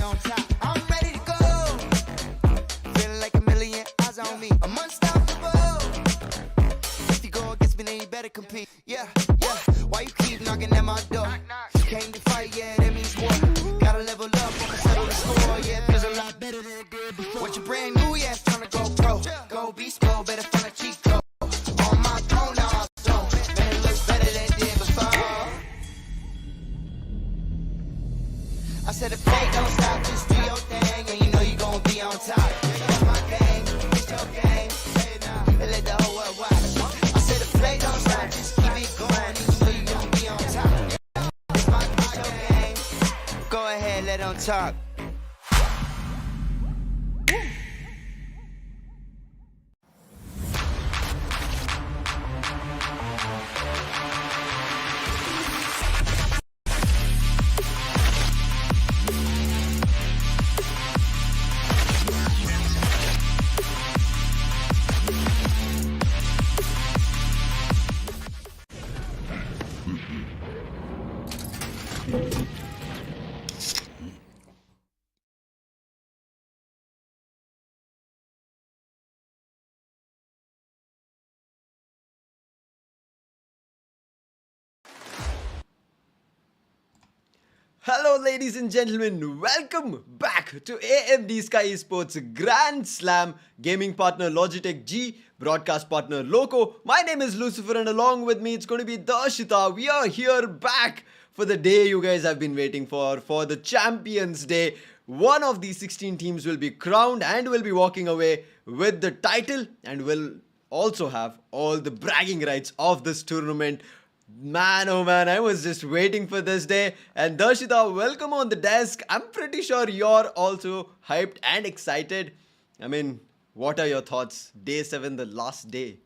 on top. I'm ready to go. Feeling like a million eyes on me. I'm unstoppable. If you go against me, then you better compete. Yeah, yeah. Why you keep knocking at my door? Came to fight, yeah, that means war. Gotta level up, I'ma settle the score. Yeah, feels a lot better than it did before. What you brand new, yeah, it's time to go pro. Go beast mode, better find a cheat code. On my throne, now I'm throne. Better look better than it did before. I said if play don't stop, just do your thing, and you know you gon' be on top. That's my game, it's your game. And let the whole world watch. I said if play don't stop, just keep it going, and you know you gon' be on top. It's your game. Go ahead, let them talk. Hello ladies and gentlemen, welcome back to AMD SKYESPORTS GRANDSLAM, gaming partner Logitech G, broadcast partner Loco. My name is Lucifer and along with me it's going to be Darshita. We are here back for the day you guys have been waiting for the Champions Day. One of these 16 teams will be crowned and will be walking away with the title and will also have all the bragging rights of this tournament. Man, oh man, I was just waiting for this day. And Darshita, welcome on the desk. I'm pretty sure you're also hyped and excited. I mean, what are your thoughts? Day 7, the last day.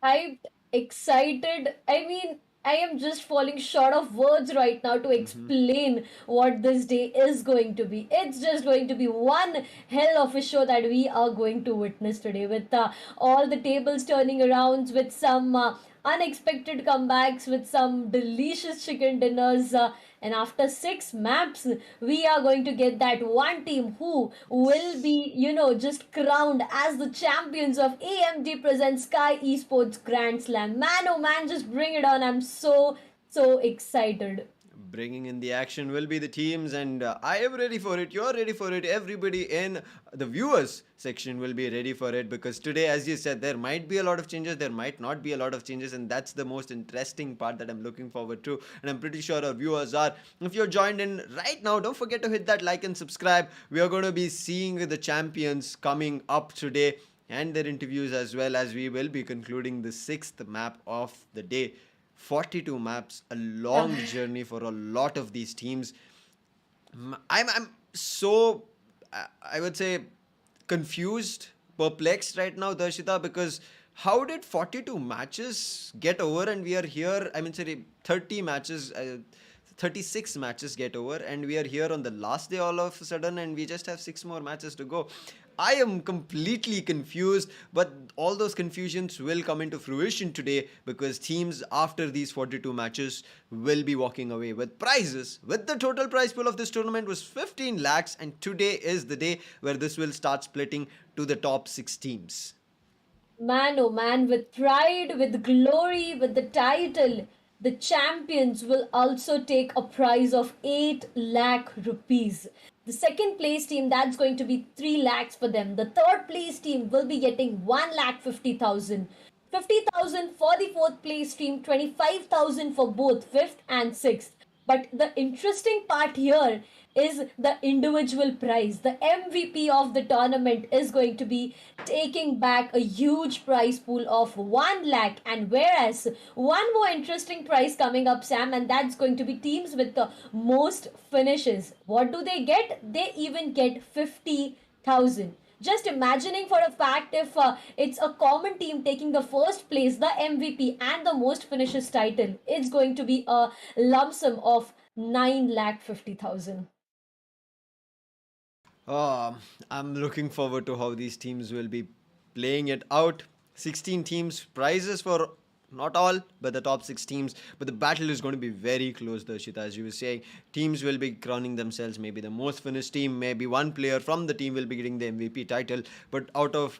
Hyped, excited. I mean, I am just falling short of words right now to explain what this day is going to be. It's just going to be one hell of a show that we are going to witness today with all the tables turning around, with some unexpected comebacks, with some delicious chicken dinners. And after 6 maps, we are going to get that one team who will be, just crowned as the champions of AMD presents Sky Esports Grand Slam. Man, oh man, just bring it on. I'm so excited. Bringing in the action will be the teams, and I am ready for it. You're ready for it. Everybody in the viewers section will be ready for it, because today, as you said, there might be a lot of changes, there might not be a lot of changes, and that's the most interesting part that I'm looking forward to, and I'm pretty sure our viewers are. If you're joined in right now, don't forget to hit that like and subscribe. We are going to be seeing the champions coming up today and their interviews, as well as we will be concluding the 6th map of the day. 42 maps, a long journey for a lot of these teams. I'm so, I would say, confused, perplexed right now, Darshita, because how did 42 matches get over and we are here? I mean, sorry, 30 matches, 36 matches get over, and we are here on the last day all of a sudden, and we just have 6 more matches to go. I am completely confused, but all those confusions will come into fruition today, because teams after these 42 matches will be walking away with prizes. With the total prize pool of this tournament was 15 lakhs, and today is the day where this will start splitting to the top 6 teams. Man, oh man, with pride, with glory, with the title, the champions will also take a prize of 8 lakh rupees. The second place team, that's going to be 3 lakhs for them. The third place team will be getting 1 lakh 50,000. 50,000 for the fourth place team, 25,000 for both 5th and 6th. But the interesting part here is the individual prize. The MVP of the tournament is going to be taking back a huge prize pool of 1 lakh. And whereas one more interesting prize coming up, Sam, and that's going to be teams with the most finishes. What do they get? They even get 50,000. Just imagining for a fact, if it's a common team taking the first place, the MVP and the most finishes title, it's going to be a lump sum of 9 lakh 50,000. I'm looking forward to how these teams will be playing it out. 16 teams, prizes for not all, but the top 6 teams. But the battle is going to be very close, Darshita, as you were saying. Teams will be crowning themselves, maybe the most finished team, maybe one player from the team will be getting the MVP title. But out of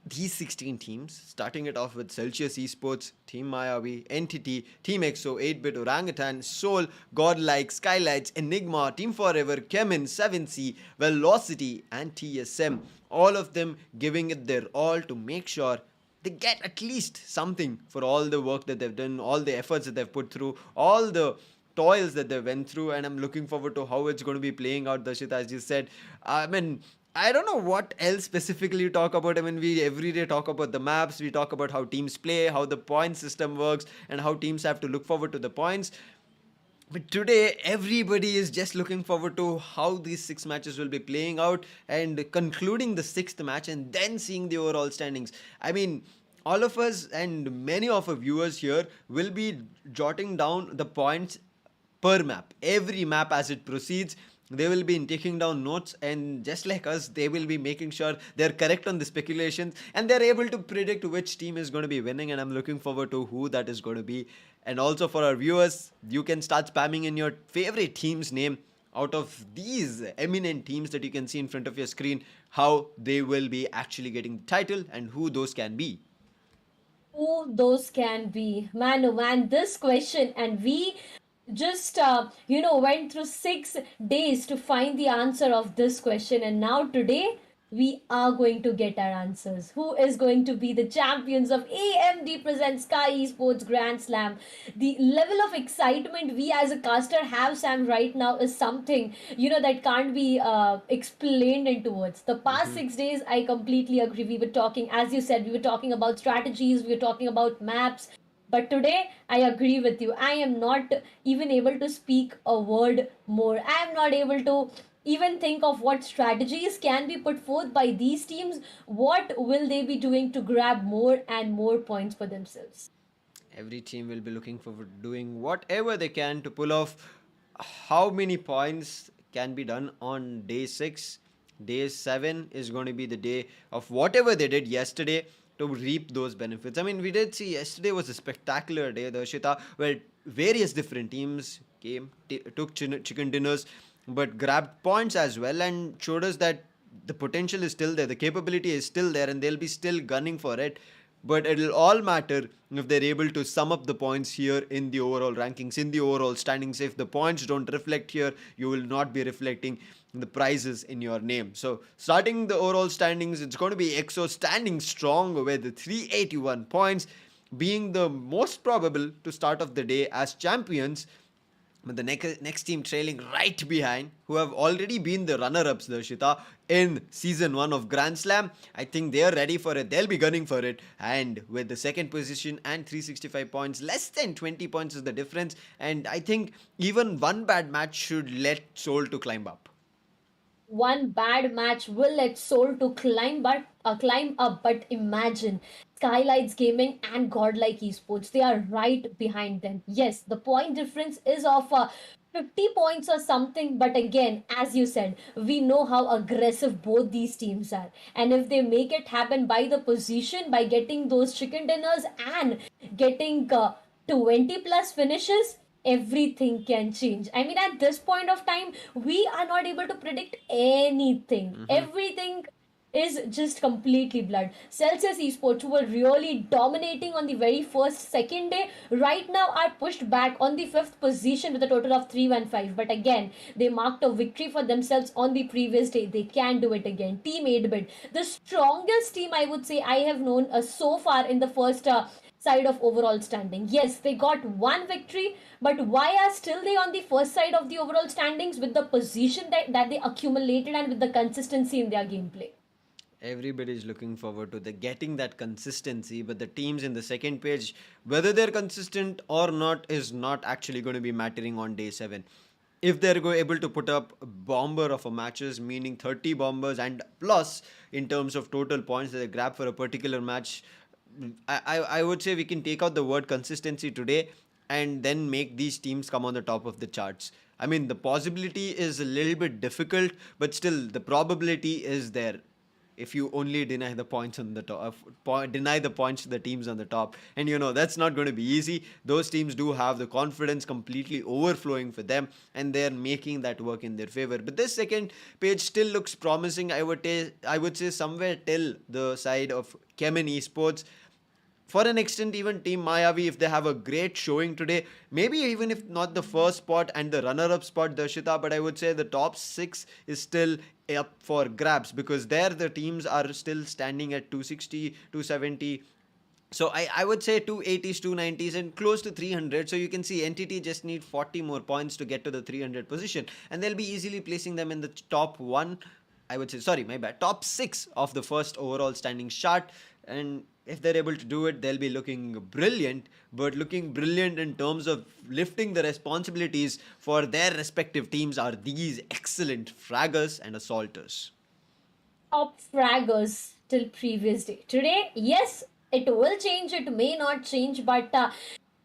these 16 teams, starting it off with Celsius Esports, Team Mayavi, Entity, Team EXO, 8-Bit, Orangutan, Soul, GodL, Skylightz, Enigma, Team Forever, Chemin, 7C, Velocity, and TSM. All of them giving it their all to make sure they get at least something for all the work that they've done, all the efforts that they've put through, all the toils that they went through. And I'm looking forward to how it's going to be playing out, Darshita, as you said. I mean, I don't know what else specifically you talk about. I mean, we every day talk about the maps, we talk about how teams play, how the point system works, and how teams have to look forward to the points. But today, everybody is just looking forward to how these 6 matches will be playing out and concluding the 6th match and then seeing the overall standings. I mean, all of us and many of our viewers here will be jotting down the points per map. Every map as it proceeds, they will be taking down notes, and just like us, they will be making sure they're correct on the speculations and they're able to predict which team is going to be winning. And I'm looking forward to who that is going to be. And also for our viewers, you can start spamming in your favorite team's name out of these eminent teams that you can see in front of your screen, how they will be actually getting the title and who those can be. Who those can be. Man, oh man, this question, and we just, went through 6 days to find the answer of this question, and now today we are going to get our answers. Who is going to be the champions of AMD presents Sky Esports Grand Slam? The level of excitement we as a caster have, Sam, right now is something, that can't be explained into words. The past 6 days, I completely agree. We were talking, as you said, we were talking about strategies, we were talking about maps. But today, I agree with you. I am not even able to speak a word more. I am not able to even think of what strategies can be put forth by these teams. What will they be doing to grab more and more points for themselves? Every team will be looking forward to doing whatever they can to pull off. How many points can be done on day 6? Day 7 is going to be the day of whatever they did yesterday to reap those benefits. I mean, we did see yesterday was a spectacular day, Darshita, where various different teams came, took chicken dinners, but grabbed points as well and showed us that the potential is still there, the capability is still there, and they'll be still gunning for it. But it'll all matter if they're able to sum up the points here in the overall rankings, in the overall standings. If the points don't reflect here, you will not be reflecting the prizes in your name. So starting the overall standings, it's going to be EXO standing strong with 381 points, being the most probable to start off the day as champions. But the next team trailing right behind, who have already been the runner-ups, Darshita, in season 1 of Grand Slam. I think they are ready for it. They'll be gunning for it. And with the second position and 365 points, less than 20 points is the difference. And I think even one bad match should let Seoul to climb up. One bad match will let Soul to climb up. But imagine Skylightz Gaming and Godlike Esports, they are right behind them. Yes, the point difference is of 50 points or something, but again, as you said, we know how aggressive both these teams are. And if they make it happen by the position, by getting those chicken dinners and getting 20 plus finishes, everything can change. I mean, at this point of time, we are not able to predict anything. Everything is just completely blood. Celsius Esports, who were really dominating on the very second day, right now are pushed back on the 5th position with a total of 315. But again, they marked a victory for themselves on the previous day. They can do it again. Team 8-Bit, the strongest team I would say I have known so far in the first side of overall standing. Yes, they got one victory, but why are still they on the first side of the overall standings with the position that they accumulated and with the consistency in their gameplay? Everybody is looking forward to the getting that consistency, but the teams in the second page, whether they're consistent or not, is not actually going to be mattering on day 7. If they're able to put up a bomber of a matches, meaning 30 bombers and plus in terms of total points that they grab for a particular match, I would say we can take out the word consistency today and then make these teams come on the top of the charts. I mean, the possibility is a little bit difficult, but still the probability is there. if you only deny the points on the top, deny the points to the teams on the top. And that's not going to be easy. Those teams do have the confidence completely overflowing for them, and they're making that work in their favor. But this second page still looks promising. I would say somewhere till the side of Chemin Esports. For an extent, even Team Mayavi, if they have a great showing today, maybe even if not the first spot and the runner-up spot, Darshita, but I would say the top 6 is still up for grabs, because there the teams are still standing at 260, 270. So I would say 280s, 290s, and close to 300. So you can see NTT just need 40 more points to get to the 300 position, and they'll be easily placing them in the top 1. I would say, sorry, my bad, top 6 of the first overall standing chart. And if they're able to do it, they'll be looking brilliant. But looking brilliant in terms of lifting the responsibilities for their respective teams are these excellent fraggers and assaulters. Top fraggers till previous day. Today, yes, it will change, it may not change, but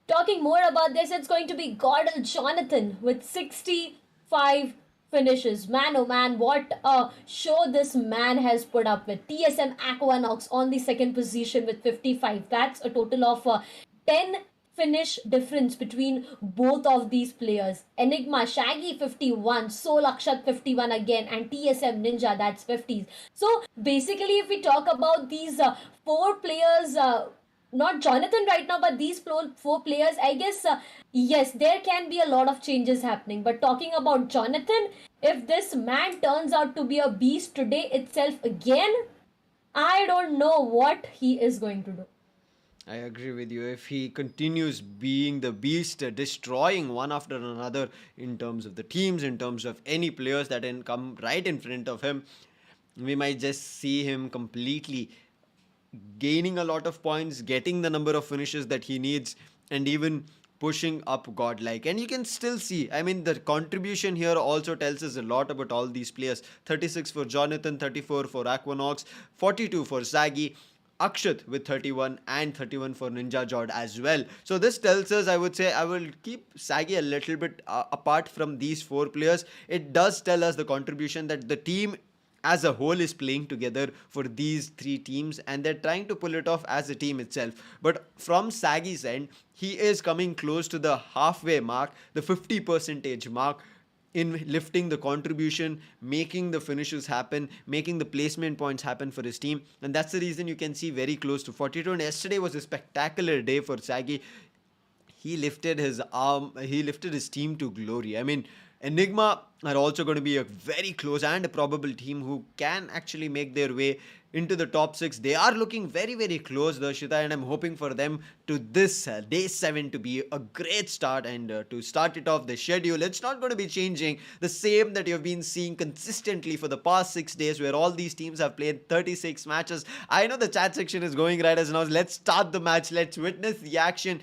talking more about this, it's going to be GodL Jonathan with 65 finishes. Man, oh man, what a show this man has put up with. TSM Aquanox on the second position with 55. That's a total of 10 finish difference between both of these players. Enigma Shaggy 51, Soul Akshat 51 again, and TSM Ninja, that's 50s. So basically, if we talk about these 4 players, not Jonathan right now, but these four players, I guess, yes, there can be a lot of changes happening. But talking about Jonathan, if this man turns out to be a beast today itself again, I don't know what he is going to do. I agree with you. If he continues being the beast, destroying one after another in terms of the teams, in terms of any players that can come right in front of him, we might just see him completely gaining a lot of points, getting the number of finishes that he needs, and even pushing up godlike. And you can still see, I mean, the contribution here also tells us a lot about all these players. 36 for Jonathan, 34 for Aquanox, 42 for Zaggy, Akshat with 31, and 31 for Ninja Jord as well. So this tells us, I would say, I will keep Sagi a little bit apart from these 4 players. It does tell us the contribution that the team as a whole is playing together for these 3 teams, and they're trying to pull it off as a team itself. But from Sagi's end, he is coming close to the halfway mark, the 50% mark, in lifting the contribution, making the finishes happen, making the placement points happen for his team. And that's the reason you can see very close to 42. And yesterday was a spectacular day for Sagi. He lifted his team to glory. I mean, Enigma are also going to be a very close and a probable team who can actually make their way into the top 6. They are looking very, very close, Darshita, and I'm hoping for them to this day 7 to be a great start, and to start it off the schedule. It's not going to be changing the same that you've been seeing consistently for the past 6 days, where all these teams have played 36 matches. I know the chat section is going right as now. Let's start the match. Let's witness the action.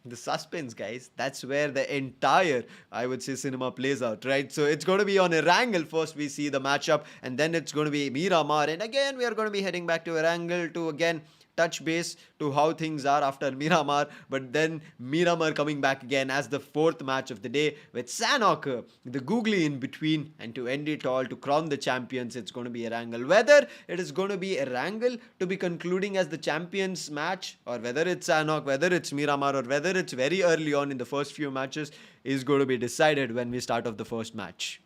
The suspense, guys, that's where the entire, I would say, cinema plays out, right? So it's going to be on Erangel. First we see the matchup, and then it's going to be Miramar, and again we are going to be heading back to Erangel to again touch base to how things are after Miramar. But then Miramar coming back again as the 4th match of the day, with Sanok, the googly in between, and to end it all, to crown the champions, it's going to be Erangel. Whether it is going to be Erangel to be concluding as the champions match, or whether it's Sanok, whether it's Miramar, or whether it's very early on in the first few matches, is going to be decided when we start off the first match.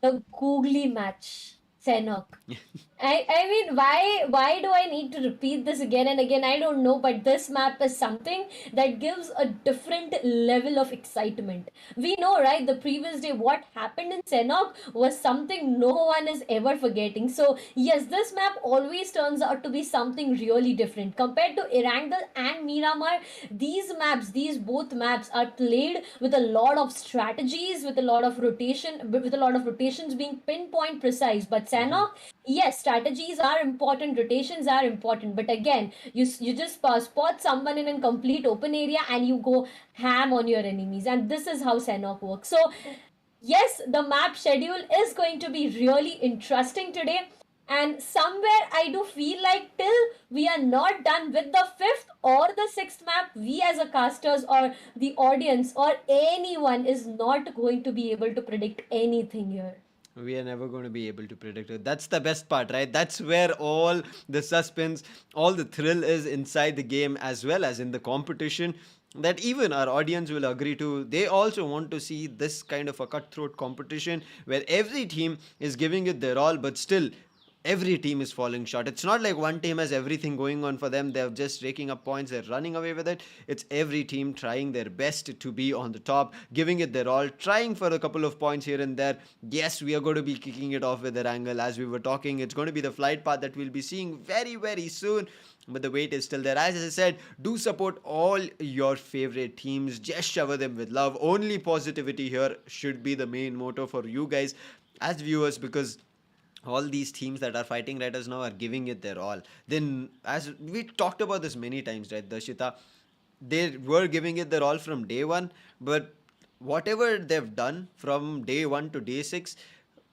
The googly match. Senok. I mean, why do I need to repeat this again and again? I don't know, but this map is something that gives a different level of excitement. We know, right, the previous day what happened in Senok was something no one is ever forgetting. So yes, this map always turns out to be something really different. Compared to Erangel and Miramar, these both maps are played with a lot of strategies, with a lot of rotations being pinpoint precise. But Sanok, yes, strategies are important, rotations are important, but again, you just spot someone in a complete open area and you go ham on your enemies, and this is how Sanok works. So yes, the map schedule is going to be really interesting today, and somewhere I do feel like till we are not done with the 5th or the 6th map, we as a casters or the audience or anyone is not going to be able to predict anything here. We are never going to be able to predict it. That's the best part, right? That's where all the suspense, all the thrill is inside the game as well as in the competition. That even our audience will agree to. They also want to see this kind of a cutthroat competition where every team is giving it their all, but still every team is falling short. It's not like one team has everything going on for them. They're just raking up points, they're running away with it. It's every team trying their best to be on the top, giving it their all, trying for a couple of points here and there. Yes, we are going to be kicking it off with their angle as we were talking. It's going to be the flight path that we'll be seeing very, very soon. But the wait is still there. As I said, do support all your favorite teams. Just shower them with love. Only positivity here should be the main motto for you guys as viewers, because all these teams that are fighting right us now are giving it their all. Then, as we talked about this many times, right, Darshita, they were giving it their all from day one, but whatever they've done from day one to day six,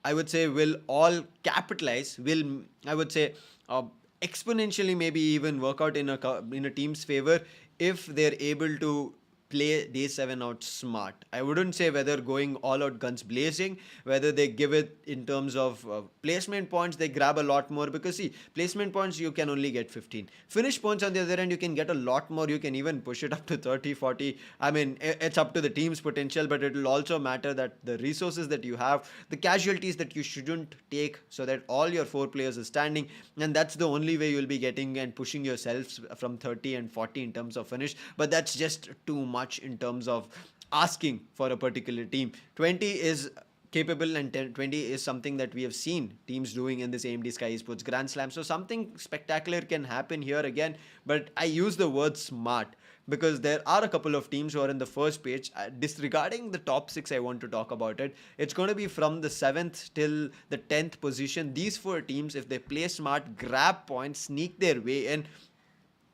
I would say will all capitalize. Will, I would say, uh, exponentially maybe even work out in a team's favor if they're able to play day 7 out smart. I wouldn't say whether going all out guns blazing, whether they give it in terms of placement points, they grab a lot more, because see, placement points you can only get 15. Finish points on the other end, you can get a lot more. You can even push it up to 30, 40. I mean, it's up to the team's potential, but it will also matter that the resources that you have, the casualties that you shouldn't take, so that all your 4 players are standing, and that's the only way you'll be getting and pushing yourselves from 30 and 40 in terms of finish. But that's just too much in terms of asking for a particular team. 20 is capable, and 20 is something that we have seen teams doing in this AMD Sky Esports Grand Slam. So something spectacular can happen here again, but I use the word smart because there are a couple of teams who are in the first page. Disregarding the top 6, I want to talk about it. It's going to be from the 7th till the 10th position. These 4 teams, if they play smart, grab points, sneak their way in,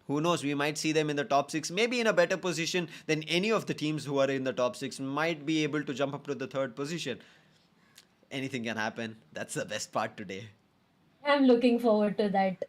who knows, we might see them in the top 6, maybe in a better position than any of the teams who are in the top 6, might be able to jump up to the 3rd position. Anything can happen. That's the best part today. I'm looking forward to that.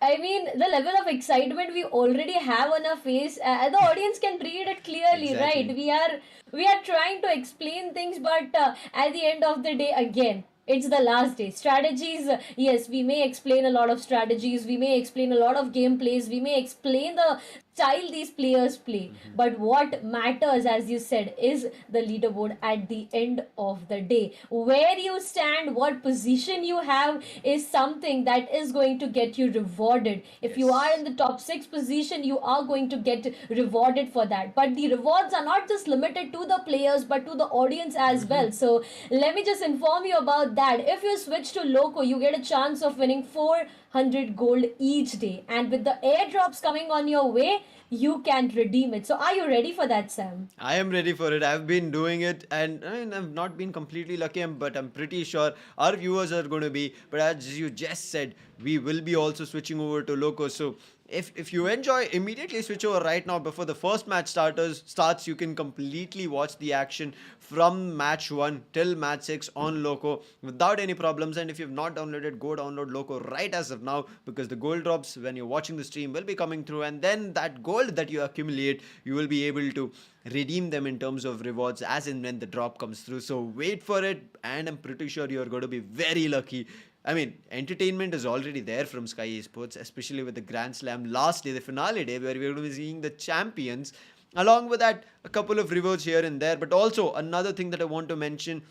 I mean, the level of excitement we already have on our face, the audience can read it clearly, right? Exactly. We are trying to explain things, but at the end of the day, again, it's the last day. Strategies, yes, we may explain a lot of strategies, we may explain a lot of gameplays, we may explain the style these players play. But what matters, as you said, is the leaderboard at the end of the day. Where you stand, what position you have is something that is going to get you rewarded. If you are in the top 6 position, you are going to get rewarded for that. But the rewards are not just limited to the players but to the audience as well. So let me just inform you about that. If you switch to Loco, you get a chance of winning 400 gold each day, and with the airdrops coming on your way, you can redeem it. So are you ready for that, Sam? I am ready for it. I've been doing it, and I mean, I've not been completely lucky, but I'm pretty sure our viewers are going to be. But as you just said, we will be also switching over to Loco. So if you enjoy, immediately switch over right now before the first match starts. You can completely watch the action from match 1 till match 6 on Loco without any problems. And if you've not downloaded, go download Loco right as of now, because the gold drops when you're watching the stream will be coming through, and then that gold that you accumulate, you will be able to redeem them in terms of rewards as and when the drop comes through. So wait for it, and I'm pretty sure you're going to be very lucky. I mean, entertainment is already there from Sky Esports, especially with the Grand Slam last day, the finale day, where we're going to be seeing the champions. Along with that, a couple of rewards here and there. But also, another thing that I want to mention,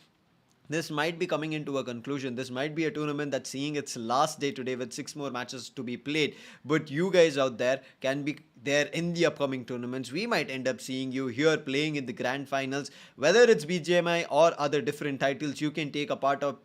this might be coming into a conclusion. This might be a tournament that's seeing its last day today with 6 more matches to be played. But you guys out there can be there in the upcoming tournaments. We might end up seeing you here playing in the grand finals. Whether it's BGMI or other different titles, you can take a part of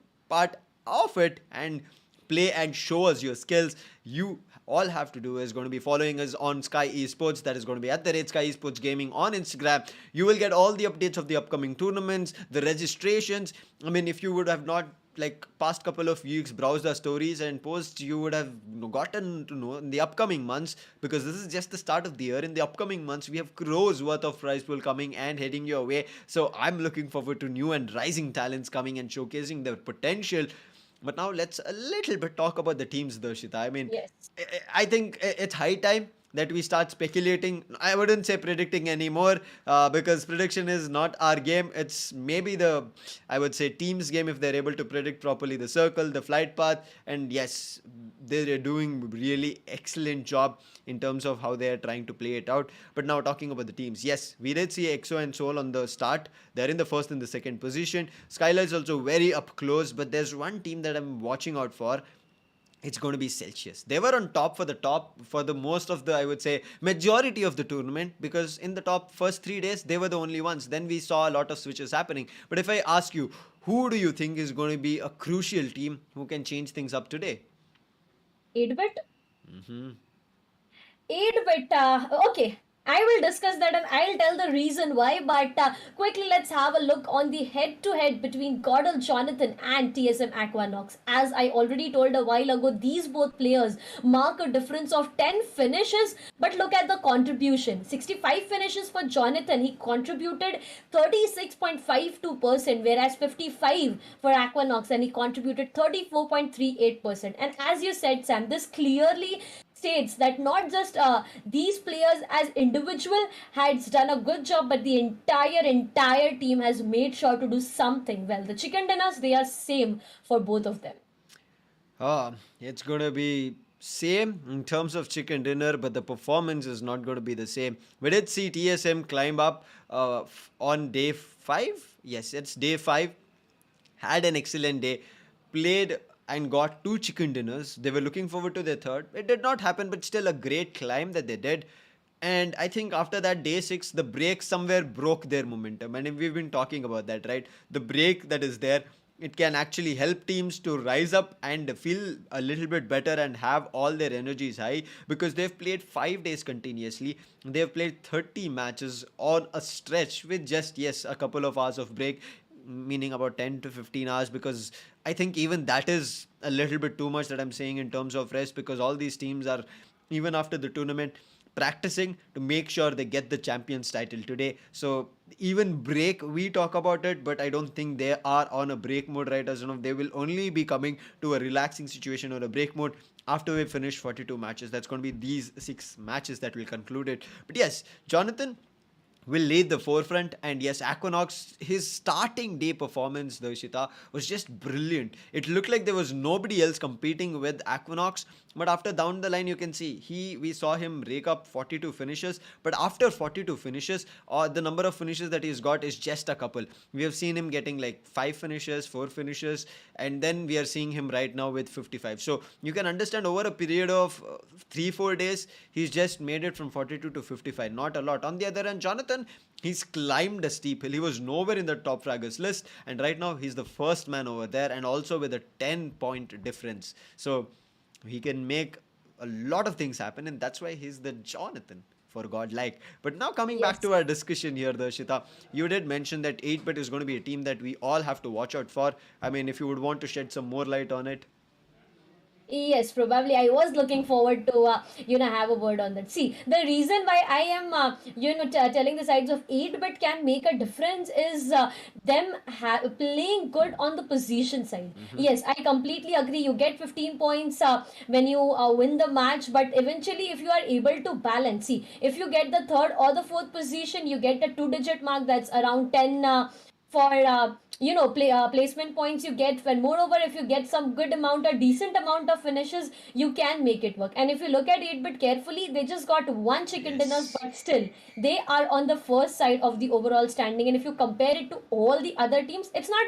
it and play and show us your skills. You all have to do is going to be following us on Sky Esports. That is going to be at the rate Sky Esports Gaming on Instagram. You will get all the updates of the upcoming tournaments, the registrations. I mean, if you would have not, like, past couple of weeks browsed our stories and posts, you would have gotten to know in the upcoming months, because this is just the start of the year. In the upcoming months, we have crores worth of prize pool coming and heading your way. So I'm looking forward to new and rising talents coming and showcasing their potential. But now let's a little bit talk about the teams, Darshita. I mean, Yes. I think it's high time that we start speculating. I wouldn't say predicting anymore, because prediction is not our game. It's maybe the, I would say, team's game if they're able to predict properly the circle, the flight path, and yes, they're doing really excellent job in terms of how they are trying to play it out. But now talking about the teams, yes, we did see EXO and Seoul on the start. They're in the first and the second position. Skylightz also very up close, but there's one team that I'm watching out for. It's going to be Celsius. They were on top for the most of the, I would say, majority of the tournament, because in the top first 3 days they were the only ones. Then we saw a lot of switches happening. But if I ask you, who do you think is going to be a crucial team who can change things up today? 8-bit? Mm-hmm. 8-bit, okay. I will discuss that and I'll tell the reason why, but quickly let's have a look on the head-to-head between GodL Jonathan and TSM Aquanox. As I already told a while ago, these both players mark a difference of 10 finishes, but look at the contribution. 65 finishes for Jonathan, he contributed 36.52%, whereas 55 for Aquanox and he contributed 34.38%. And as you said, Sam, this clearly states that not just these players as individual has done a good job, but the entire team has made sure to do something well. The chicken dinners, they are same for both of them. It's going to be same in terms of chicken dinner, but the performance is not going to be the same. We did see TSM climb up on day 5. Yes, it's day 5. Had an excellent day. Played and got 2 chicken dinners. They were looking forward to their third. It did not happen, but still a great climb that they did. And I think after that, day 6, the break somewhere broke their momentum. And we've been talking about that, right? The break that is there, it can actually help teams to rise up and feel a little bit better and have all their energies high, because they've played 5 days continuously. They've played 30 matches on a stretch with just, yes, a couple of hours of break, meaning about 10 to 15 hours, because I think even that is a little bit too much that I'm saying in terms of rest, because all these teams are, even after the tournament, practicing to make sure they get the champions title today. So even break, we talk about it, but I don't think they are on a break mode right as of. They will only be coming to a relaxing situation or a break mode after we finish 42 matches. That's going to be these 6 matches that will conclude it. But yes, Jonathan will lead the forefront, and yes, Aquanox, his starting day performance, Darshita, was just brilliant. It looked like there was nobody else competing with Aquanox, but after down the line you can see we saw him rake up 42 finishes, but after 42 finishes, the number of finishes that he's got is just a couple. We have seen him getting like 5 finishes, 4 finishes, and then we are seeing him right now with 55. So you can understand over a period of 3-4 days, he's just made it from 42 to 55. Not a lot. On the other hand, Jonathan, he's climbed a steep hill. He was nowhere in the top fraggers list, and right now he's the first man over there, and also with a 10-point difference. So he can make a lot of things happen, and that's why he's the Jonathan, for godlike. But now coming back to our discussion here, Darshita, you did mention that 8-bit is going to be a team that we all have to watch out for. I mean, if you would want to shed some more light on it. Yes, probably. I was looking forward to, have a word on that. See, the reason why I am, telling the sides of 8-bit can make a difference is them playing good on the position side. Yes, I completely agree. You get 15 points when you win the match, but eventually, if you are able to balance, see, if you get the 3rd or the 4th position, you get a 2-digit mark that's around 10 for placement points you get, and moreover if you get some good amount or decent amount of finishes, you can make it work. And if you look at 8-bit carefully, they just got 1 chicken dinners, but still they are on the first side of the overall standing. And if you compare it to all the other teams, it's not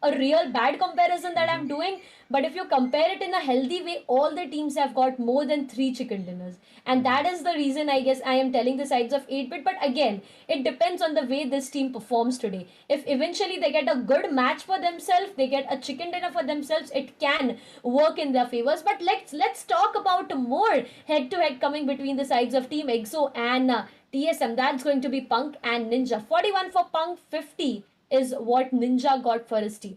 a real bad comparison that I'm doing, but if you compare it in a healthy way, all the teams have got more than 3 chicken dinners, and that is the reason I guess I am telling the sides of 8-bit. But again, it depends on the way this team performs today. If eventually they get a good match for themselves, they get a chicken dinner for themselves, it can work in their favors. But let's talk about more head to head coming between the sides of Team EXO and TSM. That's going to be Punk and Ninja. 41 for Punk, 50 is what Ninja got for his team.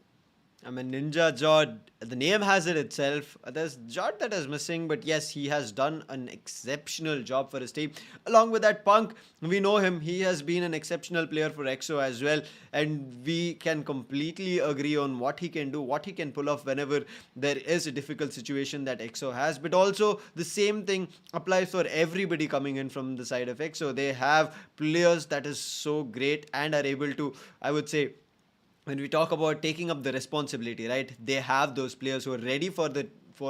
I mean, Ninja Jod, the name has it itself. There's Jod that is missing, but yes, he has done an exceptional job for his team. Along with that, Punk, we know him. He has been an exceptional player for EXO as well. And we can completely agree on what he can do, what he can pull off whenever there is a difficult situation that EXO has. But also, the same thing applies for everybody coming in from the side of EXO. They have players that is so great and are able to, I would say, when we talk about taking up the responsibility, right? They have those players who are ready for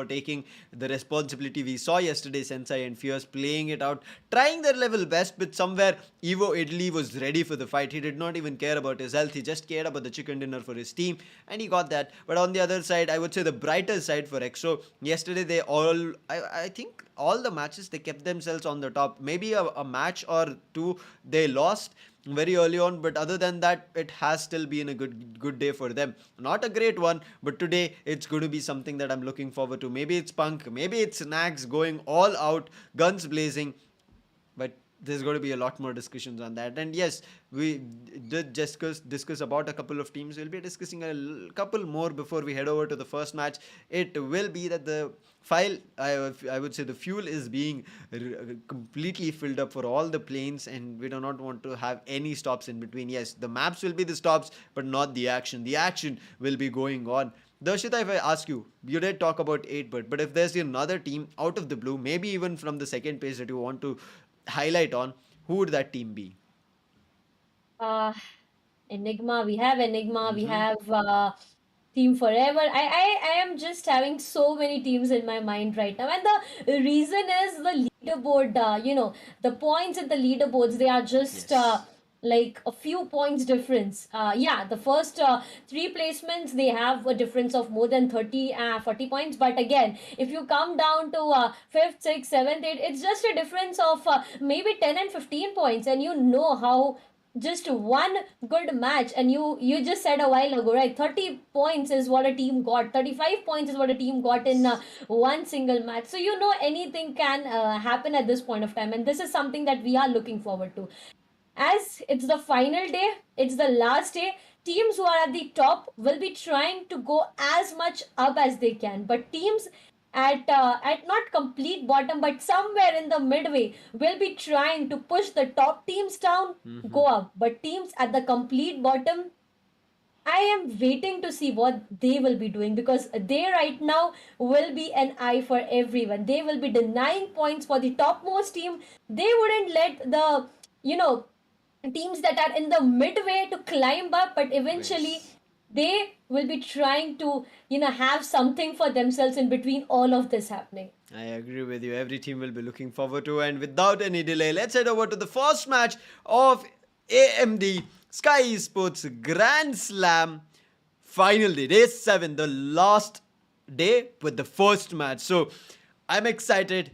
taking the responsibility. We saw yesterday Sensei and Fierce playing it out, trying their level best, but somewhere Evo Italy was ready for the fight. He did not even care about his health. He just cared about the chicken dinner for his team, and he got that. But on the other side, I would say the brighter side for EXO, yesterday they all, I think all the matches they kept themselves on the top. Maybe a match or two they lost very early on, but other than that, it has still been a good day for them. Not a great one, but today it's going to be something that I'm looking forward to. Maybe it's Punk, maybe it's Nags going all out, guns blazing, but there's going to be a lot more discussions on that. And yes, we did discuss about a couple of teams. We'll be discussing a couple more before we head over to the first match. It will be that the file, I would say the fuel is being completely filled up for all the planes, and we do not want to have any stops in between. Yes, the maps will be the stops, but not the action. The action will be going on. Darshita, if I ask you, you did talk about 8-bit, but if there's another team out of the blue, maybe even from the second page that you want to highlight on, who would that team be? Uh, Enigma, we have Enigma, we have Team Forever. I am just having so many teams in my mind right now. And the reason is the leaderboard, the points in the leaderboards, they are just Yes. like a few points difference. Yeah, the first three placements, they have a difference of more than 40 points. But again, if you come down to 5th, 6th, 7th, 8th, it's just a difference of maybe 10 and 15 points. And you know how just one good match, and you just said a while ago, right, 30 points is what a team got, 35 points is what a team got in one single match. So you know anything can happen at this point of time, and this is something that we are looking forward to. As it's the final day, it's the last day, teams who are at the top will be trying to go as much up as they can, but teams at not complete bottom but somewhere in the midway will be trying to push the top teams down, go up. But teams at the complete bottom, I am waiting to see what they will be doing, because they right now will be an eye for everyone. They will be denying points for the topmost team. They wouldn't let the, teams that are in the midway to climb up, but eventually Yes. they will be trying to, have something for themselves in between all of this happening. I agree with you. Every team will be looking forward to. And without any delay, let's head over to the first match of AMD SKYESPORTS Grand Slam final day, day 7, the last day with the first match. So I'm excited.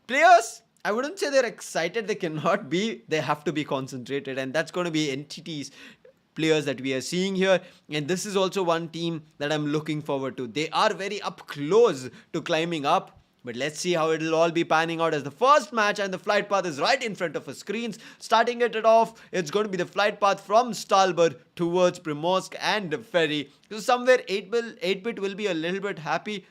Players, I wouldn't say they're excited. They cannot be. They have to be concentrated. And that's going to be entities, players that we are seeing here. And this is also one team that I'm looking forward to. They are very up close to climbing up. But let's see how it'll all be panning out as the first match, and the flight path is right in front of our screens. Starting it off, it's going to be the flight path from Stalbard towards Primorsk and Ferry. So somewhere 8-bit will be a little bit happy.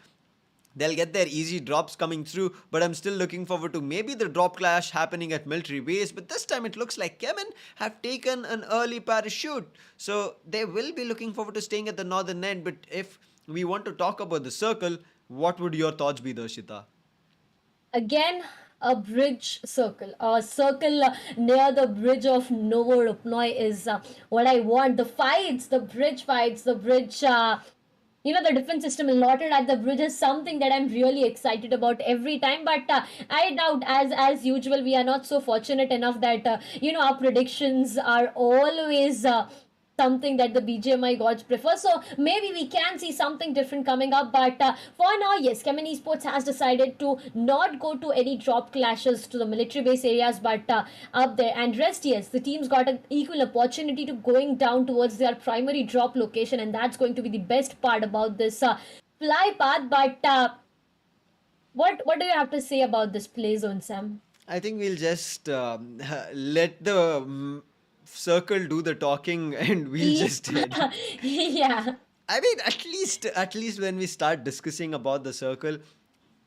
They'll get their easy drops coming through, but I'm still looking forward to maybe the drop clash happening at military base. But this time it looks like Chemin have taken an early parachute. So they will be looking forward to staying at the northern end. But if we want to talk about the circle, what would your thoughts be, Darshita? Again, a bridge circle. A circle near the bridge of Novorupnoy is what I want. The fights, the bridge fights, the bridge. The defense system allotted at the bridge is something that I'm really excited about every time. But I doubt, as usual, we are not so fortunate enough that our predictions are always something that the BGMI gods prefer. So maybe we can see something different coming up. But for now, yes, Chemin Esports has decided to not go to any drop clashes to the military base areas, but up there. And rest, yes, the teams got an equal opportunity to going down towards their primary drop location, and that's going to be the best part about this fly path. But what do you have to say about this play zone, Sam? I think we'll just let the circle do the talking, and we'll just head. Yeah. I mean, at least when we start discussing about the circle,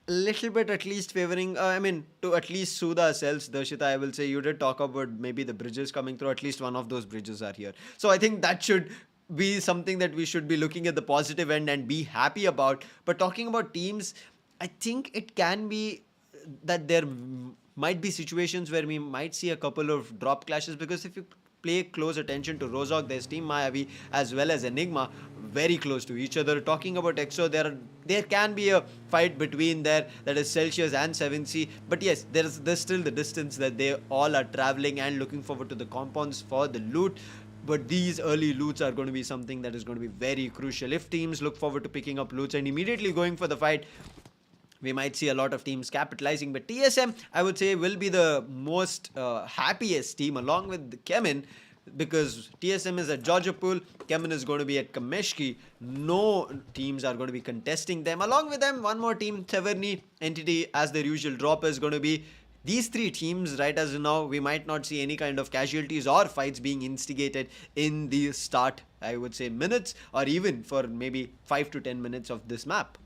a little bit at least favoring. I mean, to at least soothe ourselves, Darshita, I will say you did talk about maybe the bridges coming through. At least one of those bridges are here. So I think that should be something that we should be looking at the positive end and be happy about. But talking about teams, I think it can be that there might be situations where we might see a couple of drop clashes, because if you pay close attention to Rozok, there's Team Mayavi as well as Enigma very close to each other. Talking about EXO, there can be a fight between there, that is Celsius and 7C. But yes, there's still the distance that they all are traveling and looking forward to the compounds for the loot. But these early loots are going to be something that is going to be very crucial. If teams look forward to picking up loots and immediately going for the fight, we might see a lot of teams capitalizing. But TSM, I would say, will be the most happiest team along with Chemin, because TSM is at Georgiapool, Chemin is going to be at Kameshki. No teams are going to be contesting them. Along with them, one more team, Severny, Entity, as their usual drop is going to be. These three teams, right as of now, we might not see any kind of casualties or fights being instigated in the start, I would say, minutes, or even for maybe 5 to 10 minutes of this map.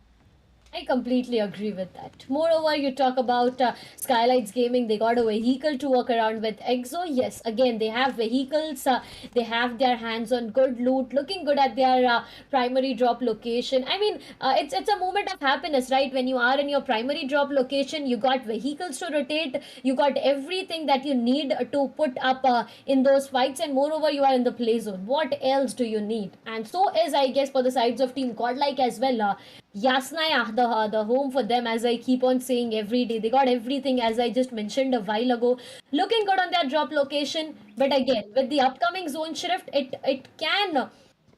I completely agree with that. Moreover, you talk about Skylightz Gaming. They got a vehicle to work around with. EXO, yes, again, they have vehicles. They have their hands on good loot, looking good at their primary drop location. I mean, it's a moment of happiness, right? When you are in your primary drop location, you got vehicles to rotate. You got everything that you need to put up in those fights. And moreover, you are in the play zone. What else do you need? And so is, I guess, for the sides of Team Godlike as well. Yasnaya, the home for them, as I keep on saying every day. They got everything, as I just mentioned a while ago. Looking good on their drop location. But again, with the upcoming zone shift, it can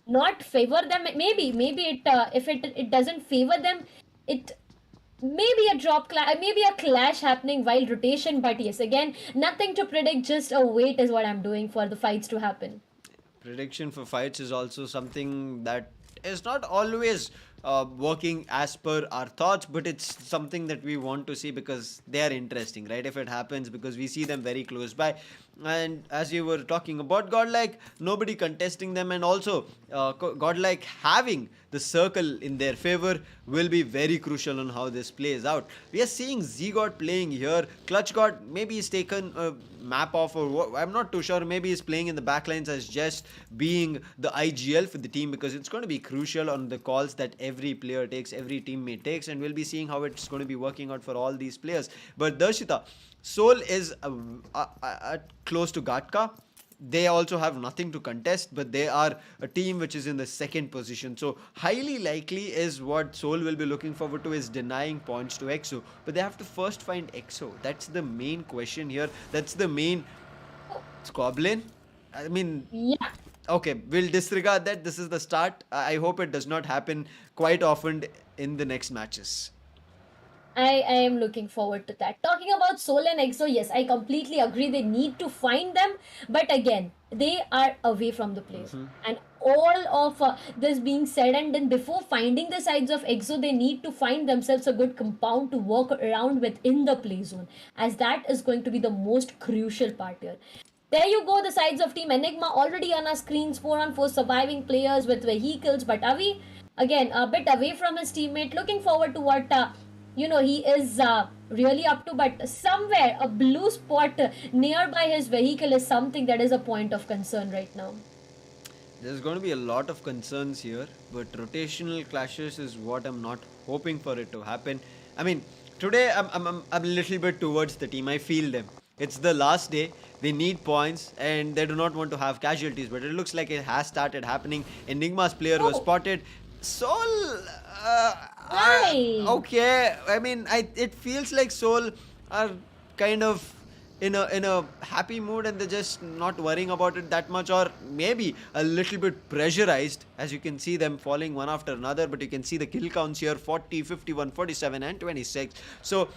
not favor them. Maybe it if it doesn't favor them, it maybe maybe a clash happening while rotation. But yes, again, nothing to predict. Just a wait is what I'm doing for the fights to happen. Prediction for fights is also something that is not always working as per our thoughts, but it's something that we want to see because they are interesting, right? If it happens, because we see them very close by. And as you were talking about Godlike, nobody contesting them, and also Godlike having the circle in their favor will be very crucial on how this plays out. We are seeing Z-God playing here. Clutch God, maybe he's taken a map off, or what, I'm not too sure. Maybe he's playing in the backlines as just being the IGL for the team, because it's going to be crucial on the calls that every player takes, every teammate takes, and we'll be seeing how it's going to be working out for all these players. But Darshita, Seoul is close to Gatka. They also have nothing to contest, but they are a team which is in the second position. So highly likely is what Seoul will be looking forward to is denying points to EXO. But they have to first find EXO. That's the main question here. That's the main Goblin. I mean, Yeah. okay, we'll disregard that. This is the start. I hope it does not happen quite often in the next matches. I am looking forward to that. Talking about Soul and EXO, yes, I completely agree. They need to find them, but again, they are away from the place. And all of this being said, and then before finding the sides of EXO, they need to find themselves a good compound to work around with in the play zone, as that is going to be the most crucial part here. There you go, the sides of Team Enigma already on our screens, 4-on-4 surviving players with vehicles, but Avi, again, a bit away from his teammate, looking forward to what he is really up to, but somewhere a blue spot nearby his vehicle is something that is a point of concern right now. There's going to be a lot of concerns here, but rotational clashes is what I'm not hoping for it to happen. I mean, today I'm a little bit towards the team. I feel them. It's the last day. They need points and they do not want to have casualties, but it looks like it has started happening. Enigma's player was spotted. Soul. Why? Okay. I mean, it feels like Soul are kind of in a happy mood and they're just not worrying about it that much, or maybe a little bit pressurized, as you can see them falling one after another. But you can see the kill counts here: 40, 51, 47 and 26. So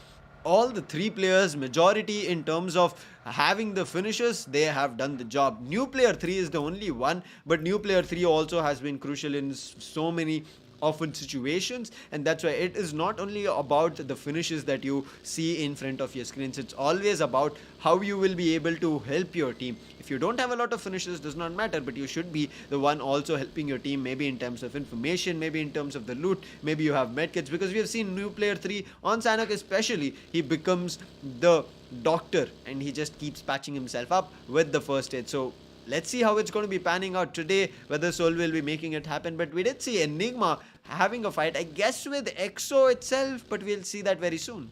all the three players, majority in terms of having the finishes, they have done the job. New player 3 is the only one, but new player 3 also has been crucial in so many often situations, and that's why it is not only about the finishes that you see in front of your screens. It's always about how you will be able to help your team. If you don't have a lot of finishes, does not matter, but you should be the one also helping your team, maybe in terms of information, maybe in terms of the loot, maybe you have medkits, because we have seen new player 3 on Sanak especially, he becomes the doctor and he just keeps patching himself up with the first aid. So let's see how it's going to be panning out today, whether Soul will be making it happen. But we did see Enigma having a fight, I guess with EXO itself, but we'll see that very soon.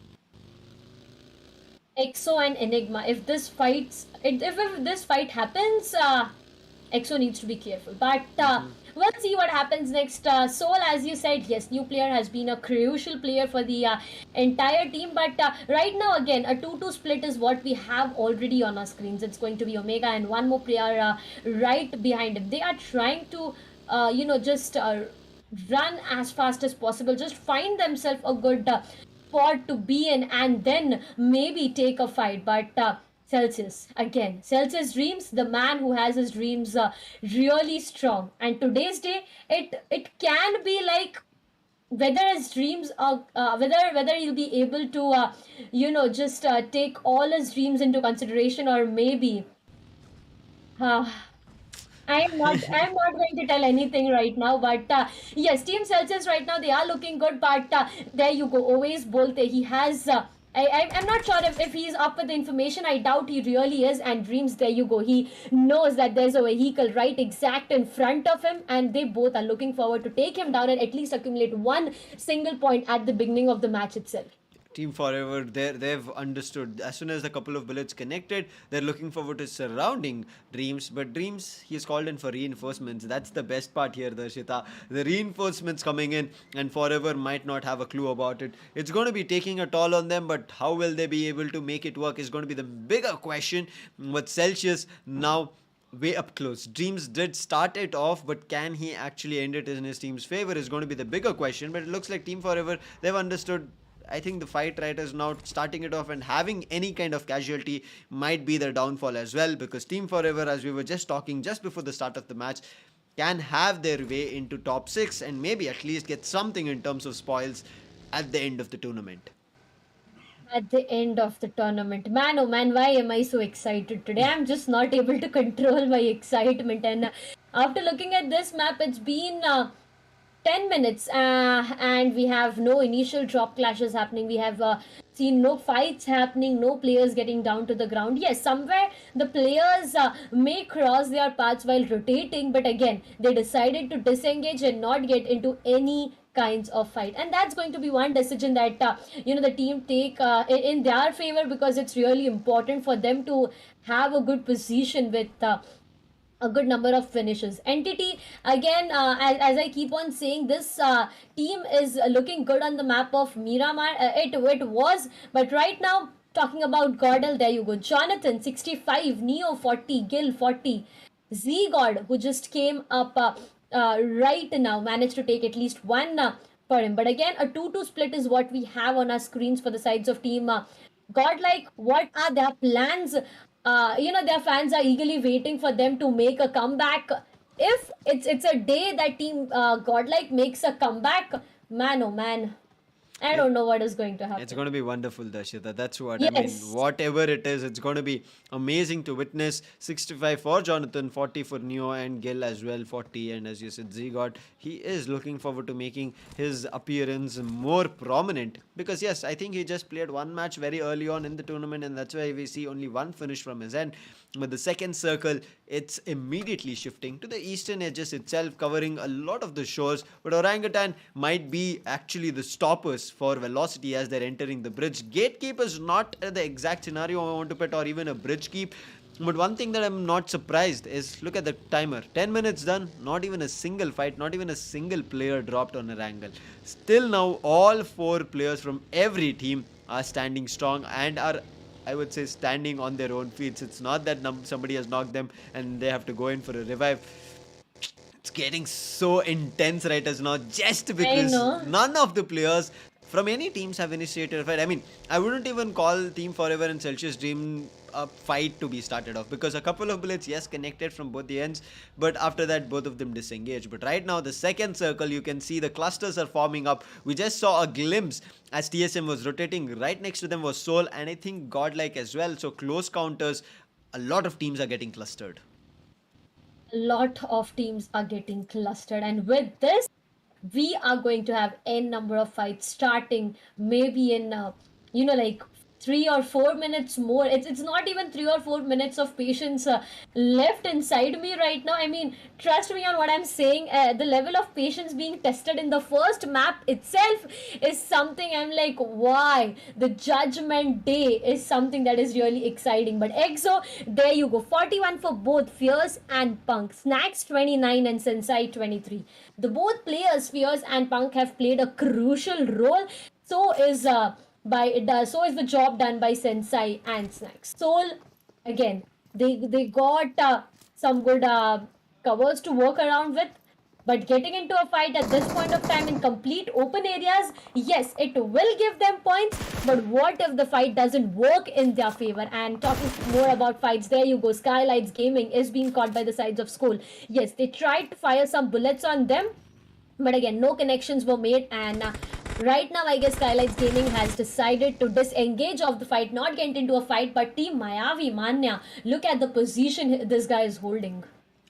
EXO and Enigma. If this fight happens, EXO needs to be careful. But we'll see what happens next. Soul, as you said, yes, new player has been a crucial player for the entire team. But right now, again, a 2-2 split is what we have already on our screens. It's going to be Omega and one more player right behind him. They are trying to, just run as fast as possible. Just find themselves a good spot to be in and then maybe take a fight. But Celsius, again, Celsius dreams, the man who has his dreams really strong. And today's day, it can be like whether his dreams are whether he'll be able to just take all his dreams into consideration, or maybe I'm not going to tell anything right now, but yes, Team Celsius right now they are looking good. But there you go, always Bolte. He has. I'm not sure if he's up with the information. I doubt he really is. And Dreams, there you go. He knows that there's a vehicle right exact in front of him, and they both are looking forward to take him down and at least accumulate one single point at the beginning of the match itself. Team Forever, they've understood. As soon as the couple of bullets connected, they're looking forward to surrounding Dreams. But Dreams, he's called in for reinforcements. That's the best part here, Darshita. The reinforcements coming in, and Forever might not have a clue about it. It's going to be taking a toll on them, but how will they be able to make it work is going to be the bigger question. With Celsius now way up close. Dreams did start it off, but can he actually end it in his team's favor is going to be the bigger question. But it looks like Team Forever, they've understood. I think the fight right is now starting it off, and having any kind of casualty might be their downfall as well, because Team Forever, as we were just talking just before the start of the match, can have their way into top 6 and maybe at least get something in terms of spoils at the end of the tournament. At the end of the tournament, man, oh man, why am I so excited today? I'm just not able to control my excitement. And after looking at this map, it's been 10 minutes and we have no initial drop clashes happening. We have seen no fights happening, no players getting down to the ground. Yes, somewhere the players may cross their paths while rotating, but again, they decided to disengage and not get into any kinds of fight. And that's going to be one decision that the team take in their favor, because it's really important for them to have a good position with a good number of finishes. Entity, again, as I keep on saying, this team is looking good on the map of Miramar. It was, but right now, talking about GodL, there you go. Jonathan, 65, Neo, 40, Gil, 40, Z-God, who just came up right now, managed to take at least one for him. But again, a 2-2 split is what we have on our screens for the sides of team Godlike. What are their plans? Their fans are eagerly waiting for them to make a comeback. If it's a day that team Godlike makes a comeback, man, oh man, I don't know what is going to happen. It's going to be wonderful, Darshita. That's what Yes. I mean. Whatever it is, it's going to be amazing to witness. 65 for Jonathan, 40 for Neo, and Gil as well, 40. And as you said, Zigod, he is looking forward to making his appearance more prominent. Because yes, I think he just played one match very early on in the tournament, and that's why we see only one finish from his end. But the second circle, it's immediately shifting to the eastern edges itself, covering a lot of the shores. But Orangutan might be actually the stoppers for velocity as they're entering the bridge. Gatekeep is not the exact scenario I want to put, or even a bridge keep. But one thing that I'm not surprised is, look at the timer. 10 minutes done, not even a single fight, not even a single player dropped on a wrangle. Still now, all 4 players from every team are standing strong and are, I would say, standing on their own feet. It's not that somebody has knocked them and they have to go in for a revive. It's getting so intense right as now, just because none of the players from any teams have initiated a fight. I mean, I wouldn't even call Team Forever and Celsius Dream a fight to be started off, because a couple of bullets, yes, connected from both the ends, but after that both of them disengaged. But right now the second circle, you can see the clusters are forming up. We just saw a glimpse as TSM was rotating. Right next to them was Soul, and I think Godlike as well. So close counters, a lot of teams are getting clustered. A lot of teams are getting clustered, and with this we are going to have n number of fights starting maybe in like 3 or 4 minutes more. It's not even 3 or 4 minutes of patience left inside me right now. I mean, trust me on what I'm saying. The level of patience being tested in the first map itself is something I'm like, why? The Judgment Day is something that is really exciting. But EXO, there you go, 41 for both Fierce and Punk. Snacks 29 and Sensei 23. The both players, Fierce and Punk, have played a crucial role. So is the job done by Sensei and Snacks. Soul, again, they got some good covers to work around with, but getting into a fight at this point of time in complete open areas, yes, it will give them points, but what if the fight doesn't work in their favor? And talking more about fights, there you go, Skylightz Gaming is being caught by the sides of Skull. Yes, they tried to fire some bullets on them, but again, no connections were made, and right now, I guess Skylightz Gaming has decided to disengage of the fight, not get into a fight, but Team Mayavi, Manya, look at the position this guy is holding.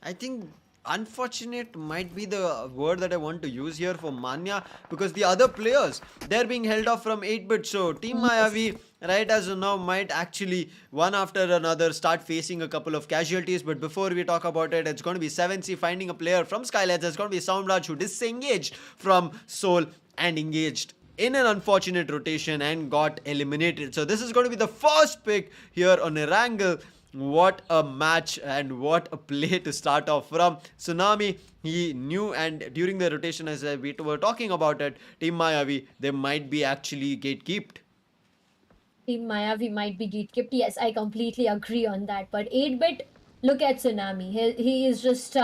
I think unfortunate might be the word that I want to use here for Manya, because the other players, they're being held off from 8-bit. So Team Mayavi, right as of now, might actually one after another start facing a couple of casualties. But before we talk about it, it's going to be 7C finding a player from Skylightz. It's going to be Soundraj, who disengaged from Soul and engaged in an unfortunate rotation and got eliminated. So this is going to be the first pick here on Erangel. What a match and what a play to start off from Tsunami. He knew, and during the rotation, as we were talking about it, Team Mayavi, they might be actually gatekeeped. Team Mayavi might be gatekept. Yes, I completely agree on that. But 8-bit, look at Tsunami. He is just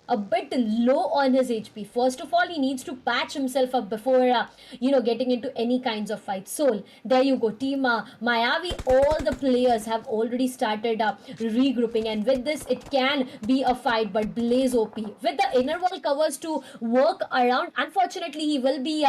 a bit low on his HP. First of all, he needs to patch himself up before, getting into any kinds of fight. Soul, there you go. Team Mayavi, all the players have already started regrouping, and with this, it can be a fight, but Blaze OP. With the inner wall covers to work around, unfortunately, he will be,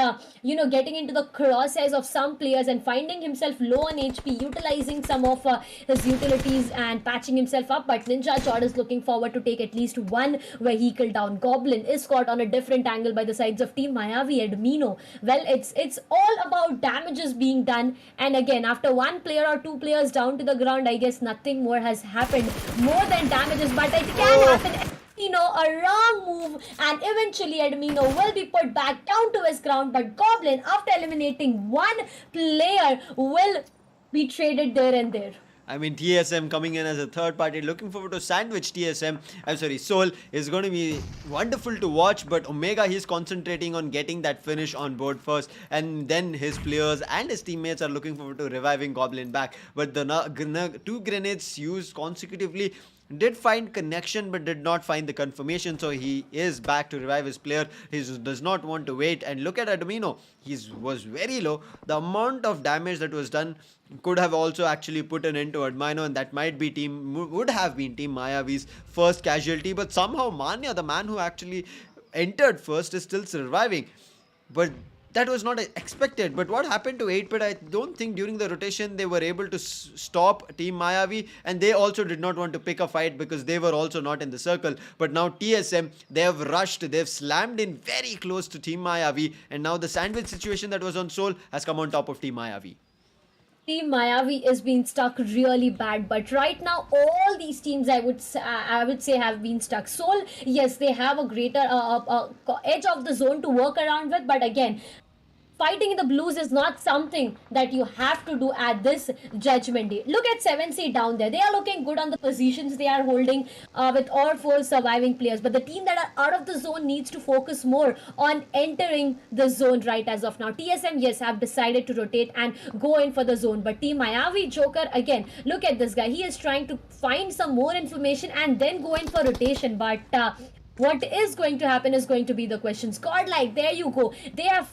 getting into the crosshairs of some players and finding himself low on HP, utilizing some of his utilities and patching himself up. But Ninja Chod is looking forward to take at least one vehicle down. Goblin is caught on a different angle by the sides of Team Mayavi and Mino. Well, it's all about damages being done, and again, after one player or two players down to the ground, I guess nothing more has happened more than damages, but it can happen. A wrong move, and eventually Edmino will be put back down to his ground, but Goblin, after eliminating one player, will be traded there and there. I mean, TSM coming in as a third party. Looking forward to sandwich TSM. I'm sorry, Soul is going to be wonderful to watch, but Omega, he's concentrating on getting that finish on board first, and then his players and his teammates are looking forward to reviving Goblin back. But the two grenades used consecutively did find connection but did not find the confirmation, so he is back to revive his player. He does not want to wait, and look at Adamino. He was very low. The amount of damage that was done could have also actually put an end to Admino, and that would have been Team Mayavi's first casualty. But somehow Manya, the man who actually entered first, is still surviving. But that was not expected. But what happened to 8-bit, I don't think during the rotation they were able to stop Team Mayavi, and they also did not want to pick a fight because they were also not in the circle. But now TSM, they have rushed, they've slammed in very close to Team Mayavi, and now the sandwich situation that was on Soul has come on top of Team Mayavi. Team Mayavi is being stuck really bad, but right now all these teams I would say have been stuck. Soul, yes, they have a greater edge of the zone to work around with, but again, fighting in the blues is not something that you have to do at this Judgment Day. Look at 7C down there. They are looking good on the positions they are holding with all four surviving players. But the team that are out of the zone needs to focus more on entering the zone right as of now. TSM, yes, have decided to rotate and go in for the zone. But Team Mayavi, Joker, again, look at this guy. He is trying to find some more information and then go in for rotation. But What is going to happen is going to be the questions. Godlike, there you go. They have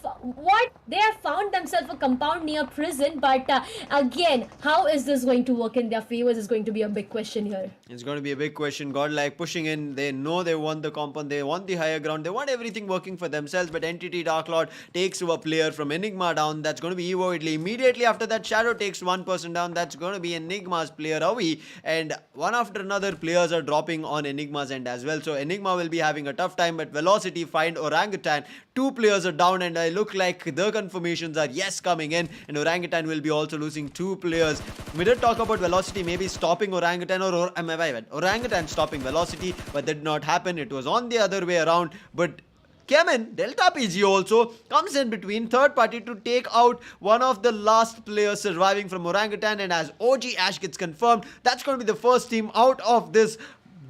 they have found themselves a compound near prison, but again, how is this going to work in their favors is going to be a big question here. It's going to be a big question. Godlike pushing in. They know they want the compound. They want the higher ground. They want everything working for themselves. But Entity Dark Lord takes a player from Enigma down. That's going to be Evo Italy. Immediately after that, Shadow takes one person down. That's going to be Enigma's player Avi. And one after another, players are dropping on Enigma's end as well. So Enigma will be having a tough time. But Velocity find Orangutan. Two players are down, and I look like the confirmations are yes coming in. And Orangutan will be also losing two players. We did talk about Velocity maybe stopping Orangutan or Orangutan stopping Velocity, but that did not happen. It was on the other way around. But Chemin, Delta PG also comes in between third party to take out one of the last players surviving from Orangutan, and as OG Ash gets confirmed, that's going to be the first team out of this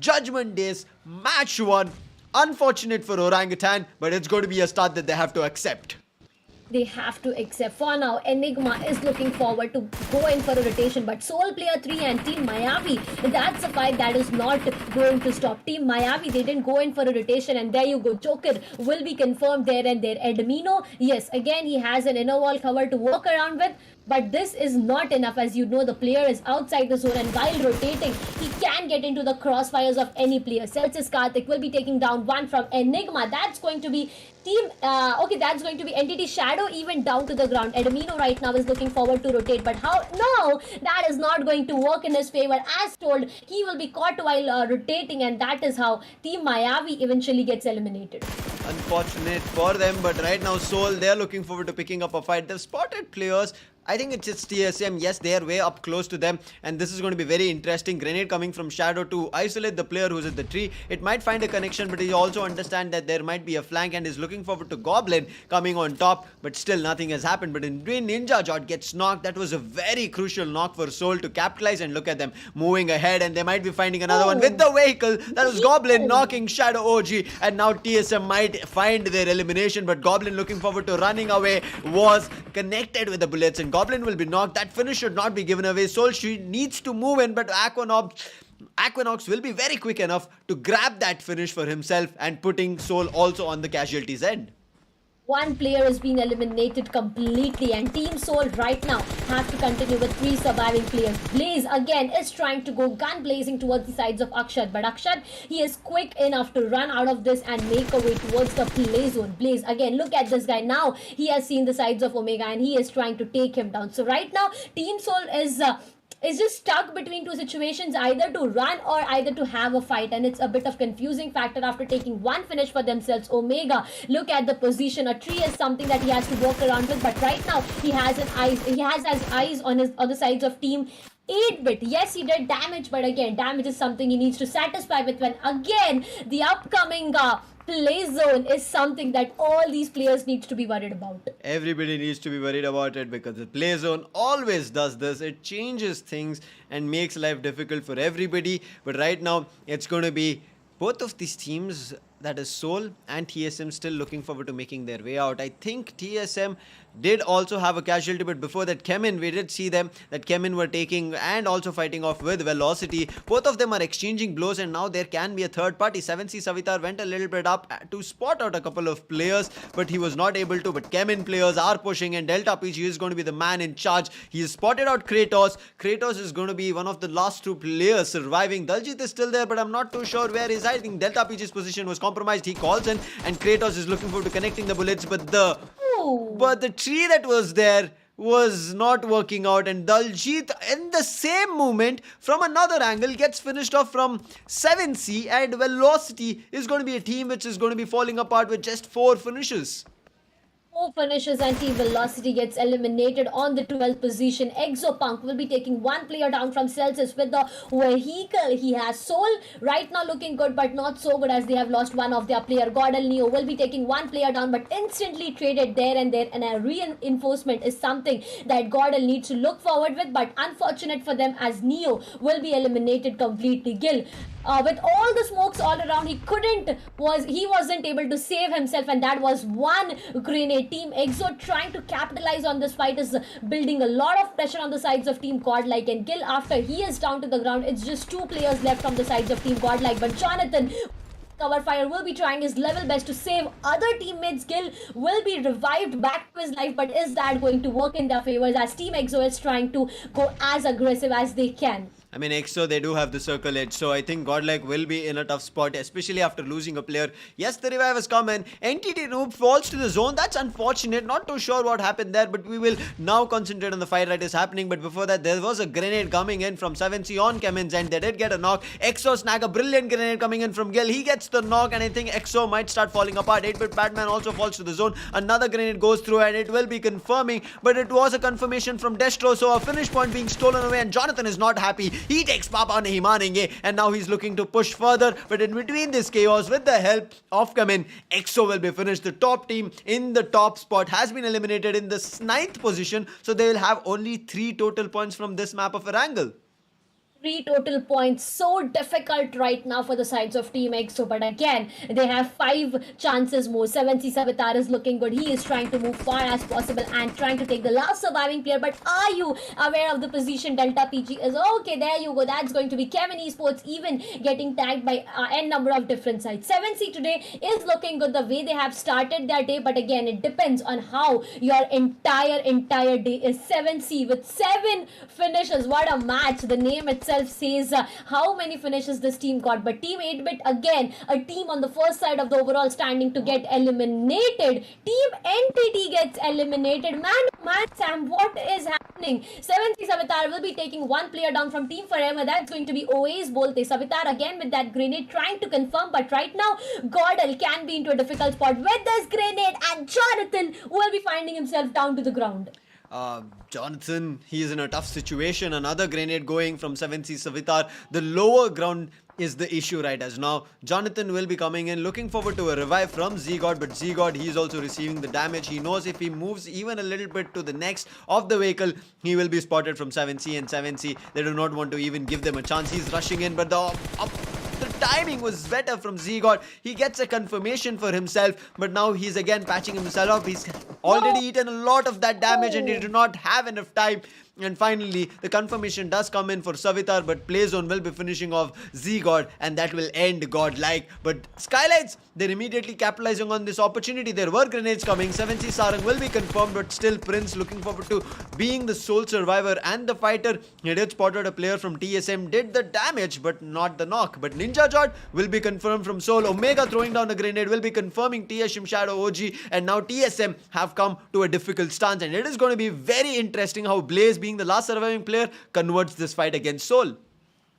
Judgment Days match 1. Unfortunate for Orangutan, but it's going to be a start that they have to accept. They have to accept. For now, Enigma is looking forward to go in for a rotation, but Soul Player 3 and Team Mayavi, that's a fight that is not going to stop. Team Mayavi, they didn't go in for a rotation, and there you go. Joker will be confirmed there and there. Edmino, yes, again, he has an inner wall cover to work around with, but this is not enough. As you know, the player is outside the zone, and while rotating, he can get into the crossfires of any player. Celsius Karthik will be taking down one from Enigma. That's going to be that's going to be Entity Shadow even down to the ground. Edmino right now is looking forward to rotate, but how? No, that is not going to work in his favor. As told, he will be caught while rotating, and that is how Team Mayavi eventually gets eliminated. Unfortunate for them, but right now Soul, they're looking forward to picking up a fight. They've spotted players. I think it's just TSM. Yes, they are way up close to them, and this is going to be very interesting. Grenade coming from Shadow to isolate the player who's at the tree. It might find a connection, but he also understands that there might be a flank and is looking forward to Goblin coming on top, but still nothing has happened. But in between, Ninja Jot gets knocked. That was a very crucial knock for Soul to capitalize, and look at them moving ahead, and they might be finding another one with the vehicle. That was Goblin knocking Shadow OG, and now TSM might find their elimination, but Goblin looking forward to running away was connected with the bullets, and Goblin will be knocked. That finish should not be given away. Soul, she needs to move in, but Aquanox will be very quick enough to grab that finish for himself, and putting Soul also on the casualties end. One player is being eliminated completely, and Team Soul right now have to continue with 3 surviving players. Blaze again is trying to go gun blazing towards the sides of Akshat, but Akshat, he is quick enough to run out of this and make a way towards the play zone. Blaze again, look at this guy now. He has seen the sides of Omega, and he is trying to take him down. So right now, Team Soul is just stuck between two situations, either to run or either to have a fight, and it's a bit of confusing factor after taking one finish for themselves. Omega, look at the position. A tree is something that he has to work around with, but right now he has his eyes on the sides of Team 8-bit. Yes, he did damage, but again, damage is something he needs to satisfy with, when again the upcoming play zone is something that all these players need to be worried about. Everybody needs to be worried about it, because the play zone always does this. It changes things and makes life difficult for everybody. But right now, it's going to be both of these teams, that is Soul and TSM, still looking forward to making their way out. I think TSM did also have a casualty, but before that, Chemin, we did see them that Chemin were taking and also fighting off with Velocity. Both of them are exchanging blows, and now there can be a third party. 7C Savitar went a little bit up to spot out a couple of players, but he was not able to. But Chemin players are pushing, and Delta PG is going to be the man in charge. He has spotted out Kratos. Kratos is going to be one of the last 2 players surviving. Daljit is still there, but I'm not too sure where he's hiding. Delta PG's position was compromised. He calls in, and Kratos is looking forward to connecting the bullets, but the tree that was there was not working out, and Daljit in the same moment from another angle gets finished off from 7C, and Velocity is going to be a team which is going to be falling apart with just 4 finishes. 4 finishes, and Team Velocity gets eliminated on the 12th position. Exopunk will be taking 1 player down from Celsius with the vehicle. He has Soul right now looking good, but not so good, as they have lost one of their player. GodL Neo will be taking 1 player down, but instantly traded there and there, and a reinforcement is something that GodL needs to look forward with, but unfortunate for them, as Neo will be eliminated completely. Gil, with all the smokes all around, he wasn't able to save himself, and that was 1 grenade. Team Exo trying to capitalize on this fight is building a lot of pressure on the sides of Team Godlike, and Gil, after he is down to the ground, it's just 2 players left from the sides of Team Godlike, but Jonathan cover fire, will be trying his level best to save other teammates. Gil will be revived back to his life, but is that going to work in their favors as Team EXO is trying to go as aggressive as they can? I mean, EXO, they do have the circle edge, so I think GodL will be in a tough spot, especially after losing a player. Yes, the revive has come and NTT Noob falls to the zone. That's unfortunate. Not too sure what happened there, but we will now concentrate on the fight that is happening. But before that, there was a grenade coming in from 7C on Chemin's end. They did get a knock. EXO snag a brilliant grenade coming in from Gil. He gets the knock, and I think EXO might start falling apart. 8-bit Batman also falls to the zone. Another grenade goes through, and it will be confirming, but it was a confirmation from Destro, so a finish point being stolen away, and Jonathan is not happy. He takes Papa nahi manenge, and now he's looking to push further, but in between this chaos, with the help of Chemin, EXO will be finished. The top team in the top spot has been eliminated in the 9th position, so they will have only 3 total points from this map of Erangel. 3 total points. So difficult right now for the sides of Team EXO, but again, they have 5 chances more. 7C Savitar is looking good. He is trying to move far as possible and trying to take the last surviving player, but are you aware of the position Delta PG is? Okay, there you go. That's going to be Chemin Esports even getting tagged by n number of different sides. 7C today is looking good the way they have started their day, but again, it depends on how your entire day is. 7C with 7 finishes. What a match. The name itself says how many finishes this team got, but Team 8-bit, again, a team on the first side of the overall standing to get eliminated. Team NTT gets eliminated. Man, Sam, what is happening? 7C Savitar will be taking 1 player down from Team Forever. That's going to be Oaze Bolte. Savitar again with that grenade trying to confirm, but right now GodL can be into a difficult spot with this grenade, and Jonathan will be finding himself down to the ground. Jonathan, he is in a tough situation. Another grenade going from 7C Savitar. The lower ground is the issue right as now. Jonathan will be coming in, looking forward to a revive from Z-God, but Z-God, he is also receiving the damage. He knows if he moves even a little bit to the next of the vehicle, he will be spotted from 7C, and 7C, they do not want to even give them a chance. He's rushing in, but the timing was better from Z-God. He gets a confirmation for himself, but now he's again patching himself up. He's already eaten a lot of that damage, and he do not have enough time. And finally, the confirmation does come in for Savitar, but Playzone will be finishing off Z-God, and that will end godlike. But Skylightz, they're immediately capitalizing on this opportunity. There were grenades coming. 7C Sarang will be confirmed, but still Prince looking forward to being the sole survivor and the fighter. He did spotted a player from TSM, did the damage, but not the knock. But Ninja Jot will be confirmed from Soul. Omega throwing down a grenade will be confirming TSM Shadow OG, and now TSM have come to a difficult stance, and it is going to be very interesting how Blaze, being the last surviving player, converts this fight against Soul.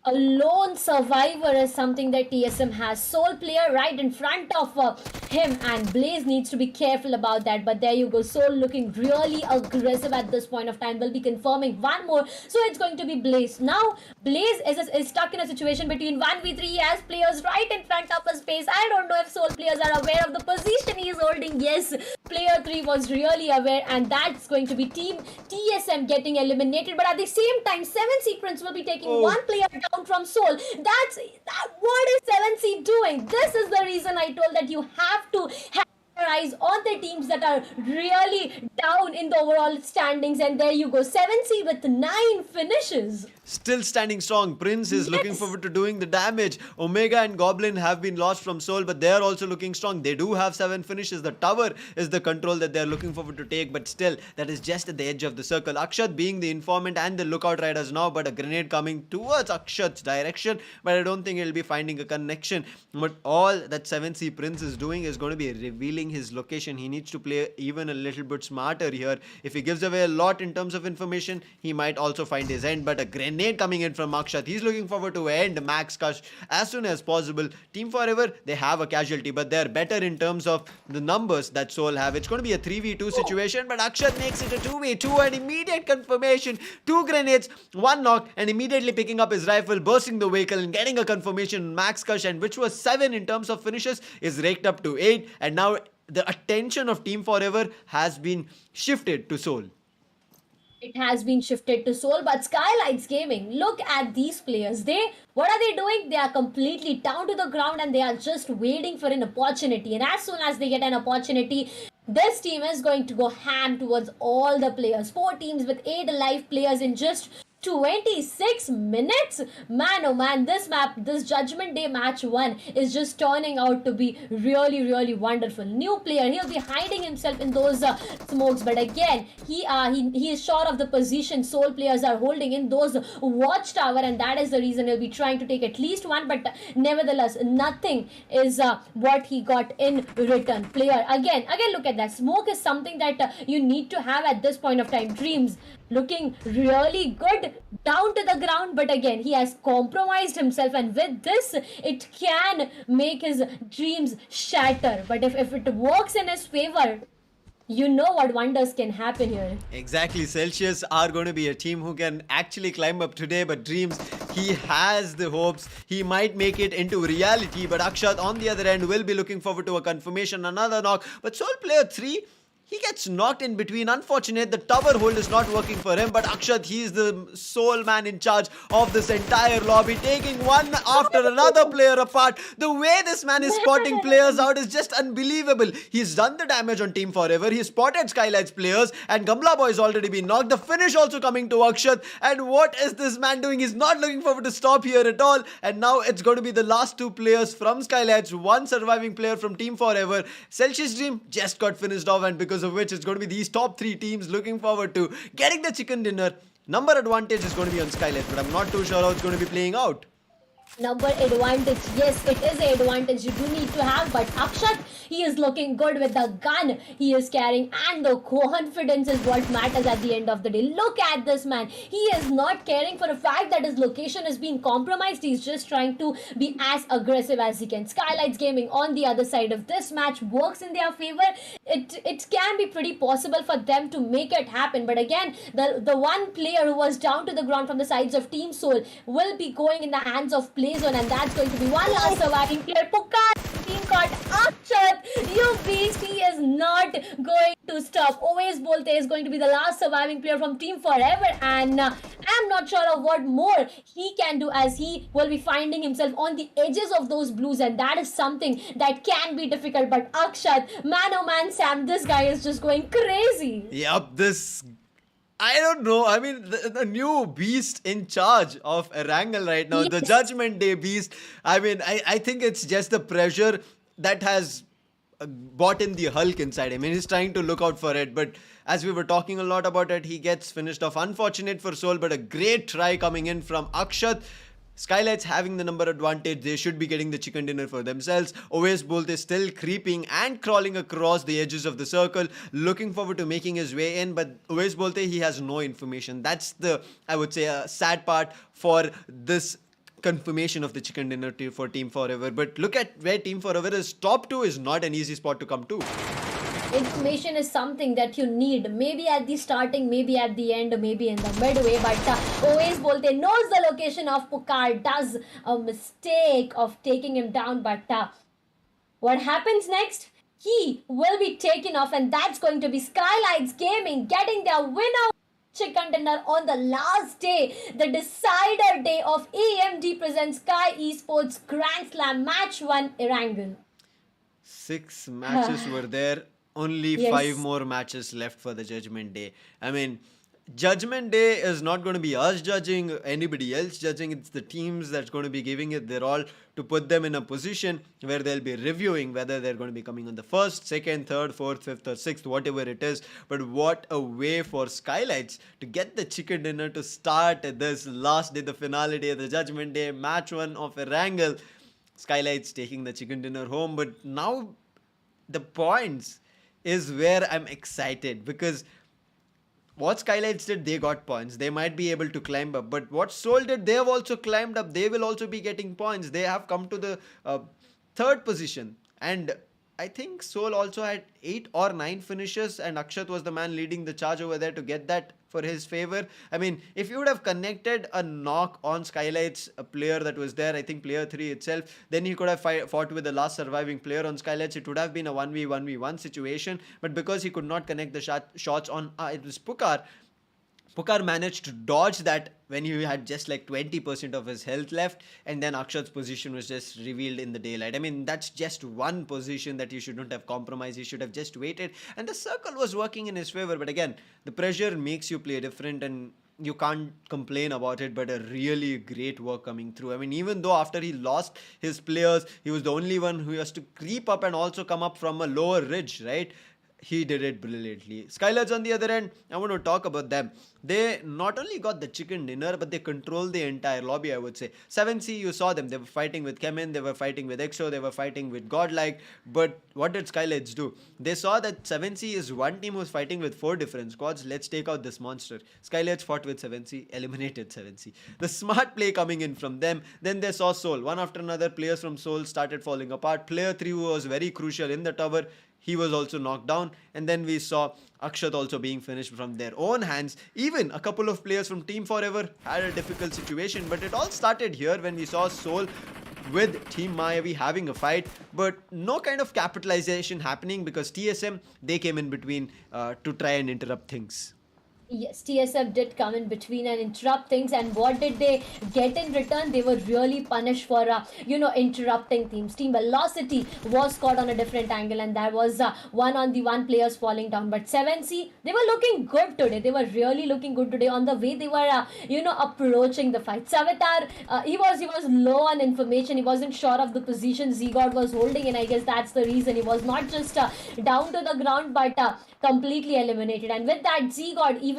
A lone survivor is something that TSM has. Soul player right in front of him, and Blaze needs to be careful about that. But there you go. Soul looking really aggressive at this point of time. Will be confirming 1 more. So it's going to be Blaze. Now, Blaze is stuck in a situation between 1v3. He has players right in front of his face. I don't know if Soul players are aware of the position he is holding. Yes, player 3 was really aware, and that's going to be Team TSM getting eliminated. But at the same time, 7C Prince will be taking 1 player down from Soul. What is 7C doing? This is the reason I told that you have to have your eyes on the teams that are really down in the overall standings, and there you go, 7C with 9 finishes. Still standing strong. Prince is looking forward to doing the damage. Omega and Goblin have been lost from Soul, but they are also looking strong. They do have 7 finishes. The tower is the control that they are looking forward to take, but still, that is just at the edge of the circle. Akshat being the informant and the lookout riders now, but a grenade coming towards Akshat's direction, but I don't think he'll be finding a connection. But all that 7C Prince is doing is going to be revealing his location. He needs to play even a little bit smarter here. If he gives away a lot in terms of information, he might also find his end, but a grenade coming in from Akshat. He's looking forward to end Max Kush as soon as possible. Team Forever, they have a casualty, but they're better in terms of the numbers that Soul have. It's going to be a 3v2 situation, but Akshat makes it a 2v2, and immediate confirmation. 2 grenades, 1 knock, and immediately picking up his rifle, bursting the vehicle, and getting a confirmation. Max Kush, and which was 7 in terms of finishes, is raked up to 8, and now the attention of Team Forever has been shifted to Soul. It has been shifted to Soul, but Skylightz Gaming, look at these players. What are they doing? They are completely down to the ground, and they are just waiting for an opportunity. And as soon as they get an opportunity, this team is going to go ham towards all the players. 4 teams with 8 alive players in just 26 minutes. Man, oh man, this map, this Judgment Day match 1 is just turning out to be really, really wonderful. New player, he'll be hiding himself in those smokes, but again, he is sure of the position Soul players are holding in those watchtower, and that is the reason he'll be trying to take at least one, but nevertheless, nothing is what he got in return. Player, again, look at that. Smoke is something that you need to have at this point of time. Dreams looking really good down to the ground, but again, he has compromised himself, and with this, it can make his dreams shatter. But if it works in his favor, you know what wonders can happen here. Exactly, Celsius are going to be a team who can actually climb up today, but Dreams, he has the hopes, he might make it into reality, but Akshat on the other end will be looking forward to a confirmation, another knock, but Soul player 3, he gets knocked in between. Unfortunate, the tower hold is not working for him, but Akshat, he is the sole man in charge of this entire lobby, taking one after another player apart. The way this man is spotting players out is just unbelievable. He's done the damage on Team Forever. He spotted Skylightz players, and Gamla Boy has already been knocked. The finish also coming to Akshat, and what is this man doing? He's not looking forward to stop here at all, and now it's going to be the last two players from Skylightz, one surviving player from Team Forever. Celsius Dream just got finished off, and because of which it's going to be these top 3 teams looking forward to getting the chicken dinner. Number advantage is going to be on Skylightz, but I'm not too sure how it's going to be playing out. Number advantage, yes, it is an advantage you do need to have, but Akshat, he is looking good with the gun he is carrying, and the confidence is what matters at the end of the day. Look at this man, he is not caring for the fact that his location is being compromised. He's just trying to be as aggressive as he can. Skylightz Gaming on the other side, if this match works in their favor, it can be pretty possible for them to make it happen, but again, the one player who was down to the ground from the sides of Team Soul will be going in the hands of Play Zone, and that's going to be one last surviving player. Pukar team caught Akshat, you beast, he is not going to stop. Always Bolte is going to be the last surviving player from Team Forever, and I'm not sure of what more he can do, as he will be finding himself on the edges of those blues, and that is something that can be difficult. But Akshat, man oh man, Sam, this guy is just going crazy. Yep, I don't know. I mean, the new beast in charge of Erangel right now, the Yes. Judgment Day beast. I mean, I think it's just the pressure that has bought in the Hulk inside him. He's trying to look out for it. But as we were talking a lot about it, he gets finished off. Unfortunate for Soul, but a great try coming in from Akshat. Skylightz having the number advantage, they should be getting the chicken dinner for themselves. Oves Bolt is still creeping and crawling across the edges of the circle, looking forward to making his way in, but Oves Bolte, he has no information. That's the, I would say, sad part for this confirmation of the chicken dinner for Team Forever. But look at where Team Forever is. Top 2 is not an easy spot to come to. Information is something that you need, maybe at the starting, maybe at the end, maybe in the midway, but always Bolte knows the location of Pukar, does a mistake of taking him down, but what happens next? He will be taken off, and that's going to be Skylightz Gaming getting their winner chicken dinner on the last day, the decider day of AMD presents Sky Esports Grand Slam Match 1 Erangel. 6 matches were there. Only Yes. 5 more matches left for the Judgment Day. I mean, Judgment Day is not going to be us judging, anybody else judging. It's the teams that's going to be giving it their all to put them in a position where they'll be reviewing whether they're going to be coming on the 1st, 2nd, 3rd, 4th, 5th or 6th, whatever it is. But what a way for Skylightz to get the chicken dinner to start this last day, the finale day, the Judgment Day, match 1 of Erangel. Skylightz taking the chicken dinner home, but now the points is where I'm excited, because what Skylightz did, they got points. They might be able to climb up. But what Soul did, they have also climbed up. They will also be getting points. They have come to the 3rd position. And I think Soul also had 8 or 9 finishes, and Akshat was the man leading the charge over there to get that for his favor. I mean, if you would have connected a knock on Skylightz, a player that was there, I think player 3 itself, then he could have fought with the last surviving player on Skylightz. It would have been a 1v1v1 situation, but because he could not connect the shots on it was Pukar managed to dodge that when he had just like 20% of his health left, and then Akshat's position was just revealed in the daylight. I mean, that's just one position that you shouldn't have compromised. He should have just waited, and the circle was working in his favor. But again, the pressure makes you play different, and you can't complain about it, but a really great work coming through. I mean, even though after he lost his players, he was the only one who has to creep up and also come up from a lower ridge, right? He did it brilliantly. Skylightz on the other end, I want to talk about them. They not only got the chicken dinner, but they controlled the entire lobby, I would say. 7C, you saw them. They were fighting with Chemin, they were fighting with EXO, they were fighting with GodL. But what did Skylightz do? They saw that 7C is one team who's fighting with 4 different squads. Let's take out this monster. Skylightz fought with 7C, eliminated 7C. The smart play coming in from them. Then they saw Seoul. One after another, players from Seoul started falling apart. Player 3 was very crucial in the tower. He was also knocked down, and then we saw Akshat also being finished from their own hands. Even a couple of players from Team Forever had a difficult situation, but it all started here when we saw Seoul with Team Mayavi having a fight, but no kind of capitalization happening because TSM, they came in between to try and interrupt things. Yes, TSM did come in between and interrupt things. And what did they get in return? They were really punished for, interrupting teams. Team Velocity was caught on a different angle, and there was one-on-the-one players falling down. But 7C, they were looking good today. They were really looking good today on the way they were, approaching the fight. Savitar, he was low on information. He wasn't sure of the position Z-God was holding, and I guess that's the reason he was not just down to the ground, but completely eliminated. And with that, Z-God even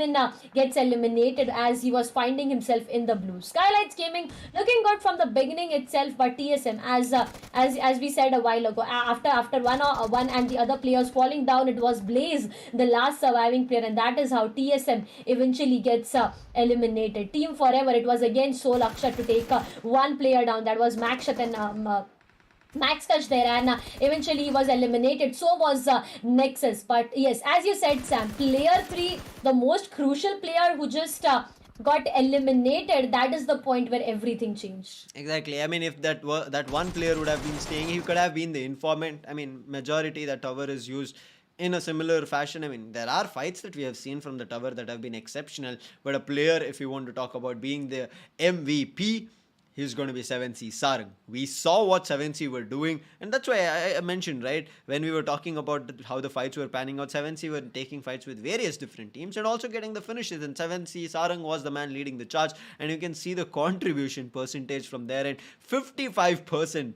gets eliminated as he was finding himself in the blue. Skylightz Gaming looking good from the beginning itself, but TSM, as we said a while ago, after one and the other players falling down, it was Blaze, the last surviving player, and that is how TSM eventually gets eliminated. Team Forever, it was again Soul Akshat to take one player down. That was Makshat and Max touch there, and eventually he was eliminated. So was Nexus. But yes, as you said, Sam, player 3, the most crucial player who just got eliminated, that is the point where everything changed. Exactly. I mean, if that one player would have been staying, he could have been the informant. I mean, majority that tower is used in a similar fashion. I mean, there are fights that we have seen from the tower that have been exceptional, but a player, if you want to talk about being the MVP, he's going to be 7C Sarang. We saw what 7C were doing, and that's why I mentioned, right, when we were talking about how the fights were panning out, 7C were taking fights with various different teams and also getting the finishes, and 7C Sarang was the man leading the charge, and you can see the contribution percentage from there, and 55%.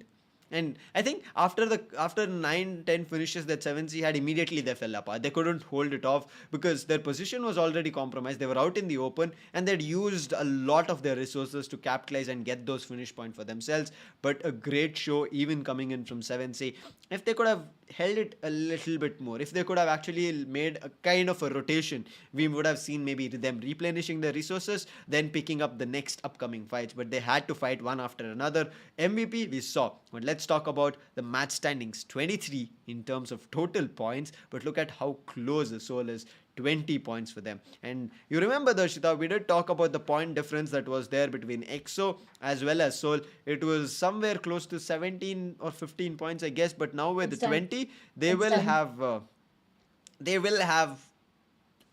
And I think after 9-10 finishes that 7C had, immediately they fell apart. They couldn't hold it off because their position was already compromised. They were out in the open and they'd used a lot of their resources to capitalize and get those finish points for themselves. But a great show even coming in from 7C. If they could have held it a little bit more, if they could have actually made a kind of a rotation, we would have seen maybe them replenishing their resources, then picking up the next upcoming fights. But they had to fight one after another. MVP we saw. But let's talk about the match standings. 23 in terms of total points, but look at how close the Soul is. 20 points for them. And you remember, Darshita, we did talk about the point difference that was there between EXO as well as Soul. It was somewhere close to 17 or 15 points, I guess, but now with the 20, they will have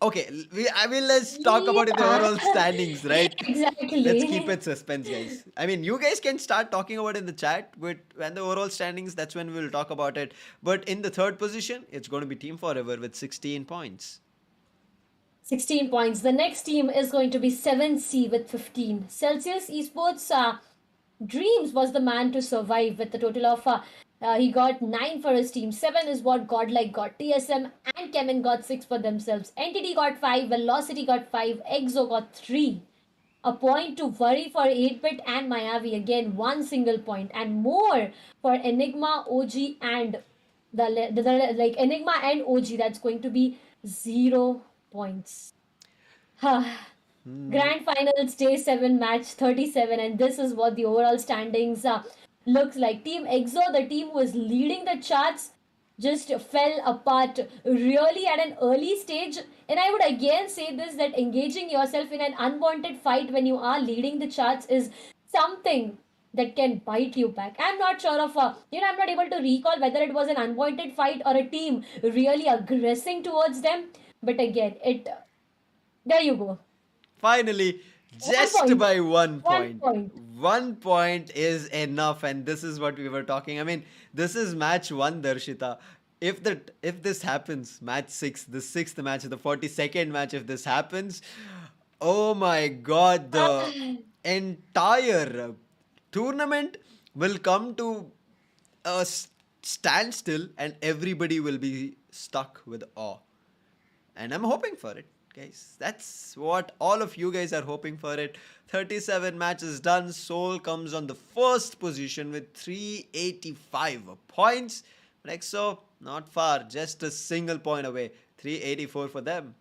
okay, let's talk about the overall standings, right? Exactly. Let's keep it suspense, guys. I mean, you guys can start talking about it in the chat, but when the overall standings, that's when we'll talk about it. But in the third position, it's going to be Team Forever with 16 points. 16 points. The next team is going to be 7C with 15. Celsius Esports Dreams was the man to survive with a total of he got 9 for his team. 7 is what GodL got. TSM and Chemin got 6 for themselves. Entity got 5. Velocity got 5. EXO got 3. A point to worry for 8-Bit and Mayavi. Again, 1 single point. And more for Enigma, OG and the Enigma and OG. That's going to be 0 points. Grand Finals Day 7 match 37, and this is what the overall standings looks like. Team EXO, the team who was leading the charts, just fell apart really at an early stage. And I would again say this, that engaging yourself in an unwanted fight when you are leading the charts is something that can bite you back. I'm not sure of, I'm not able to recall whether it was an unwanted fight or a team really aggressing towards them. But again, there you go. Finally, just 1 point. by 1 point. 1 point. 1 point is enough, and this is what we were talking. I mean, this is match 1, Darshita. If this happens, match 6, the 6th match, the 42nd match, if this happens, Oh my god, the Ah, entire tournament will come to a standstill and everybody will be stuck with awe. And I'm hoping for it, guys. That's what all of you guys are hoping for it. 37 matches done. Seoul comes on the first position with 385 points. Like so, not far, just a single point away. 384 for them.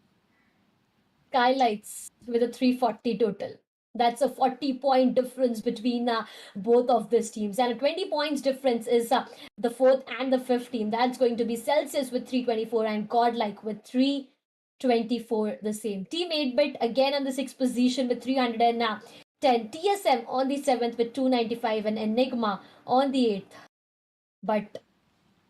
Skylightz with a 340 total. That's a 40-point difference between both of these teams. And a 20 points difference is the fourth and the fifth team. That's going to be Celsius with 324 and Godlike with 324, the same. Team 8-bit again on the sixth position with 310. TSM on the seventh with 295 and Enigma on the eighth. But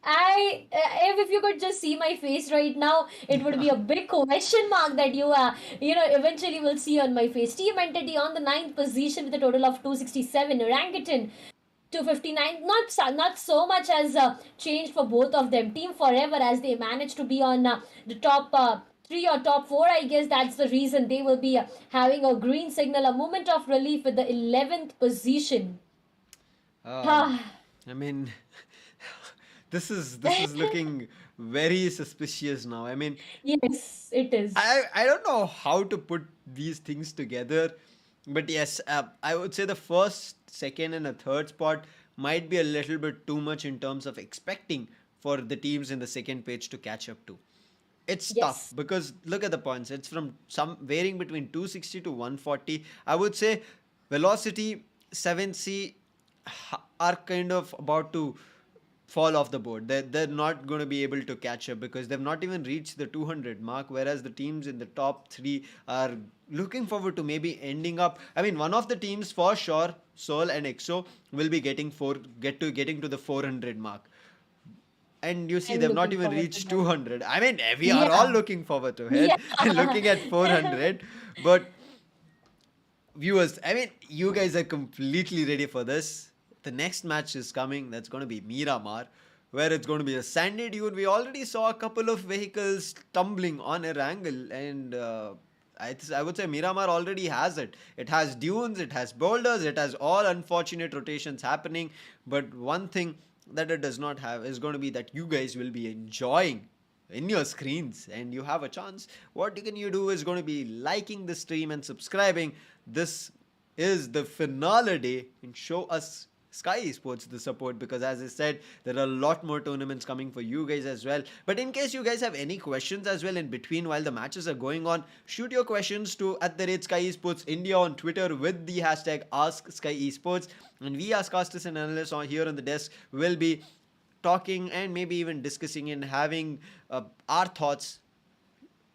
if you could just see my face right now, it would be a big question mark that you eventually will see on my face. Team Entity on the ninth position with a total of 267. Orangutan 259. Not so much has changed for both of them. Team Forever, as they managed to be on the top three or top four, I guess that's the reason they will be having a green signal, a moment of relief with the 11th position. Um, I mean, this is looking very suspicious now. I mean, Yes, it is. I don't know how to put these things together, but yes, I would say the first, second, and a third spot might be a little bit too much in terms of expecting for the teams in the second page to catch up to. It's tough Yes. because look at the points. It's from some varying between 260 to 140. I would say Velocity, 7C are kind of about to fall off the board. They're not going to be able to catch up because they've not even reached the 200 mark, whereas the teams in the top three are looking forward to maybe ending up. I mean, one of the teams for sure, Seoul and EXO, will be getting to the 400 mark. And you see, I'm they've not looking even forward to reached that. 200. I mean, we are all Yeah. looking forward to it Yeah. and looking at 400. But viewers, I mean, you guys are completely ready for this. The next match is coming. That's going to be Miramar, where it's going to be a sandy dune. We already saw a couple of vehicles tumbling on a angle, and I would say Miramar already has it. It has dunes, it has boulders, it has all unfortunate rotations happening. But one thing that it does not have is going to be that you guys will be enjoying in your screens and you have a chance. What you do is going to be liking the stream and subscribing. This is the finale day and show us Sky Esports the support, because as I said, there are a lot more tournaments coming for you guys as well. But in case you guys have any questions as well in between while the matches are going on, shoot your questions to @Sky Esports India on Twitter with the hashtag Ask Sky Esports, and we as casters and analysts on here on the desk will be talking and maybe even discussing and having our thoughts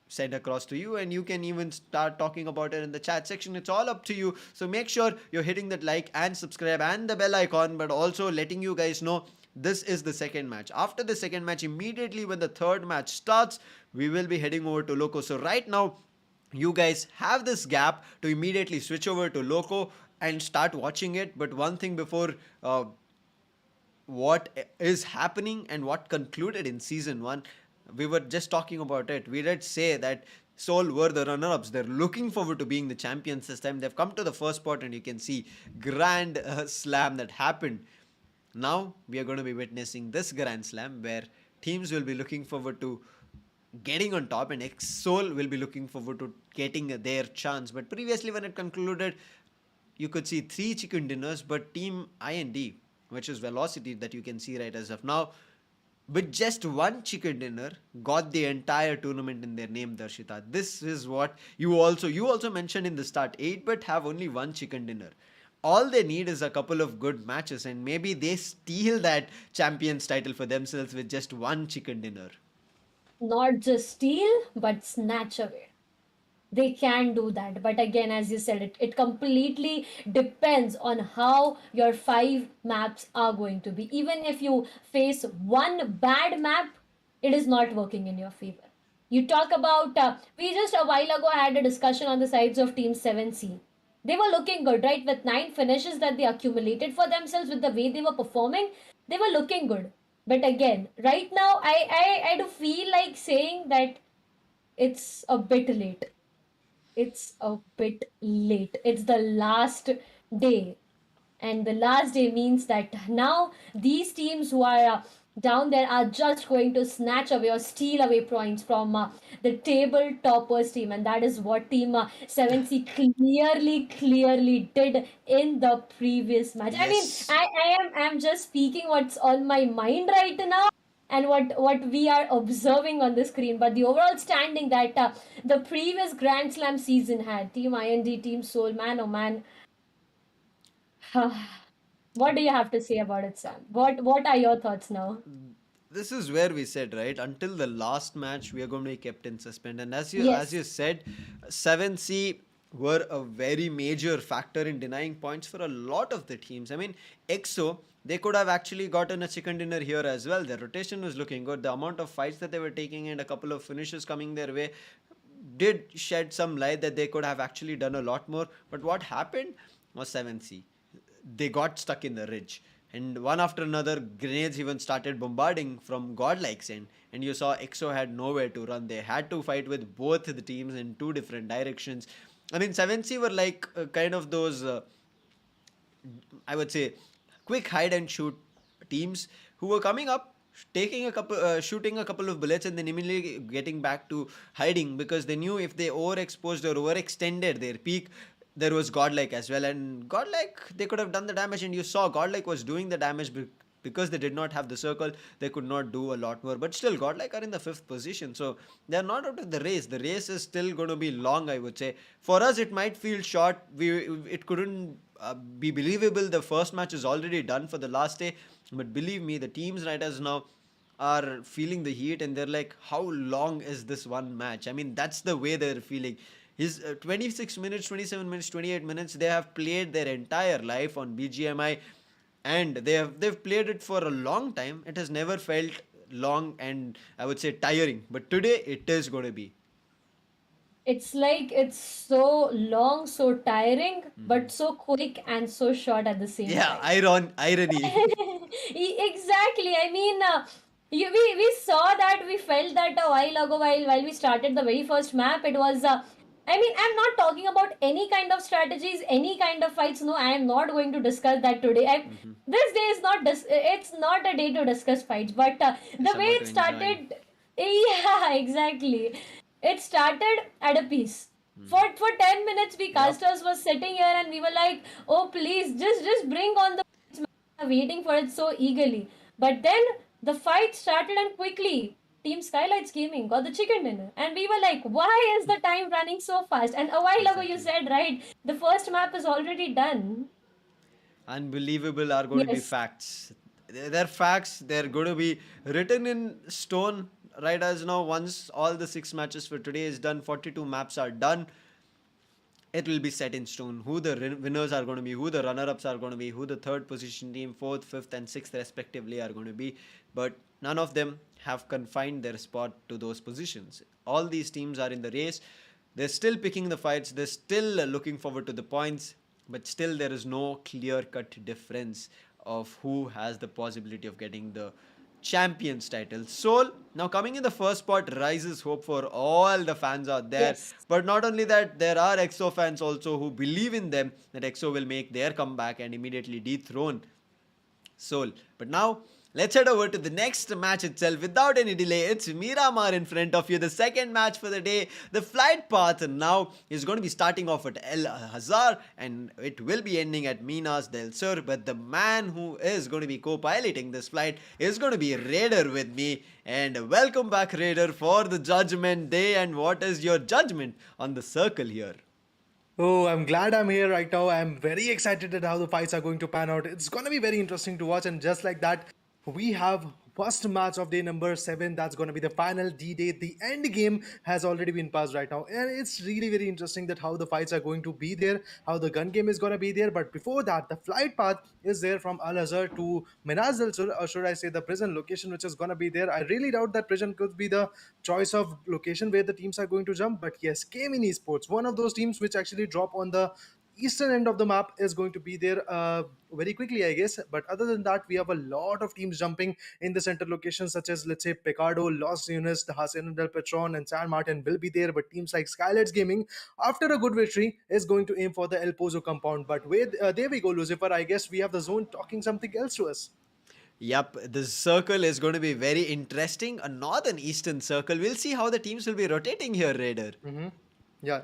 sent across to you, and you can even start talking about it in the chat section. It's all up to you, so make sure you're hitting that like and subscribe and the bell icon, but also letting you guys know this is the second match. After the second match, immediately when the third match starts, we will be heading over to Loco. So right now you guys have this gap to immediately switch over to Loco and start watching it. But one thing before what is happening and what concluded in season one. We were just talking about it. We did say that Seoul were the runner-ups. They're looking forward to being the champions this time. They've come to the first spot, and you can see grand slam that happened. Now we are going to be witnessing this grand slam where teams will be looking forward to getting on top, and Seoul will be looking forward to getting their chance. But previously, when it concluded, you could see three chicken dinners, but Team IND, which is Velocity that you can see right as of now, with just one chicken dinner, got the entire tournament in their name. Darshita, this is what you also mentioned in the start. 8-bit have only one chicken dinner. All they need is a couple of good matches, and maybe they steal that champions title for themselves with just one chicken dinner. Not just steal, but snatch away. They can do that. But again, as you said, it completely depends on how your five maps are going to be. Even if you face one bad map, it is not working in your favor. You talk about, we just a while ago had a discussion on the sides of Team 7C. They were looking good, right? With 9 finishes that they accumulated for themselves, with the way they were performing, they were looking good. But again, right now, I do feel like saying that it's a bit late. it's a bit late. It's the last day, and the last day means that now these teams who are down there are just going to snatch away or steal away points from the table toppers team, and that is what team 7C clearly did in the previous match. I mean, Yes. I'm just speaking what's on my mind right now and what we are observing on the screen, but the overall standing that the previous Grand Slam season had, team IND, team Soul, man oh man. What do you have to say about it, Sam? What are your thoughts now? This is where we said, right, until the last match we are going to be kept in suspend, and as Yes, you said, 7C were a very major factor in denying points for a lot of the teams. I mean, EXO, they could have actually gotten a chicken dinner here as well. Their rotation was looking good. The amount of fights that they were taking and a couple of finishes coming their way did shed some light that they could have actually done a lot more. But what happened was 7C. They got stuck in the ridge. And one after another, grenades even started bombarding from Godlike's end. And you saw EXO had nowhere to run. They had to fight with both the teams in two different directions. I mean, 7C were like kind of those I would say, quick hide and shoot teams who were coming up, taking a couple, shooting a couple of bullets, and then immediately getting back to hiding because they knew if they overexposed or overextended their peak, there was Godlike as well, and Godlike they could have done the damage, and you saw Godlike was doing the damage because they did not have the circle, they could not do a lot more. But still, Godlike are in the fifth position, so they are not out of the race. The race is still going to be long, I would say. For us, it might feel short. It couldn't be believable. The first match is already done for the last day, but believe me, the teams right as now are feeling the heat, and they're like, how long is this one match? I mean, that's the way they're feeling. His 26 minutes, 27 minutes, 28 minutes, they have played their entire life on BGMI, and they've played it for a long time. It has never felt long and I would say tiring, but today it is going to be. it's like it's so long, so tiring, but so quick and so short at the same Yeah, time. irony. Exactly. I mean, we saw that, we felt that a while ago, while we started the very first map. It was. I mean, I'm not talking about any kind of strategies, any kind of fights. No, I am not going to discuss that today. This day is not. It's not a day to discuss fights. But the It's way about to it enjoy. started, yeah, exactly. It started at a piece. For 10 minutes, we Yep. casters was sitting here and we were like, "Oh, please, just bring on the waiting for it so eagerly." But then the fight started, and quickly Team Skylightz Gaming got the chicken dinner. And we were like, why is the time running so fast? And a while ago you Exactly. said, right, the first map is already done. Unbelievable are going to be Yes. facts. They're facts. They're going to be written in stone right as now. Once all the 6 matches for today is done, 42 maps are done, it will be set in stone who the winners are going to be, who the runner-ups are going to be, who the third position team, fourth, fifth, and sixth respectively are going to be. But none of them have confined their spot to those positions. All these teams are in the race. They're still picking the fights. They're still looking forward to the points. But still, there is no clear-cut difference of who has the possibility of getting the champions title. Soul, now coming in the first spot, rises hope for all the fans out there. Yes. But not only that, there are EXO fans also who believe in them that EXO will make their comeback and immediately dethrone Soul. But now, let's head over to the next match itself. Without any delay, it's Miramar in front of you. The second match for the day. The flight path now is going to be starting off at El Hazar and it will be ending at Minas del Sur. But the man who is going to be co-piloting this flight is going to be Raider with me. And welcome back, Raider, for the Judgment Day. And what is your judgment on the circle here? Oh, I'm glad I'm here right now. I'm very excited at how the fights are going to pan out. It's going to be very interesting to watch. And just like that, we have first match of day number 7. That's going to be the final D-Day. The end game has already been passed right now. And it's really very interesting that how the fights are going to be there, how the gun game is going to be there. But before that, the flight path is there from Al-Azhar to Minas del Sur, or should I say the prison location, which is going to be there. I really doubt that prison could be the choice of location where the teams are going to jump. But yes, Chemin Esports, one of those teams which actually drop on the eastern end of the map is going to be there very quickly, I guess. But other than that, we have a lot of teams jumping in the center locations, such as, let's say, Picardo, Los Unis, the Hacienda del Patron, and San Martin will be there. But teams like Skylightz Gaming, after a good victory, is going to aim for the El Pozo compound. But there we go, Lucifer. I guess we have the zone talking something else to us. Yep, the circle is going to be very interesting. A northern eastern circle. We'll see how the teams will be rotating here, Raider. Yeah,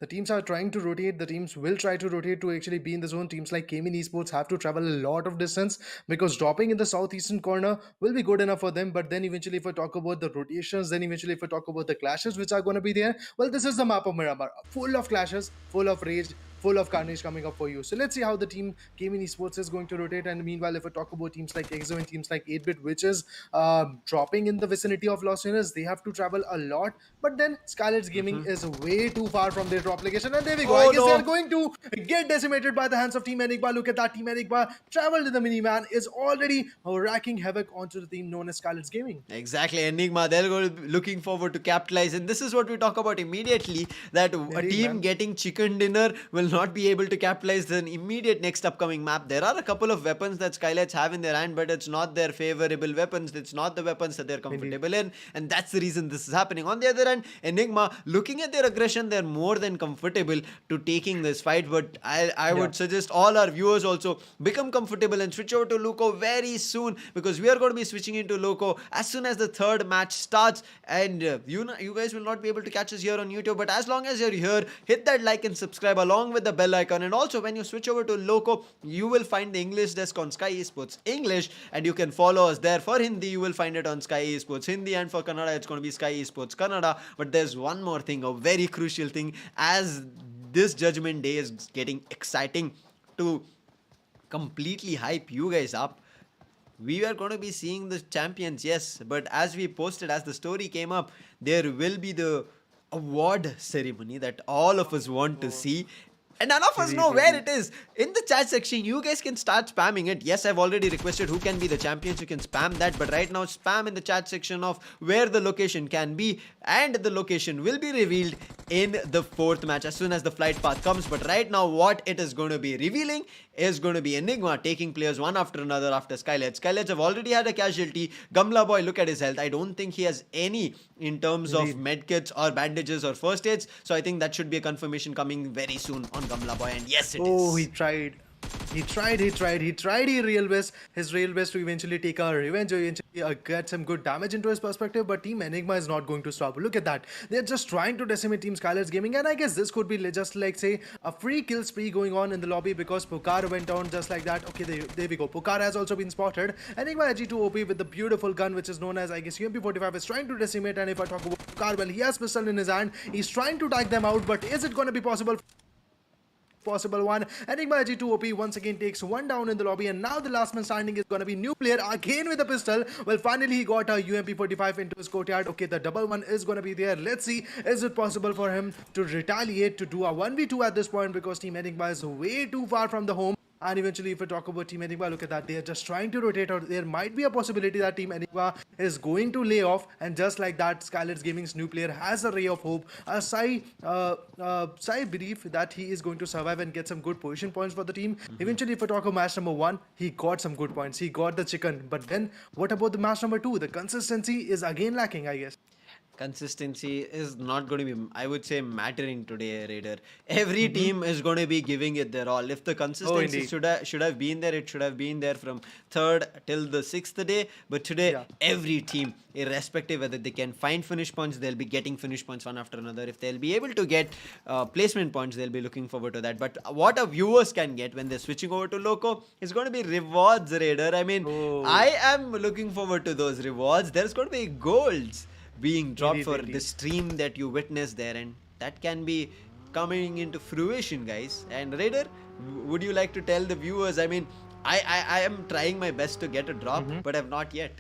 the teams are trying to rotate. The teams will try to rotate to actually be in the zone. Teams like Chemin Esports have to travel a lot of distance because dropping in the southeastern corner will be good enough for them. But then eventually, if I talk about the rotations, then eventually, if I talk about the clashes which are going to be there, well, this is the map of Miramar, full of clashes, full of rage, full of carnage coming up for you. So let's see how the team Chemin Esports is going to rotate. And meanwhile, if I talk about teams like EXO and teams like 8-Bit, which is dropping in the vicinity of Los Angeles, they have to travel a lot. But then Skylightz Gaming is way too far from their drop location. And there we go. I guess they are going to get decimated by the hands of Team Enigma. Look at that. Team Enigma traveled in the minivan, is already racking havoc onto the team known as Skylightz Gaming. Exactly, Enigma. They're going to be looking forward to capitalize, and this is what we talk about immediately. That a team getting chicken dinner will not be able to capitalize the immediate next upcoming map. There are a couple of weapons that Skylightz have in their hand, but it's not their favorable weapons. It's not the weapons that they're comfortable in, and that's the reason this is happening. On the other hand, Enigma, looking at their aggression, they're more than comfortable to taking this fight. But I would suggest all our viewers also become comfortable and switch over to Loco very soon, because we are going to be switching into Loco as soon as the third match starts. And you guys will not be able to catch us here on YouTube, but as long as you're here, hit that like and subscribe along with the bell icon. And also, when you switch over to Loco, you will find the English desk on Sky Esports English, and you can follow us there. For Hindi, you will find it on Sky Esports Hindi, and for Kannada, it's going to be Sky Esports Kannada. But there's one more thing, a very crucial thing, as this Judgment Day is getting exciting to completely hype you guys up. We are going to be seeing the champions, yes, but as we posted, as the story came up, there will be the award ceremony that all of us want to see. And none of us know where it is. In the chat section, you guys can start spamming it. Yes, I've already requested who can be the champions. You can spam that. But right now, spam in the chat section of where the location can be. And the location will be revealed in the fourth match as soon as the flight path comes. But right now, what it is going to be revealing is going to be Enigma taking players one after another after Skylightz. Skylightz have already had a casualty. Gamla boy, look at his health. I don't think he has any in terms of medkits or bandages or first aids. So I think that should be a confirmation coming very soon on Gamla boy. And yes, it is. Oh, he tried. He tried his real best to eventually take a revenge, or eventually get some good damage into his perspective, but Team Enigma is not going to stop. Look at that. They're just trying to decimate Team Skylightz Gaming, and I guess this could be just like, say, a free kill spree going on in the lobby because Pukar went down just like that. Okay, there we go. Pukar has also been spotted. Enigma G2 OP with the beautiful gun, which is known as, I guess, UMP45 is trying to decimate, and if I talk about Pukar, well, he has pistol in his hand. He's trying to tag them out, but is it going to be possible one? Enigma G2 OP once again takes one down in the lobby, and now the last man standing is going to be new player again with a pistol. Well, finally he got a UMP45 into his courtyard. Okay, the double one is going to be there. Let's see, is it possible for him to retaliate, to do a 1v2 at this point, because Team Enigma is way too far from the home. And eventually, if we talk about Team Enigma, look at that. They are just trying to rotate out. There might be a possibility that Team Enigma is going to lay off. And just like that, Skylightz Gaming's new player has a ray of hope. Sai believe that he is going to survive and get some good position points for the team. Eventually, if we talk about match number 1, he got some good points. He got the chicken. But then, what about the match number 2? The consistency is again lacking, I guess. Consistency is not going to be, I would say, mattering today, Raider. Every team is going to be giving it their all. If the consistency should have been there, it should have been there from 3rd till the 6th day. But today, every team, irrespective whether they can find finish points, they'll be getting finish points one after another. If they'll be able to get placement points, they'll be looking forward to that. But what our viewers can get when they're switching over to Loco is going to be rewards, Raider. I mean, I am looking forward to those rewards. There's going to be golds being dropped for the stream that you witnessed there, and that can be coming into fruition, guys. And Raider, would you like to tell the viewers? I mean, I am trying my best to get a drop, but I've not yet.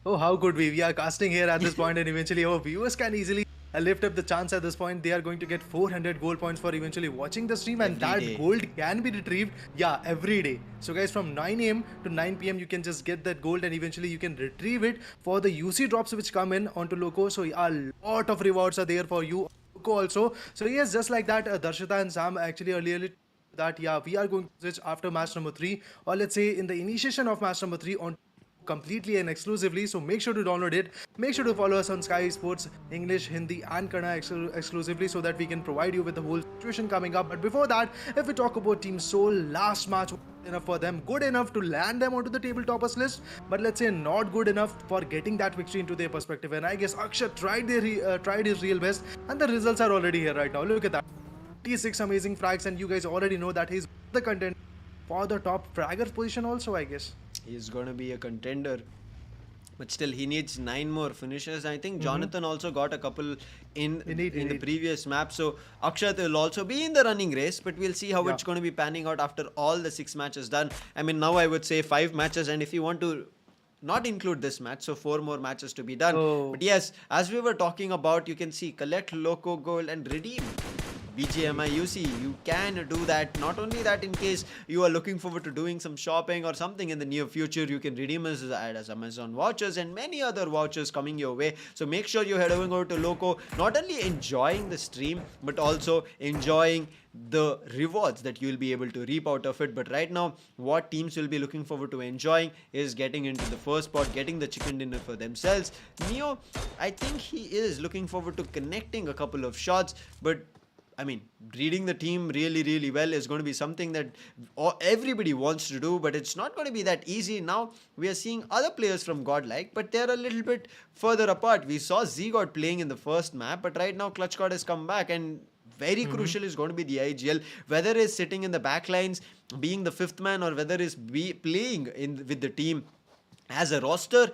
Oh, how could we? We are casting here at this point, and eventually our viewers can easily lift up the chance at this point. They are going to get 400 gold points for eventually watching the stream, and that gold can be retrieved, every day. So guys, from 9 AM to 9 PM, you can just get that gold, and eventually you can retrieve it for the UC drops which come in onto Loco. So a lot of rewards are there for you also. So yes, just like that, Darshita and Sam actually earlier that yeah, we are going to switch after match number 3, or let's say in the initiation of match number 3 on completely and exclusively. So make sure to download it. Make sure to follow us on Sky Sports English, Hindi and Kannada exclusively, so that we can provide you with the whole situation coming up. But before that, if we talk about Team Soul, last match was enough for them, good enough to land them onto the table toppers list, but let's say not good enough for getting that victory into their perspective. And I guess Akshat tried his real best, and the results are already here right now. Look at that, 26 amazing frags, and you guys already know that he's the content for the top fragger position also, I guess. He's going to be a contender. But still, he needs 9 more finishes. I think Jonathan also got a couple in the previous map. So Akshat will also be in the running race. But we'll see how it's going to be panning out after all the 6 matches done. I mean, now I would say 5 matches. And if you want to not include this match, so 4 more matches to be done. But yes, as we were talking about, you can see collect Loco Gold and redeem BGMI UC. You can do that. Not only that, in case you are looking forward to doing some shopping or something in the near future, you can redeem as Amazon vouchers and many other vouchers coming your way. So make sure you're heading over to Loco, not only enjoying the stream, but also enjoying the rewards that you'll be able to reap out of it. But right now, what teams will be looking forward to enjoying is getting into the first spot, getting the chicken dinner for themselves. Neo, I think he is looking forward to connecting a couple of shots, but I mean, reading the team really well is going to be something that everybody wants to do, but it's not going to be that easy. Now, we are seeing other players from GodL, but they're a little bit further apart. We saw Z-God playing in the first map, but right now, Clutch God has come back, and very crucial is going to be the IGL. Whether he's sitting in the back lines, being the 5th man, or whether he's playing with the team as a roster,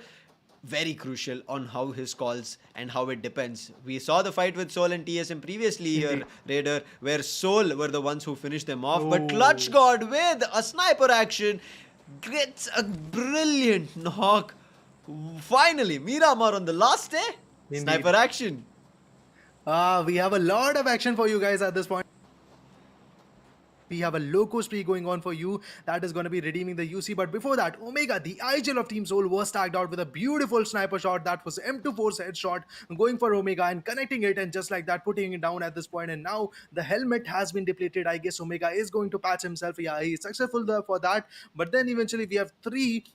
very crucial on how his calls and how it depends. We saw the fight with Soul and TSM previously here, Raider, where Soul were the ones who finished them off. But Clutch God with a sniper action gets a brilliant knock. Finally, Miramar on the last day. Sniper action. We have a lot of action for you guys at this point. We have a loco spree going on for you that is going to be redeeming the UC. But before that, Omega, the IGL of Team Soul, was tagged out with a beautiful sniper shot. That was M24's headshot going for Omega and connecting it, and just like that, putting it down at this point. And now the helmet has been depleted. I guess Omega is going to patch himself. Yeah, he's successful there for that. But then eventually we have 3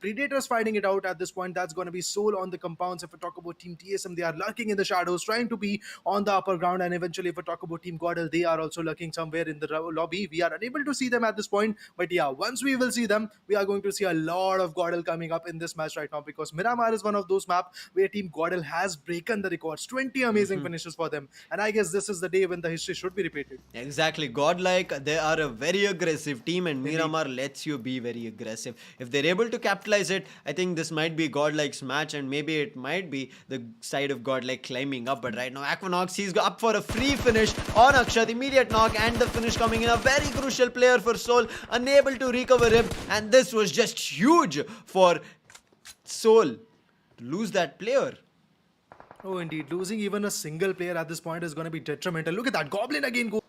Predators fighting it out at this point. That's going to be Soul on the compounds. If we talk about Team TSM, they are lurking in the shadows, trying to be on the upper ground. And eventually, if we talk about Team GodL, they are also lurking somewhere in the lobby. We are unable to see them at this point, but yeah, once we will see them, we are going to see a lot of GodL coming up in this match right now, because Miramar is one of those maps where Team GodL has broken the records. 20 amazing finishes for them, and I guess this is the day when the history should be repeated. Exactly. GodL, they are a very aggressive team, and Miramar lets you be very aggressive. If they're able to capitalize it, I think this might be GodL's match, and maybe it might be the side of GodL climbing up. But right now, Aquanox, he's up for a free finish on Akshat. Immediate knock, and the finish coming in. A very crucial player for Soul, unable to recover him, and this was just huge for Soul to lose that player. Oh, indeed. Losing even a single player at this point is going to be detrimental. Look at that. Goblin again goes.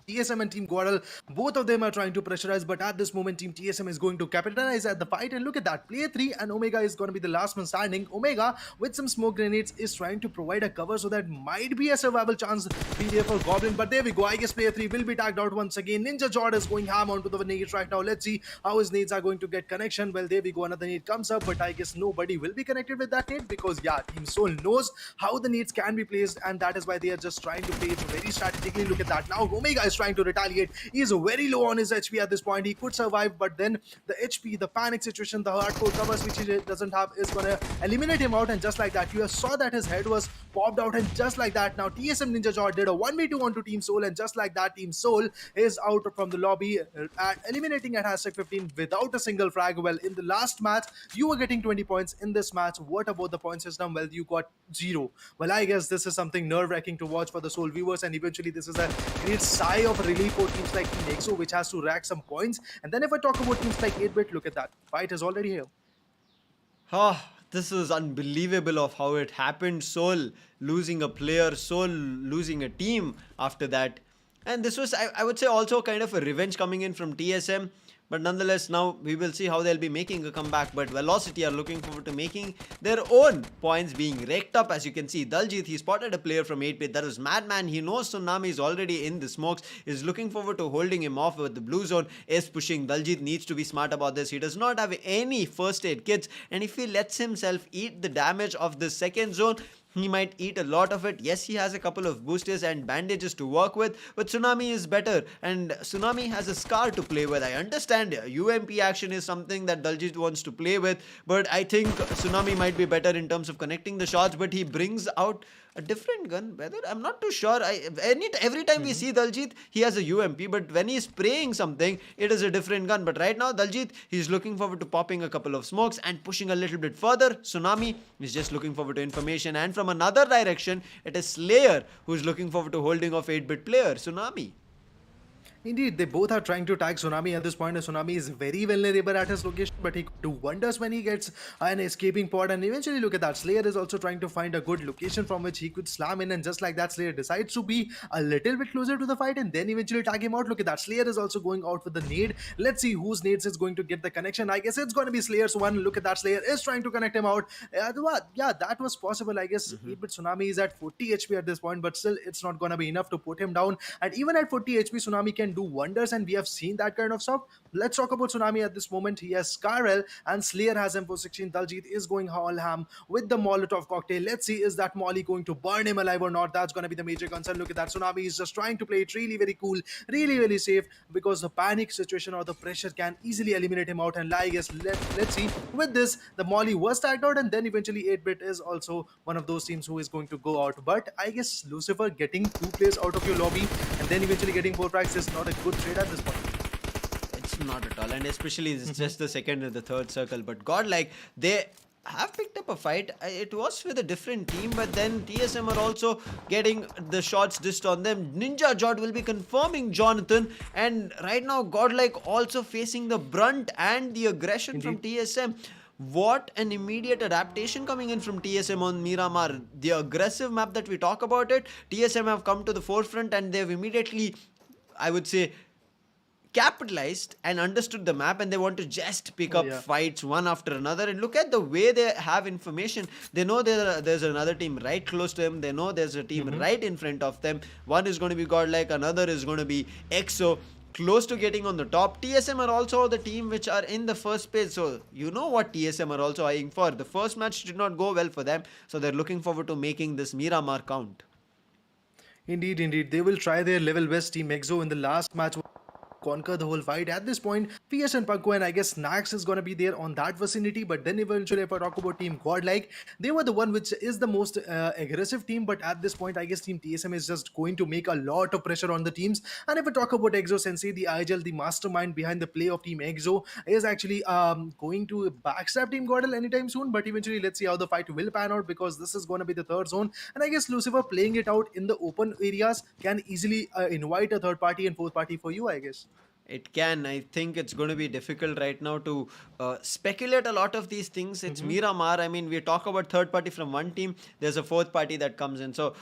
TSM and Team GodL, both of them are trying to pressurize, but at this moment, Team TSM is going to capitalize at the fight. And look at that, player 3, and Omega is going to be the last man standing. Omega, with some smoke grenades, is trying to provide a cover, so that might be a survival chance be there for Goblin. But there we go. I guess player 3 will be tagged out once again. Ninja Jord is going ham onto the nades right now. Let's see how his nades are going to get connection. Well, there we go. Another nade comes up, but I guess nobody will be connected with that nade, because yeah, Team Soul knows how the nades can be placed, and that is why they are just trying to play it very strategically. Look at that. Now Omega is trying to retaliate. He is very low on his HP at this point. He could survive, but then the HP, the panic situation, the hardcore covers which he doesn't have is going to eliminate him out. And just like that, you saw that his head was popped out, and just like that, now TSM Ninja Jord did a 1v2 onto Team Soul, and just like that, Team Soul is out from the lobby, eliminating at hashtag 15 without a single frag. Well, in the last match, you were getting 20 points. In this match, what about the point system? Well, you got 0. Well, I guess this is something nerve-wracking to watch for the Soul viewers, and eventually this is a great sigh of relief for teams like Team Nexo, which has to rack some points. And then if I talk about teams like 8-Bit, look at that. Fight is already here. This is unbelievable of how it happened. Soul losing a player, Soul losing a team after that. And this was, I would say, also kind of a revenge coming in from TSM. But nonetheless, now we will see how they'll be making a comeback. But Velocity are looking forward to making their own points being raked up. As you can see, Daljit, he spotted a player from 8-bit. That was Madman. He knows Tsunami is already in the smokes. Is looking forward to holding him off with the blue zone. Is pushing. Daljit needs to be smart about this. He does not have any first aid kits. And if he lets himself eat the damage of the second zone, he might eat a lot of it. Yes, he has a couple of boosters and bandages to work with, but Tsunami is better, and Tsunami has a scar to play with. I understand UMP action is something that Daljit wants to play with, but I think Tsunami might be better in terms of connecting the shots, but he brings out a different gun. Whether, I'm not too sure. Every time we see Daljit, he has a UMP, but when he's spraying something, it is a different gun. But right now, Daljit, he's looking forward to popping a couple of smokes and pushing a little bit further. Tsunami is just looking forward to information, and from another direction, it is Slayer who's looking forward to holding off 8-bit player Tsunami. Indeed, they both are trying to tag Tsunami at this point. Tsunami is very vulnerable at his location, but he could do wonders when he gets an escaping pod. And eventually, look at that. Slayer is also trying to find a good location from which he could slam in. And just like that, Slayer decides to be a little bit closer to the fight and then eventually tag him out. Look at that. Slayer is also going out with the nade. Let's see whose nades is going to get the connection. I guess it's going to be Slayer's one. Look at that. Slayer is trying to connect him out. Yeah, that was possible. I guess 8-bit Tsunami is at 40 HP at this point, but still, it's not going to be enough to put him down. And even at 40 HP, Tsunami can do wonders, and we have seen that kind of stuff. Let's talk about Tsunami at this moment. He has Skylightz and Slayer has M416. Daljit is going all ham with the Molotov cocktail. Let's see, is that Molly going to burn him alive or not? That's going to be the major concern. Look at that. Tsunami is just trying to play it really very cool, really safe, because the panic situation or the pressure can easily eliminate him out. And I guess let's see. With this, the Molly was tagged out, and then eventually 8-bit is also one of those teams who is going to go out. But I guess Lucifer getting 2 players out of your lobby and then eventually getting 4 packs is not a good trade at this point. It's not at all, and especially it's just the second and the third circle. But GodL, they have picked up a fight. It was with a different team, but then TSM are also getting the shots dissed on them. Ninja Jod will be confirming Jonathan, and right now GodL also facing the brunt and the aggression from TSM. What an immediate adaptation coming in from TSM on Miramar. The aggressive map that we talk about it, TSM have come to the forefront and they've immediately, I would say, capitalized and understood the map, and they want to just pick up fights one after another. And look at the way they have information. They know there's another team right close to them. They know there's a team right in front of them. One is going to be GodL, another is going to be EXO, close to getting on the top. TSM are also the team which are in the first page, so you know what TSM are also eyeing for. The first match did not go well for them, so they're looking forward to making this Miramar count. Indeed. They will try their level best. Team EXO in the last match conquer the whole fight. At this point, PS and Paco and I guess Snax is going to be there on that vicinity. But then eventually, if I talk about Team GodL, they were the one which is the most aggressive team. But at this point, I guess Team TSM is just going to make a lot of pressure on the teams. And if I talk about EXO Sensei, the IGL, the mastermind behind the play of Team EXO, is actually going to backstab Team GodL anytime soon. But eventually, let's see how the fight will pan out, because this is going to be the third zone. And I guess Lucifer playing it out in the open areas can easily invite a third party and fourth party for you, I guess. It can. I think it's going to be difficult right now to speculate a lot of these things. It's Miramar. I mean, we talk about third party from one team. There's a fourth party that comes in. So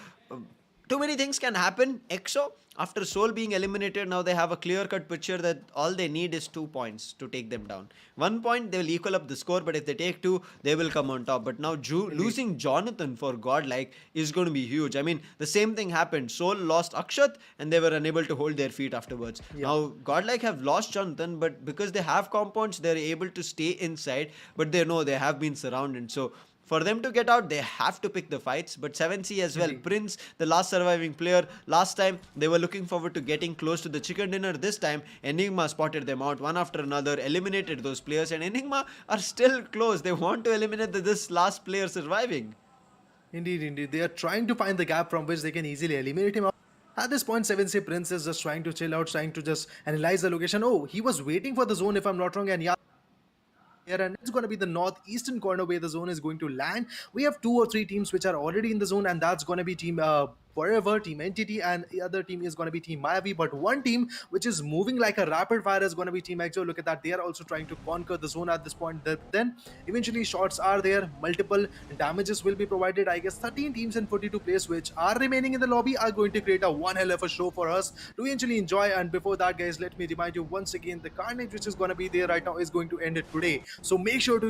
too many things can happen. EXO, after Seoul being eliminated, now they have a clear-cut picture that all they need is 2 points to take them down. 1 point, they will equal up the score, but if they take 2, they will come on top. But now losing Jonathan for GodL is going to be huge. I mean, the same thing happened. Seoul lost Akshat, and they were unable to hold their feet afterwards. Now, GodL have lost Jonathan, but because they have compounds, they're able to stay inside, but they know they have been surrounded. So for them to get out, they have to pick the fights. But 7C as well. Prince, the last surviving player. Last time, they were looking forward to getting close to the chicken dinner. This time, Enigma spotted them out one after another, eliminated those players. And Enigma are still close. They want to eliminate this last player surviving. Indeed. They are trying to find the gap from which they can easily eliminate him. At this point, 7C Prince is just trying to chill out, trying to just analyze the location. Oh, he was waiting for the zone, if I'm not wrong. And and it's going to be the northeastern corner where the zone is going to land. We have 2 or 3 teams which are already in the zone, and that's going to be team Forever, Team Entity, and the other team is going to be Team Mayavi. But one team which is moving like a rapid fire is going to be Team EXO. Look at that. They are also trying to conquer the zone at this point. Then eventually shots are there. Multiple damages will be provided. I guess 13 teams in 42 players which are remaining in the lobby are going to create a one hell of a show for us to eventually enjoy. And before that, guys, let me remind you once again, the carnage which is going to be there right now is going to end it today. So make sure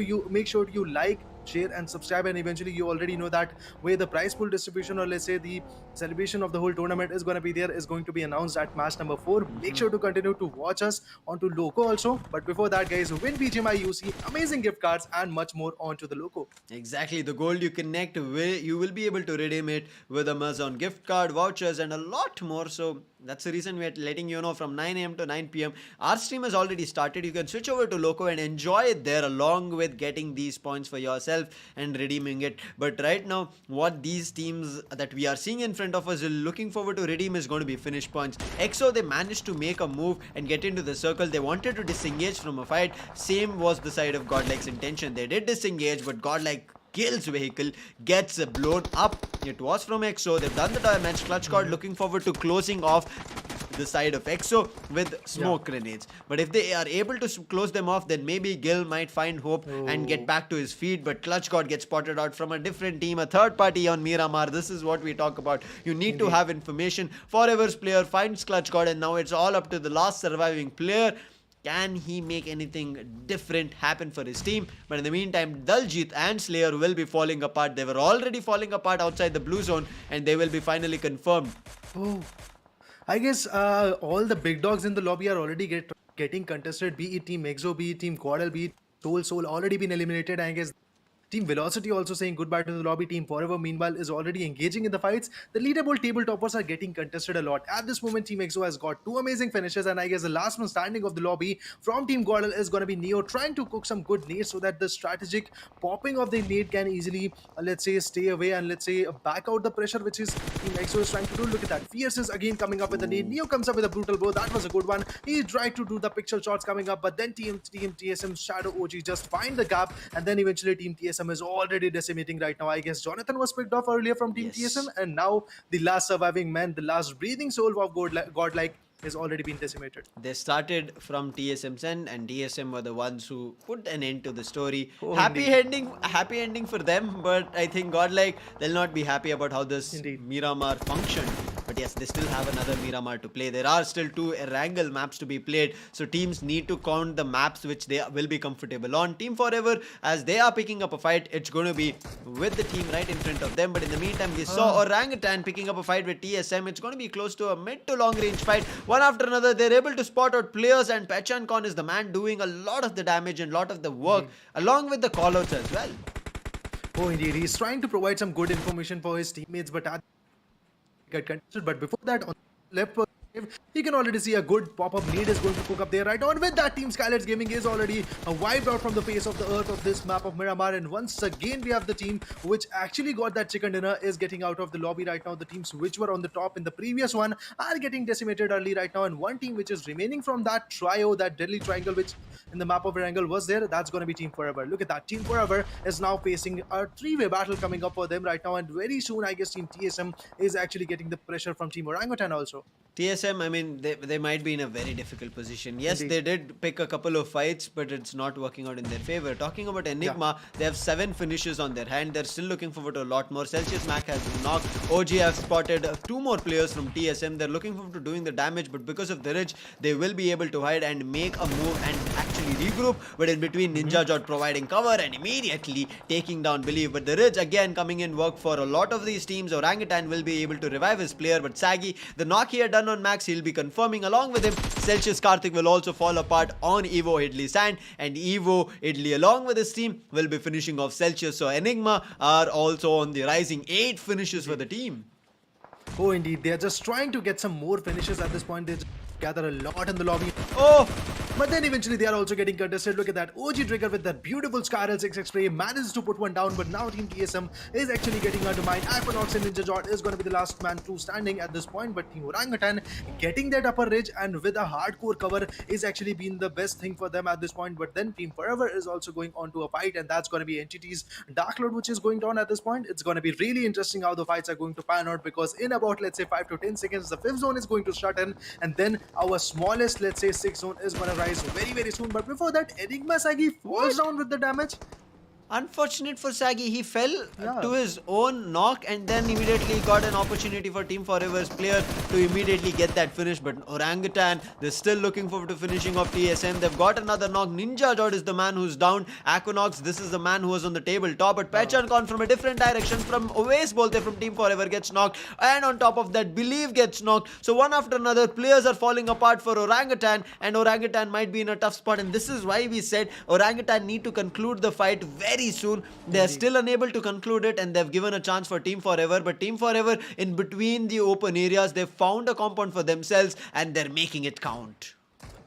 you like, share and subscribe, and eventually you already know that where the prize pool distribution, or let's say the celebration of the whole tournament, is going to be there, is going to be announced at match number 4. Make sure to continue to watch us onto Loco also. But before that, guys, win BGMI UC, amazing gift cards and much more onto the Loco. Exactly, the gold you connect with, you will be able to redeem it with Amazon gift card, vouchers and a lot more. So that's the reason we're letting you know from 9 a.m. to 9 p.m. Our stream has already started. You can switch over to Loco and enjoy it there along with getting these points for yourself and redeeming it. But right now, what these teams that we are seeing in front of us are looking forward to redeem is going to be finish points. EXO, they managed to make a move and get into the circle. They wanted to disengage from a fight. Same was the side of GodLike's intention. They did disengage, but GodLike kills vehicle, gets blown up. It was from EXO. They've done the damage. Clutch Card looking forward to closing off the side of EXO with smoke grenades. But if they are able to close them off, then maybe Gil might find hope and get back to his feet. But Clutch God gets spotted out from a different team, a third party on Miramar. This is what we talk about. You need to have information. Forever's player finds Clutch God, and now it's all up to the last surviving player. Can he make anything different happen for his team? But in the meantime, Daljit and Slayer will be falling apart. They were already falling apart outside the blue zone, and they will be finally confirmed. Oh, I guess all the big dogs in the lobby are already getting contested. Be it Team EXO, be it Team GodL, be it Soul already been eliminated. I guess Team Velocity also saying goodbye to the lobby. Team Forever, meanwhile, is already engaging in the fights. The leaderboard table toppers are getting contested a lot. At this moment, Team EXO has got 2 amazing finishes, and I guess the last man standing of the lobby from Team GodL is going to be Neo, trying to cook some good nades so that the strategic popping of the nade can easily, let's say, stay away and let's say back out the pressure which is Team EXO is trying to do. Look at that. Fierce is again coming up with the nade. Neo comes up with a brutal blow. That was a good one. He tried to do the pixel shots coming up, but then Team TSM Shadow OG just find the gap, and then eventually Team TSM is already decimating right now. I guess Jonathan was picked off earlier from Team TSM, and now the last surviving man, the last breathing soul of GodLike has already been decimated. They started from TSM's end, and TSM were the ones who put an end to the story. Oh, happy ending for them, but I think GodLike, they'll not be happy about how this Miramar functioned. But yes, they still have another Miramar to play. There are still 2 Erangel maps to be played, so teams need to count the maps which they will be comfortable on. Team Forever, as they are picking up a fight, it's going to be with the team right in front of them. But in the meantime, we saw Orangutan picking up a fight with TSM. It's going to be close to a mid to long range fight. One after another, they're able to spot out players, and Pechankon is the man doing a lot of the damage and a lot of the work, along with the callouts as well. Oh, indeed. He's trying to provide some good information for his teammates, but get contested. But before that, on the left perspective, you can already see a good pop-up nade is going to cook up there right now. And with that, Team Skylightz Gaming is already wiped out from the face of the earth of this map of Miramar. And once again, we have the team which actually got that chicken dinner is getting out of the lobby right now. The teams which were on the top in the previous one are getting decimated early right now. And one team which is remaining from that trio, that deadly triangle which in the map of Erangel was there, that's going to be Team Forever. Look at that. Team Forever is now facing a 3-way battle coming up for them right now. And very soon, I guess Team TSM is actually getting the pressure from Team Orangutan also. TSM, I mean, they might be in a very difficult position. Yes, they did pick a couple of fights, but it's not working out in their favor. Talking about Enigma, they have 7 finishes on their hand. They're still looking forward to a lot more. Celsius Mac has been knocked. OG have spotted 2 more players from TSM. They're looking forward to doing the damage, but because of the ridge, they will be able to hide and make a move and actually regroup. But in between, Ninja Jot providing cover and immediately taking down Believe. But the ridge again coming in work for a lot of these teams. Orangutan will be able to revive his player, but Saggy, the knock he had done on Max, he'll be confirming along with him. Celsius Karthik will also fall apart on Evo Idli Sand, and Evo Idli along with his team will be finishing off Celsius. So Enigma are also on the rising. 8 finishes for the team. Oh, indeed. They're just trying to get some more finishes at this point. They just gather a lot in the lobby. Oh, But then eventually they are also getting contested. Look at that. OG Trigger with that beautiful Skylightz 6x spray manages to put one down, but now Team TSM is actually getting undermined. Equinox and Ninja Jot is going to be the last man to standing at this point, but Team Orangutan getting that upper ridge and with a hardcore cover is actually been the best thing for them at this point. But then Team Forever is also going on to a fight, and that's going to be Entity's Dark Lord, which is going down at this point. It's going to be really interesting how the fights are going to pan out, because in about, let's say, 5 to 10 seconds, the 5th zone is going to shut in, and then our smallest, let's say, 6th zone is going to rise very, very soon. But before that, Enigma Sagi falls down with the damage. Unfortunate for Sagi, he fell Yeah. to his own knock and then immediately got an opportunity for Team Forever's player to immediately get that finish. But Orangutan, they're still looking forward to finishing off TSM. They've got another knock. Ninja Jod is the man who's down. Equinox, this is the man who was on the tabletop. But Pechan Khan from a different direction, from Oasis Bolte from Team Forever gets knocked. And on top of that, Believe gets knocked. So one after another, players are falling apart for Orangutan. And Orangutan might be in a tough spot. And this is why we said Orangutan need to conclude the fight very soon. They are still unable to conclude it, and they've given a chance for Team Forever. But Team Forever, in between the open areas, they've found a compound for themselves and they're making it count.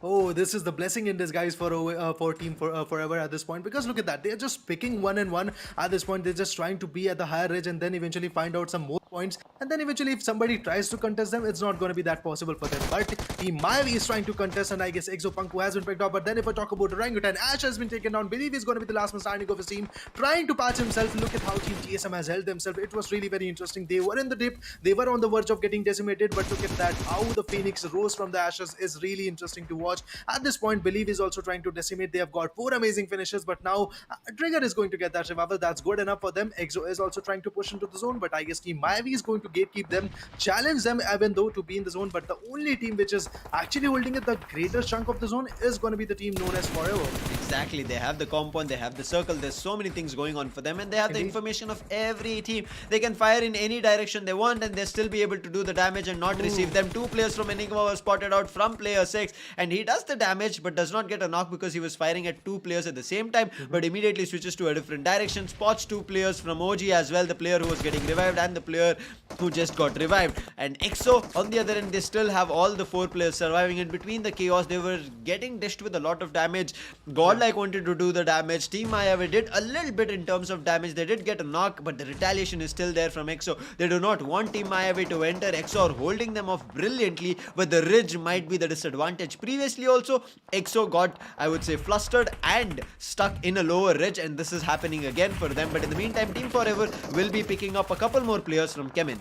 Oh, this is the blessing in disguise for Team Forever at this point, because look at that. They're just picking 1 and 1 at this point. They're just trying to be at the higher ridge and then eventually find out some more points. And then eventually if somebody tries to contest them, it's not going to be that possible for them. But Team Mayavi is trying to contest, and I guess Exopunku has been picked up. But then if I talk about Orangutan, Ash has been taken down. Believe is going to be the last man standing of his team, trying to patch himself. Look at how Team TSM has held themselves. It was really very interesting. They were in the dip. They were on the verge of getting decimated. But look at that. How the Phoenix rose from the ashes is really interesting to watch. At this point, Believe is also trying to decimate. They have got 4 amazing finishes, but now Trigger is going to get that revival. That's good enough for them. Exo is also trying to push into the zone, but I guess Team Mayavi is going to gatekeep them, challenge them even though to be in the zone. But the only team which is actually holding it the greatest chunk of the zone is going to be the team known as Forever. Exactly, they have the compound, they have the circle, there's so many things going on for them, and they have the Indeed. information of every team. They can fire in any direction they want and they still be able to do the damage and not receive them. 2 players from Enigma were spotted out from player 6, and he does the damage but does not get a knock because he was firing at 2 players at the same time, but immediately switches to a different direction, spots 2 players from OG as well, the player who was getting revived and the player who just got revived. And EXO on the other end, they still have all the 4 players surviving. In between the chaos, they were getting dished with a lot of damage. Godlike wanted to do the damage. Team Mayavi did a little bit in terms of damage. They did get a knock, but the retaliation is still there from EXO. They do not want Team Mayavi to enter. EXO are holding them off brilliantly, but the ridge might be the disadvantage. Previously also, EXO got, I would say, flustered and stuck in a lower ridge, and this is happening again for them. But in the meantime, Team Forever will be picking up a couple more players from Chemin.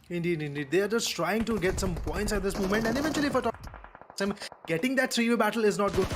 Indeed, indeed. They are just trying to get some points at this moment, and eventually for TSM, getting that 3-way battle is not good.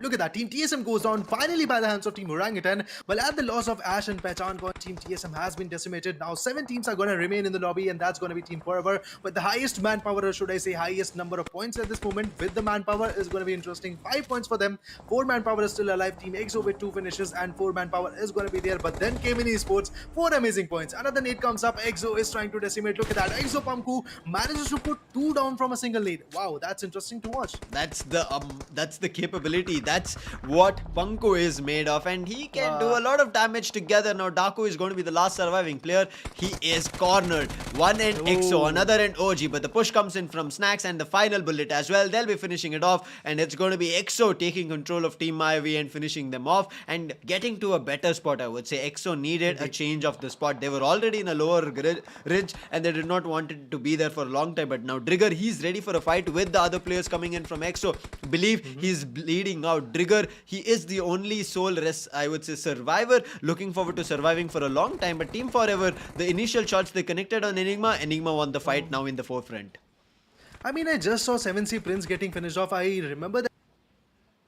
Look at that. Team TSM goes down finally by the hands of Team Orangutan. Well, at the loss of Ash and Pechan Khan, Team TSM has been decimated. Now 7 teams are going to remain in the lobby, and that's going to be Team Forever. But the highest manpower, or should I say highest number of points at this moment with the manpower, is going to be interesting. 5 points for them. 4 manpower is still alive. Team EXO with 2 finishes and 4 manpower is going to be there. But then came in Esports, 4 amazing points. Another nade comes up. EXO is trying to decimate. Look at that. Exopunku manages to put 2 down from a single nade. Wow, that's interesting to watch. That's the capability. That's what Punko is made of, and he can do a lot of damage together. Now Daku is going to be the last surviving player. He is cornered. One end EXO, another end OG, but the push comes in from Snacks and the final bullet as well. They'll be finishing it off, and it's going to be EXO taking control of Team Mayavi and finishing them off and getting to a better spot. I would say EXO needed a change of the spot. They were already in a lower ridge and they did not want it to be there for a long time, but now Trigger, he's ready for a fight with the other players coming in from EXO. Believe he's bleeding out. Trigger, he is the only sole I would say survivor, looking forward to surviving for a long time. But Team Forever, the initial shots they connected on Enigma won the fight now in the forefront. I mean, I just saw 7C Prince getting finished off. I remember that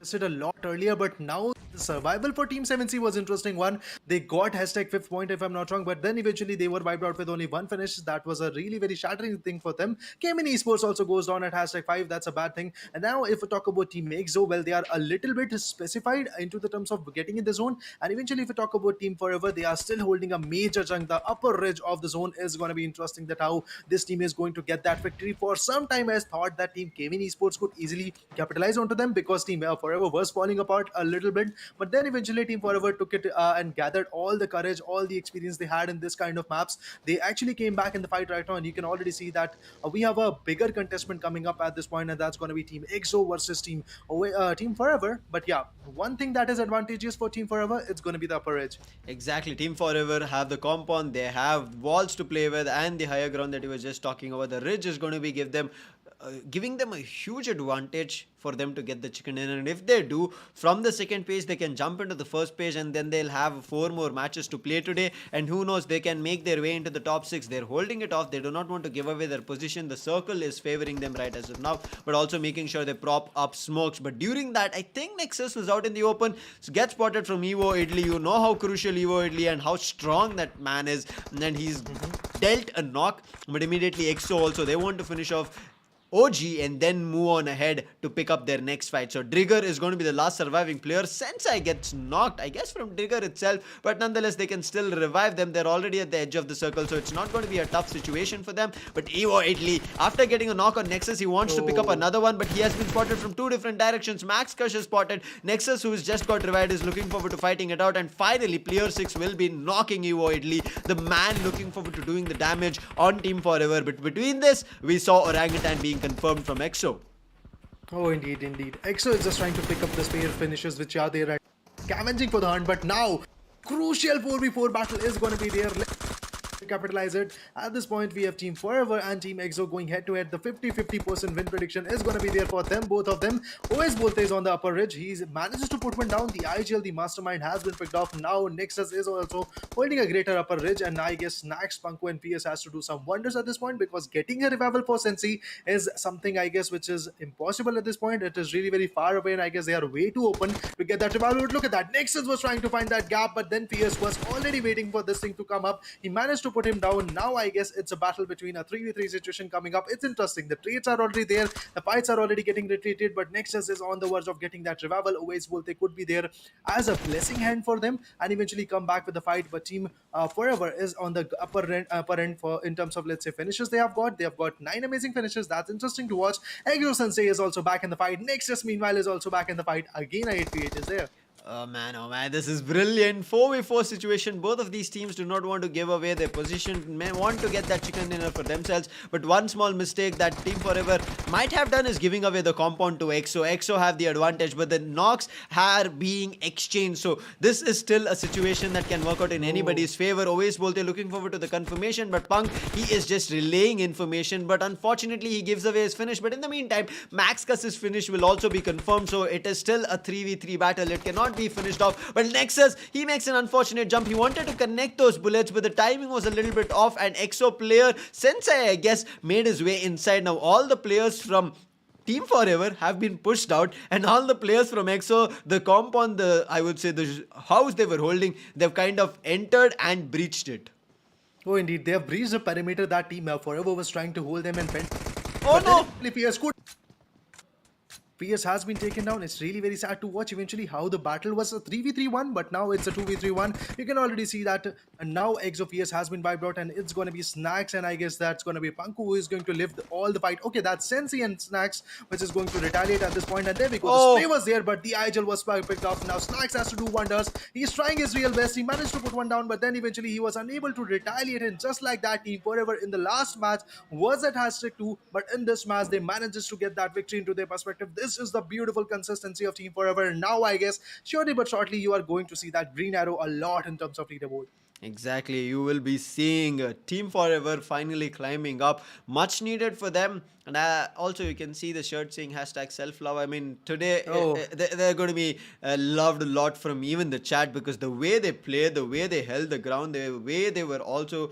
it a lot earlier, but now the survival for Team 7C was interesting one. They got hashtag 5th point if I'm not wrong, but then eventually they were wiped out with only 1 finish. That was a really very shattering thing for them. Chemin Esports also goes down at hashtag 5. That's a bad thing. And now if we talk about Team EXO, well, they are a little bit specified into the terms of getting in the zone. And eventually if we talk about Team Forever, they are still holding a major chunk. The upper ridge of the zone is going to be interesting, that how this team is going to get that victory. For some time I thought that Team Chemin Esports could easily capitalize onto them, because Team Forever was falling apart a little bit, But then eventually Team Forever took it and gathered all the courage, all the experience they had in this kind of maps. They actually came back in the fight right now, and you can already see that we have a bigger contestant coming up at this point, and that's going to be Team EXO versus Team Forever. But yeah, one thing that is advantageous for Team Forever, it's going to be the upper edge. Exactly. Team Forever have the compound, they have walls to play with, and the higher ground that you were just talking about. The ridge is going to be giving them a huge advantage for them to get the chicken in, and if they do, from the second page they can jump into the first page, and then they'll have 4 more matches to play today, and who knows, they can make their way into the top 6. They're holding it off, they do not want to give away their position. The circle is favoring them right as of now, but also making sure they prop up smokes. But during that, I think Nexus was out in the open, gets spotted from Evo Italy. You know how crucial Evo Italy and how strong that man is, and he's dealt a knock. But immediately EXO also, they want to finish off OG and then move on ahead to pick up their next fight. So Trigger is going to be the last surviving player. Sensei gets knocked, I guess, from Trigger itself, but nonetheless they can still revive them. They're already at the edge of the circle, so it's not going to be a tough situation for them. But Evo Italy, after getting a knock on Nexus, he wants to pick up another one, but he has been spotted from 2 different directions. Max Kush is spotted. Nexus, who's just got revived, is looking forward to fighting it out, and finally Player 6 will be knocking Evo Italy, the man looking forward to doing the damage on Team Forever. But between this, we saw Orangutan being confirmed from EXO. Oh, indeed, indeed. EXO is just trying to pick up the spare finishes which are there, right? Scavenging for the hunt, but now crucial 4v4 battle is going to be there. Let's capitalize it. At this point, we have Team Forever and Team EXO going head to head. The 50-50% win prediction is going to be there for them, both of them. OS Bolte is on the upper ridge. He manages to put one down. The IGL, the mastermind, has been picked off. Now Nexus is also holding a greater upper ridge, and I guess Snacks, Punko and PS has to do some wonders at this point, because getting a revival for Sensei is something, I guess, which is impossible at this point. It is really very far away, and I guess they are way too open to get that revival. But look at that. Nexus was trying to find that gap, but then PS was already waiting for this thing to come up. He managed to put him down. Now I guess it's a battle between a 3v3 situation coming up. It's interesting. The trades are already there. The fights are already getting retreated, but Nexus is on the verge of getting that revival. Always Volte could be there as a blessing hand for them and eventually come back with the fight. But Team Forever is on the upper end for in terms of, let's say, finishes they have got. They have got 9 amazing finishes. That's interesting to watch. Exo Sensei is also back in the fight. Nexus meanwhile is also back in the fight. Again, a 8v8 is there. Oh man, this is brilliant. 4v4 situation. Both of these teams do not want to give away their position, may want to get that chicken dinner for themselves. But one small mistake that Team Forever might have done is giving away the compound to EXO. EXO have the advantage, but the knocks are being exchanged. So this is still a situation that can work out in anybody's favor. Always Bolte looking forward to the confirmation, but Punk, he is just relaying information. But unfortunately, he gives away his finish. But in the meantime, Max Kuss's finish will also be confirmed. So it is still a 3v3 battle. It cannot be finished off. But Nexus, he makes an unfortunate jump. He wanted to connect those bullets, but the timing was a little bit off, and EXO player Sensei, I guess, made his way inside. Now all the players from Team Forever have been pushed out, and all the players from EXO, the compound, I would say the house they were holding, they've kind of entered and breached it. Oh, indeed. They have breached the perimeter that Team Forever was trying to hold them and fend. Oh no! PS could. PS has been taken down. It's really very sad to watch eventually how the battle was a 3v3-1, but now it's a 2v3-1. You can already see that now EXO PS has been wiped out, and it's going to be Snacks, and I guess that's going to be Punko who is going to live all the fight. Okay, that's Sensei and Snacks, which is going to retaliate at this point, and there we go. The spray was there, but the IGL was picked off. Now Snacks has to do wonders. He's trying his real best. He managed to put one down, but then eventually he was unable to retaliate, and just like that, Team Forever in the last match was at #2, but in this match, they managed to get that victory into their perspective. This is the beautiful consistency of Team Forever. Now I guess surely but shortly you are going to see that green arrow a lot in terms of leaderboard. Exactly, you will be seeing Team Forever finally climbing up. Much needed for them. And also you can see the shirt saying #self-love. I mean, today they're going to be loved a lot from even the chat, because the way they played, the way they held the ground, the way they were also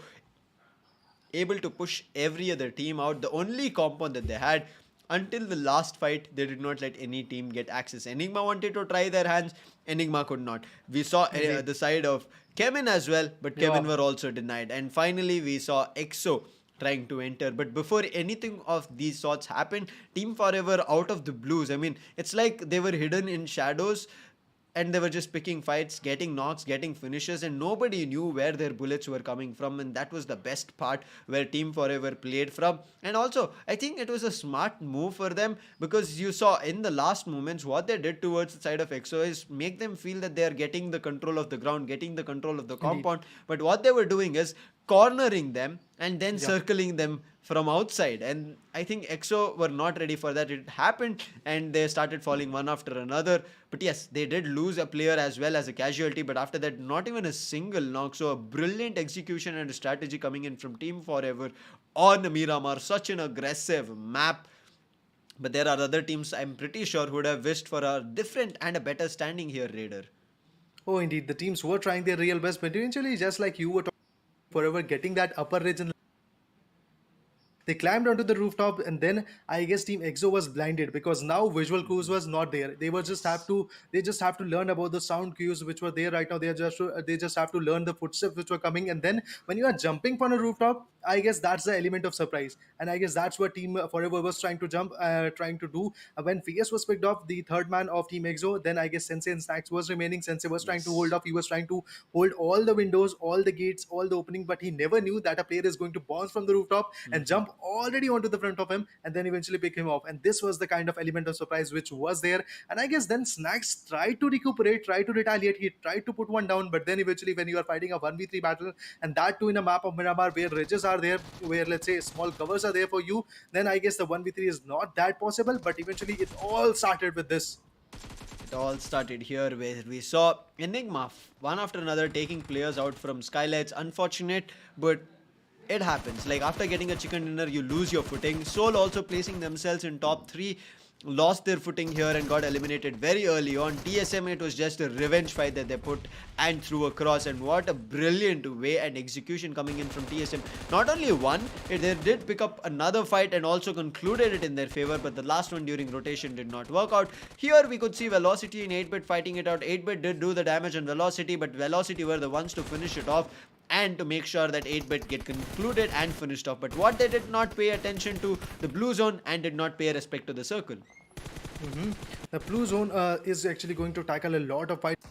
able to push every other team out. The only compound that they had until the last fight, they did not let any team get access. Enigma wanted to try their hands. Enigma could not. We saw the side of Chemin as well, but Chemin were also denied. And finally, we saw EXO trying to enter. But before anything of these sorts happened, Team Forever out of the blues, I mean, it's like they were hidden in shadows. and they were just picking fights, getting knocks, getting finishes, and nobody knew where their bullets were coming from. And that was the best part where Team Forever played from. And also, I think it was a smart move for them, because you saw in the last moments what they did towards the side of EXO is make them feel that they are getting the control of the ground, getting the control of the compound. But what they were doing is cornering them and then circling them from outside, and I think EXO were not ready for that. It happened and they started falling one after another. But yes, they did lose a player as well as a casualty, but after that not even a single knock. So a brilliant execution and a strategy coming in from Team Forever on Miramar. Such an aggressive map. But there are other teams, I'm pretty sure, who would have wished for a different and a better standing here, Raider. Oh, indeed, the teams were trying their real best, but eventually, just like you were talking, Forever getting that upper ridge and they climbed onto the rooftop, and then I guess Team EXO was blinded because now visual cues was not there. They just have to learn about the sound cues which were there right now. They just have to learn the footsteps which were coming, and then when you are jumping from a rooftop, I guess that's the element of surprise, and I guess that's what Team Forever was trying to do. When Fierce was picked off, the third man of Team EXO, then I guess Sensei and Snacks was remaining. Sensei was trying to hold off. He was trying to hold all the windows, all the gates, all the opening, but he never knew that a player is going to bounce from the rooftop and jump already onto the front of him and then eventually pick him off. And this was the kind of element of surprise which was there. And I guess then Snacks tried to recuperate, tried to retaliate. He tried to put one down, but then eventually when you are fighting a 1v3 battle, and that too in a map of Miramar where ridges are there, where let's say small covers are there for you, then I guess the 1v3 is not that possible. But eventually it all started with this. It all started here where we saw Enigma one after another taking players out from Skylightz. Unfortunate, but it happens. Like after getting a chicken dinner, you lose your footing. Soul also placing themselves in top 3, lost their footing here and got eliminated very early on. TSM, it was just a revenge fight that they put and threw across, and what a brilliant way and execution coming in from TSM. Not only one, they did pick up another fight and also concluded it in their favor, but the last one during rotation did not work out. Here we could see Velocity and 8-Bit fighting it out. 8-Bit did do the damage on Velocity, but Velocity were the ones to finish it off and to make sure that 8-Bit get concluded and finished off. But what they did not pay attention to the blue zone and did not pay respect to the circle. The blue zone is actually going to tackle a lot of fights.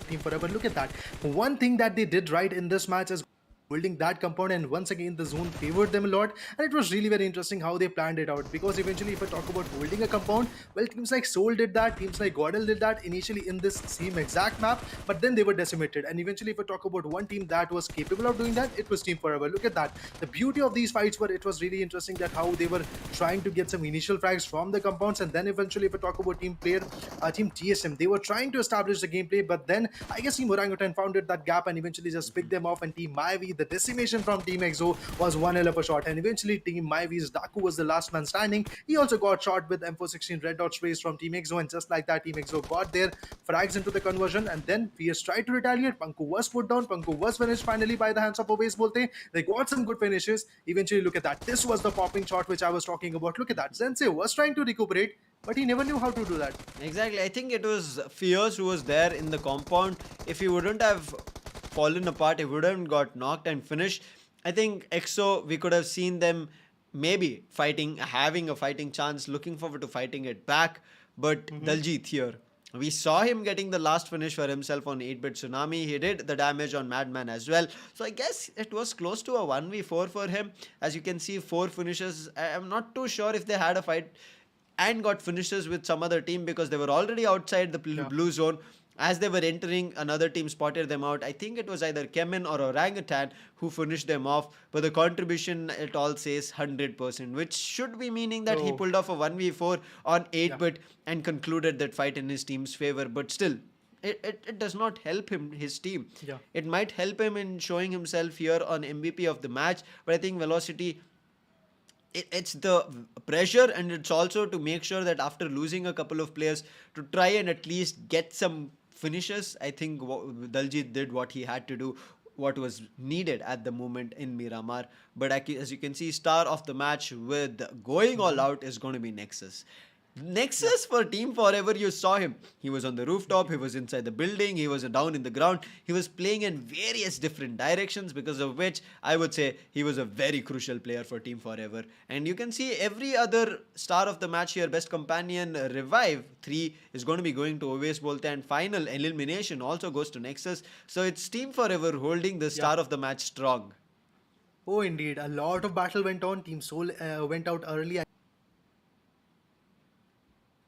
Team Forever, look at that. One thing that they did right in this match is holding that compound, and once again the zone favored them a lot, and it was really very interesting how they planned it out. Because eventually if I talk about holding a compound, well, teams like Soul did that, teams like GodL did that initially in this same exact map, but then they were decimated. And eventually if I talk about one team that was capable of doing that, it was Team Forever. Look at that. The beauty of these fights were, it was really interesting that how they were trying to get some initial frags from the compounds, and then eventually if I talk about team TSM, they were trying to establish the gameplay, but then I guess Team Orangutan found that gap and eventually just picked them off. And Team Mayavi, the decimation from Team EXO was one hell of a shot, and eventually Team Mayavi's Daku was the last man standing. He also got shot with M416 red dot sprays from Team EXO, and just like that Team EXO got their frags into the conversion, and then Fierce tried to retaliate. Panku was put down, Panku was finished finally by the hands of Obase Bolte. They got some good finishes. Eventually look at that, this was the popping shot which I was talking about. Look at that, Sensei was trying to recuperate, but he never knew how to do that. Exactly, I think it was Fierce who was there in the compound. If he wouldn't have fallen apart, he wouldn't got knocked and finished. I think EXO, we could have seen them maybe fighting, having a fighting chance, looking forward to fighting it back. But Daljit here, we saw him getting the last finish for himself on 8-Bit Tsunami. He did the damage on Madman as well. So I guess it was close to a 1v4 for him. As you can see, 4 finishes. I'm not too sure if they had a fight and got finishes with some other team, because they were already outside the blue zone. As they were entering, another team spotted them out. I think it was either Chemin or Orangutan who finished them off. But the contribution, it all says 100%, which should be meaning that he pulled off a 1v4 on 8-Bit and concluded that fight in his team's favor. But still, it does not help him, his team. It might help him in showing himself here on MVP of the match. But I think Velocity, it's the pressure, and it's also to make sure that after losing a couple of players, to try and at least get some finishes. I think Daljit did what he had to do, what was needed at the moment in Miramar. But as you can see, star of the match with going all out is going to be Nexus. Nexus for Team Forever, you saw him. He was on the rooftop, he was inside the building, he was down in the ground. He was playing in various different directions, because of which I would say he was a very crucial player for Team Forever. And you can see every other star of the match here. Best Companion Revive 3 is going to be going to Oves Bolte, and final elimination also goes to Nexus. So it's Team Forever holding the star of the match strong. Oh, indeed. A lot of battle went on. Team Soul went out early.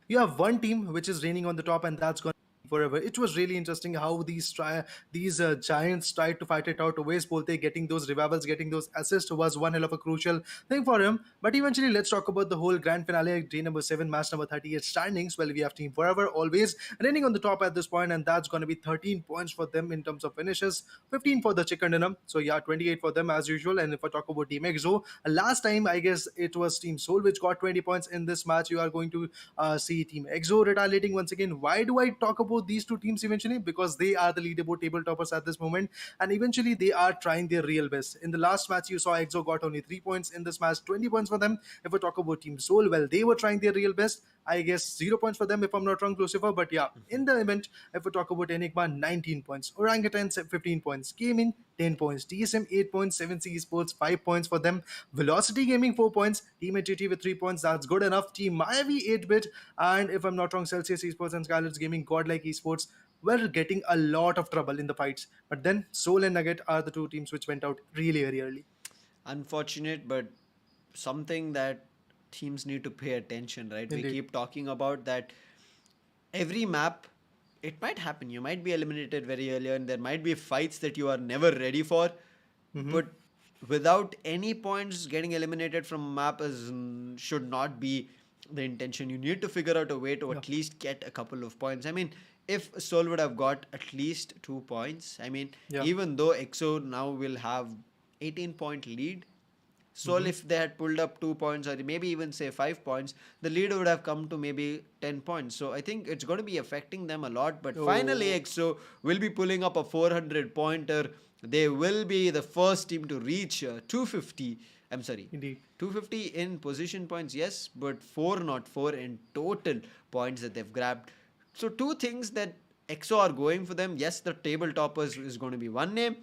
You have one team which is reigning on the top, and that's going to be forever. It was really interesting how these giants tried to fight it out. Oves Bolte getting those revivals, getting those assists was one hell of a crucial thing for him. But eventually, let's talk about the whole grand finale, day number 7, match number 38 standings. Well, we have Team Forever always reigning on the top at this point, and that's going to be 13 points for them in terms of finishes, 15 for the chicken dinner. So yeah, 28 for them as usual. And if I talk about Team EXO, last time I guess it was Team Soul which got 20 points in this match. You are going to see Team EXO retaliating once again. Why do I talk about these two teams eventually? Because they are the leaderboard table toppers at this moment, and eventually they are trying their real best. In the last match, you saw EXO got only 3 points. In this match, 20 points for them. If we talk about Team Soul, well, they were trying their real best. I guess 0 points for them if I'm not wrong, Lucifer. But yeah, in the event, if we talk about Enigma, 19 points. Orangutan, 15 points. Chemin, 10 points. TSM, 8 points. 7 Esports, 5 points for them. Velocity Gaming, 4 points. Team HTT with 3 points. That's good enough. Team Mayavi, 8-bit. And if I'm not wrong, Celsius Esports and Skylightz Gaming, GodL Esports were getting a lot of trouble in the fights. But then Soul and Nugget are the two teams which went out really very early. Unfortunate, but something that teams need to pay attention, right? Indeed. We keep talking about that every map, it might happen. You might be eliminated very early, and there might be fights that you are never ready for. But without any points, getting eliminated from a map should not be the intention. You need to figure out a way to at least get a couple of points. I mean, if Soul would have got at least 2 points, I mean, even though EXO now will have 18-point lead, Soul, if they had pulled up 2 points or maybe even say 5 points, the lead would have come to maybe 10 points. So I think it's going to be affecting them a lot. But finally, EXO will be pulling up a 400-pointer. They will be the first team to reach 250. I'm sorry. Indeed. 250 in position points, yes, but 404 in total points that they've grabbed. So two things that EXO are going for them. Yes, the table toppers is going to be one name.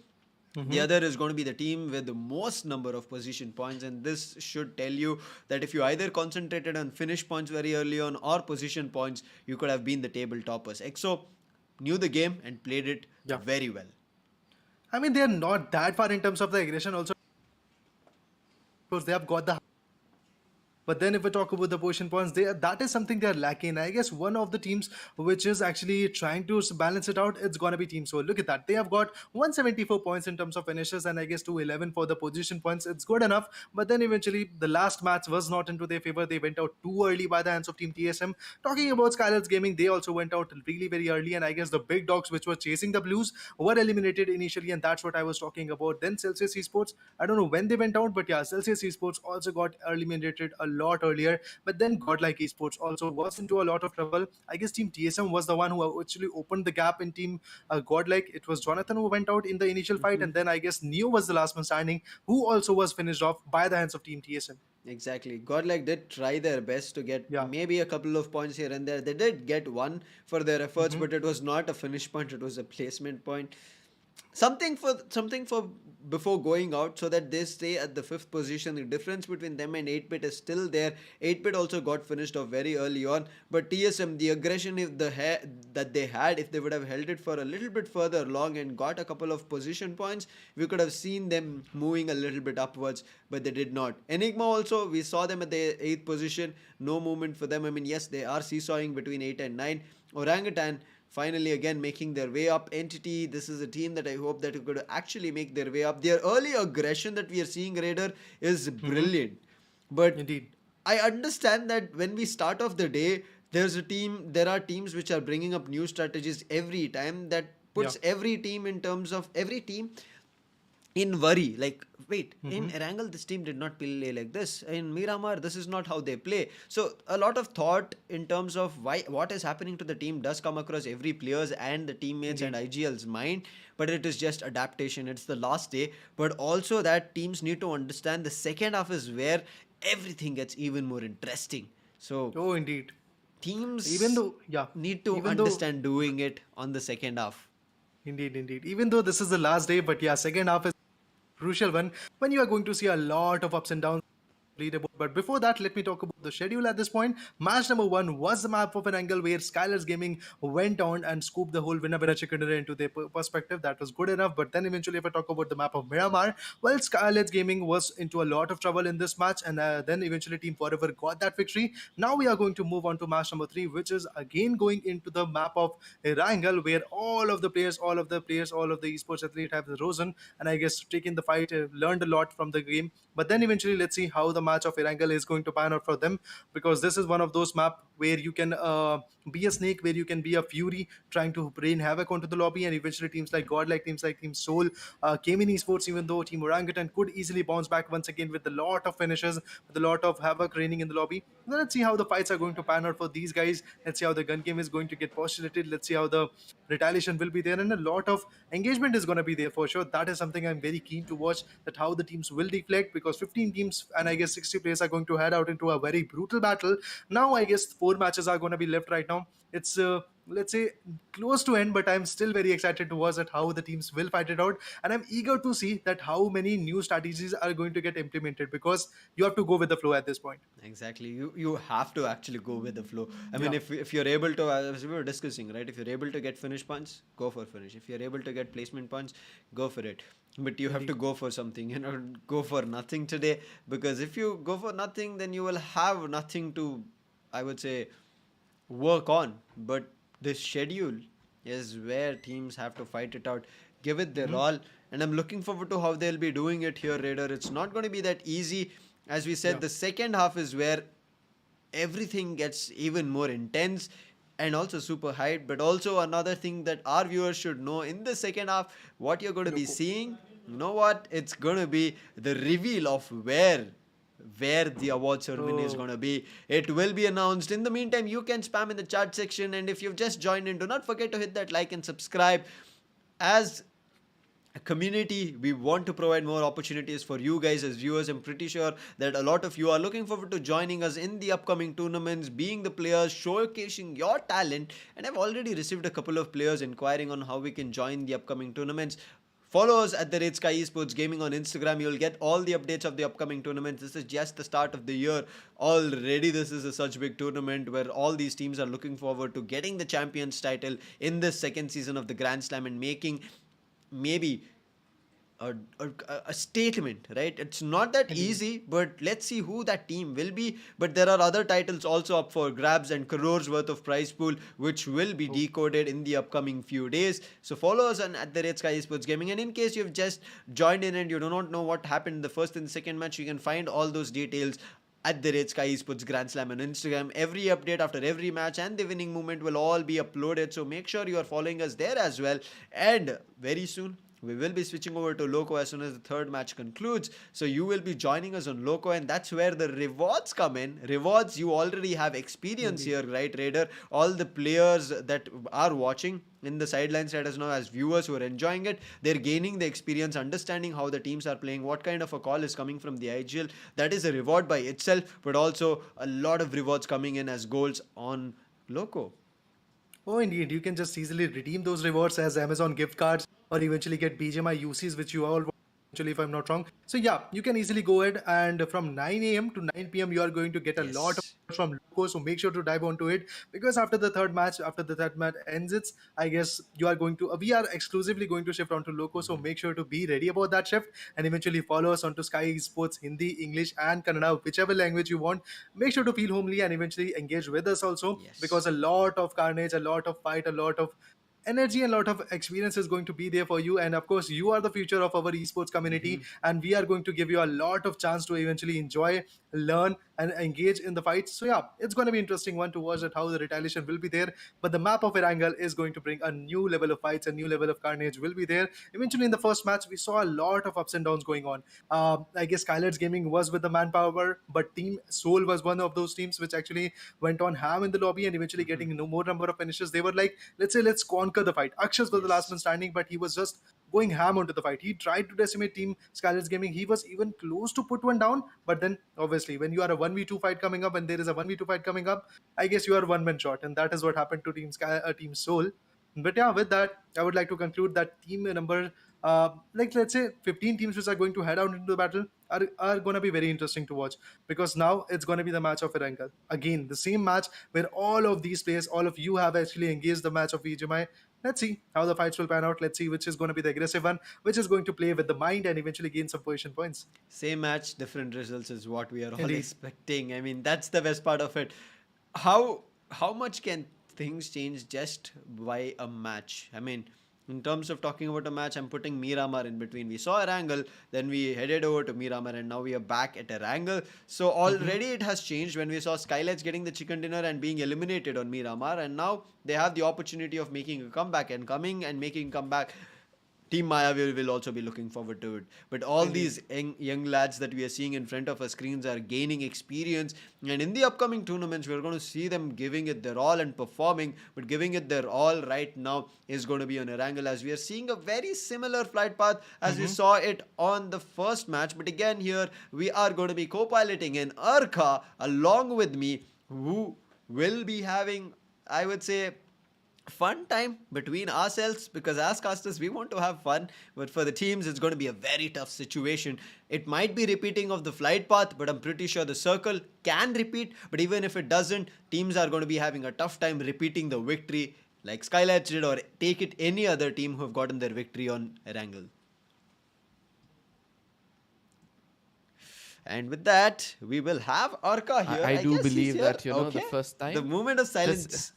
The other is going to be the team with the most number of position points, and this should tell you that if you either concentrated on finish points very early on or position points, you could have been the table toppers. EXO knew the game and played it very well. I mean, they are not that far in terms of the aggression also, because they have got the. But then if we talk about the position points, that is something they're lacking. I guess one of the teams which is actually trying to balance it out, it's going to be Team Soul. Look at that. They have got 174 points in terms of finishes, and I guess 211 for the position points. It's good enough. But then eventually the last match was not into their favor. They went out too early by the hands of Team TSM. Talking about Skylightz Gaming, they also went out really very early, and I guess the big dogs which were chasing the Blues were eliminated initially, and that's what I was talking about. Then Celsius Esports, I don't know when they went out, but yeah, Celsius Esports also got eliminated a lot earlier. But then GodL Esports also was into a lot of trouble. I guess Team TSM was the one who actually opened the gap in Team GodL. It was Jonathan who went out in the initial fight, and then I guess Neo was the last man standing, who also was finished off by the hands of Team TSM. Exactly. GodL did try their best to get maybe a couple of points here and there. They did get one for their efforts, but it was not a finish point. It was a placement point. Something for before going out, so that they stay at the 5th position. The difference between them and 8-bit is still there. 8-bit also got finished off very early on, but TSM, the aggression that they had, if they would have held it for a little bit further along and got a couple of position points, we could have seen them moving a little bit upwards, but they did not. Enigma also, we saw them at the 8th position. No movement for them. I mean, yes, they are seesawing between 8 and 9. Orangutan finally again making their way up. Entity, this is a team that I hope that could actually make their way up. Their early aggression that we are seeing, Raider, is brilliant. But Indeed. I understand that when we start off the day, there are teams which are bringing up new strategies every time that puts every team in worry. Like, wait, in Erangel, this team did not play like this. In Miramar, this is not how they play. So a lot of thought in terms of what is happening to the team does come across every player's and the teammates and IGL's mind. But it is just adaptation. It's the last day. But also that teams need to understand the second half is where everything gets even more interesting. So Oh, indeed. teams Even though, yeah, need to even though, understand doing it on the second half. indeed, even though this is the last day, but yeah, second half is crucial one when you are going to see a lot of ups and downs leaderboard. But before that, let me talk about the schedule at this point. Match number one was the map of an angle where Skylightz Gaming went on and scooped the whole winner chicken dinner into their perspective. That was good enough. But then eventually, if I talk about the map of Miramar, well, Skylightz Gaming was into a lot of trouble in this match, and then eventually Team Forever got that victory. Now we are going to move on to match number three, which is again going into the map of Erangel, where all of the esports athlete have risen, and I guess taken the fight, learned a lot from the game. But then eventually, let's see how the match of Erangel is going to pan out for them, because this is one of those map where you can be a snake, where you can be a fury trying to rain havoc onto the lobby, and eventually teams like GodL, teams like Team Soul, came in Esports, even though Team Orangutan could easily bounce back once again with a lot of finishes, with a lot of havoc raining in the lobby. Now let's see how the fights are going to pan out for these guys. Let's see how the gun game is going to get postulated. Let's see how the retaliation will be there, and a lot of engagement is going to be there for sure. That is something I'm very keen to watch, that how the teams will deflect, because 15 teams and I guess 60 players are going to head out into a very brutal battle. Now I guess four matches are going to be left right now. It's let's say close to end, but I'm still very excited to watch that how the teams will fight it out, and I'm eager to see that how many new strategies are going to get implemented, because you have to go with the flow at this point. Exactly. You have to actually go with the flow. I mean, Yeah. if you're able to, as we were discussing, right? If you're able to get finish punch, go for finish. If you're able to get placement punch, go for it. But you have to go for something. Go for nothing today, because if you go for nothing, then you will have nothing to, I would say, work on. But this schedule is where teams have to fight it out, give it their all, and I'm looking forward to how they'll be doing it here, Raider. It's not going to be that easy. As we said, Yeah. the second half is where everything gets even more intense and also super hyped. But also another thing that our viewers should know, in the second half, what you're going to be seeing, you know what, it's going to be the reveal of where the award ceremony is Oh. going to be. It will be announced. In the meantime, you can spam in the chat section, and if you've just joined in, do not forget to hit that like and subscribe. As a community, we want to provide more opportunities for you guys as viewers. I'm pretty sure that a lot of you are looking forward to joining us in the upcoming tournaments, being the players, showcasing your talent, and I've already received a couple of players inquiring on how we can join the upcoming tournaments. Follow us at the rate Sky Esports Gaming on Instagram. You'll get all the updates of the upcoming tournaments. This is just the start of the year. Already, this is a such big tournament where all these teams are looking forward to getting the champions title in this second season of the Grand Slam and making maybe a, a, a statement, right? It's not that easy, but let's see who that team will be. But there are other titles also up for grabs and crores worth of prize pool, which will be decoded in the upcoming few days. So follow us on at the rate Sky Esports Gaming. And in case you've just joined in and you do not know what happened in the first and second match, you can find all those details at the rate Sky Esports GrandSlam on Instagram. Every update after every match and the winning moment will all be uploaded. So make sure you are following us there as well. And very soon, we will be switching over to Loco as soon as the third match concludes. So you will be joining us on Loco, and that's where the rewards come in. Rewards, you already have experience here, right, Raider? All the players that are watching in the sidelines right as now, as viewers who are enjoying it, they're gaining the experience, understanding how the teams are playing, what kind of a call is coming from the IGL. That is a reward by itself, but also a lot of rewards coming in as goals on Loco. Oh, indeed. You can just easily redeem those rewards as Amazon gift cards, or eventually get BGMI UCs, which you all want, actually, if I'm not wrong. So, yeah, you can easily go ahead, and from 9 a.m. to 9 p.m., you are going to get a lot of Yes. from Loco. So, make sure to dive onto it, because after the third match ends, I guess you are going to, we are exclusively going to shift onto Loco. So, make sure to be ready about that shift, and eventually follow us onto Sky Sports Hindi, English, and Kannada, whichever language you want. Make sure to feel homely and eventually engage with us also, Yes. because a lot of carnage, a lot of fight, a lot of energy and a lot of experience is going to be there for you. And of course, you are the future of our esports community, and we are going to give you a lot of chance to eventually enjoy, learn, and engage in the fights. So yeah, it's going to be interesting one to watch at how the retaliation will be there. But the map of Erangel is going to bring a new level of fights, a new level of carnage will be there. Eventually, in the first match, we saw a lot of ups and downs going on. I guess Skylightz Gaming was with the manpower, but Team Soul was one of those teams which actually went on ham in the lobby, and eventually getting no more number of finishes. They were like, let's say, let's conquer the fight. Akshas was the last Yes. man standing, but he was just going ham onto the fight. He tried to decimate team Skylightz Gaming. He was even close to put one down, but then obviously when you are a 1v2 fight coming up and there is a 1v2 fight coming up, I guess you are one man short, and that is what happened to Team Soul. But yeah, with that, I would like to conclude that team number, like let's say 15 teams which are going to head out into the battle are going to be very interesting to watch, because now it's going to be the match of Erangel. Again, the same match where all of these players, all of you have actually engaged the match of BGMI. Let's see how the fights will pan out. Let's see which is going to be the aggressive one, which is going to play with the mind and eventually gain some position points. Same match, different results is what we are all Indeed. expecting. I mean, that's the best part of it. How much can things change just by a match? I mean, in terms of talking about a match, I'm putting Miramar in between. We saw Erangel, then we headed over to Miramar, and now we are back at Erangel. So already it has changed when we saw Skylightz getting the chicken dinner and being eliminated on Miramar, and now they have the opportunity of making a comeback and coming and making comeback. Team Mayavi will also be looking forward to it. But all these young lads that we are seeing in front of our screens are gaining experience. And in the upcoming tournaments, we're going to see them giving it their all and performing. But giving it their all right now is going to be on Erangel, as we are seeing a very similar flight path as we saw it on the first match. But again, here we are going to be co-piloting an Urka along with me, who will be having, I would say, fun time between ourselves, because as casters we want to have fun, but for the teams it's going to be a very tough situation. It might be repeating of the flight path, but I'm pretty sure the circle can repeat. But even if it doesn't, teams are going to be having a tough time repeating the victory like Skylightz did, or take it any other team who have gotten their victory on Erangel. And with that, we will have Orca here. I do guess he's believe here. that, the first time. The moment of silence.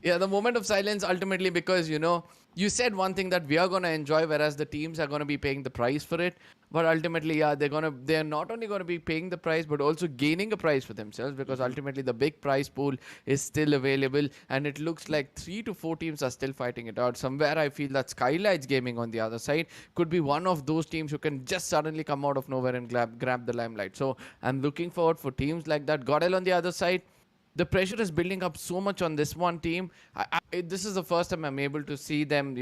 Yeah, the moment of silence ultimately, because, you said one thing that we are going to enjoy, whereas the teams are going to be paying the price for it. But ultimately, yeah, they're not only going to be paying the price, but also gaining a prize for themselves, because ultimately the big prize pool is still available. And it looks like 3 to 4 teams are still fighting it out. Somewhere I feel that Skylightz Gaming on the other side could be one of those teams who can just suddenly come out of nowhere and grab the limelight. So I'm looking forward for teams like that. GodL on the other side, the pressure is building up so much on this one team. This is the first time I'm able to see them,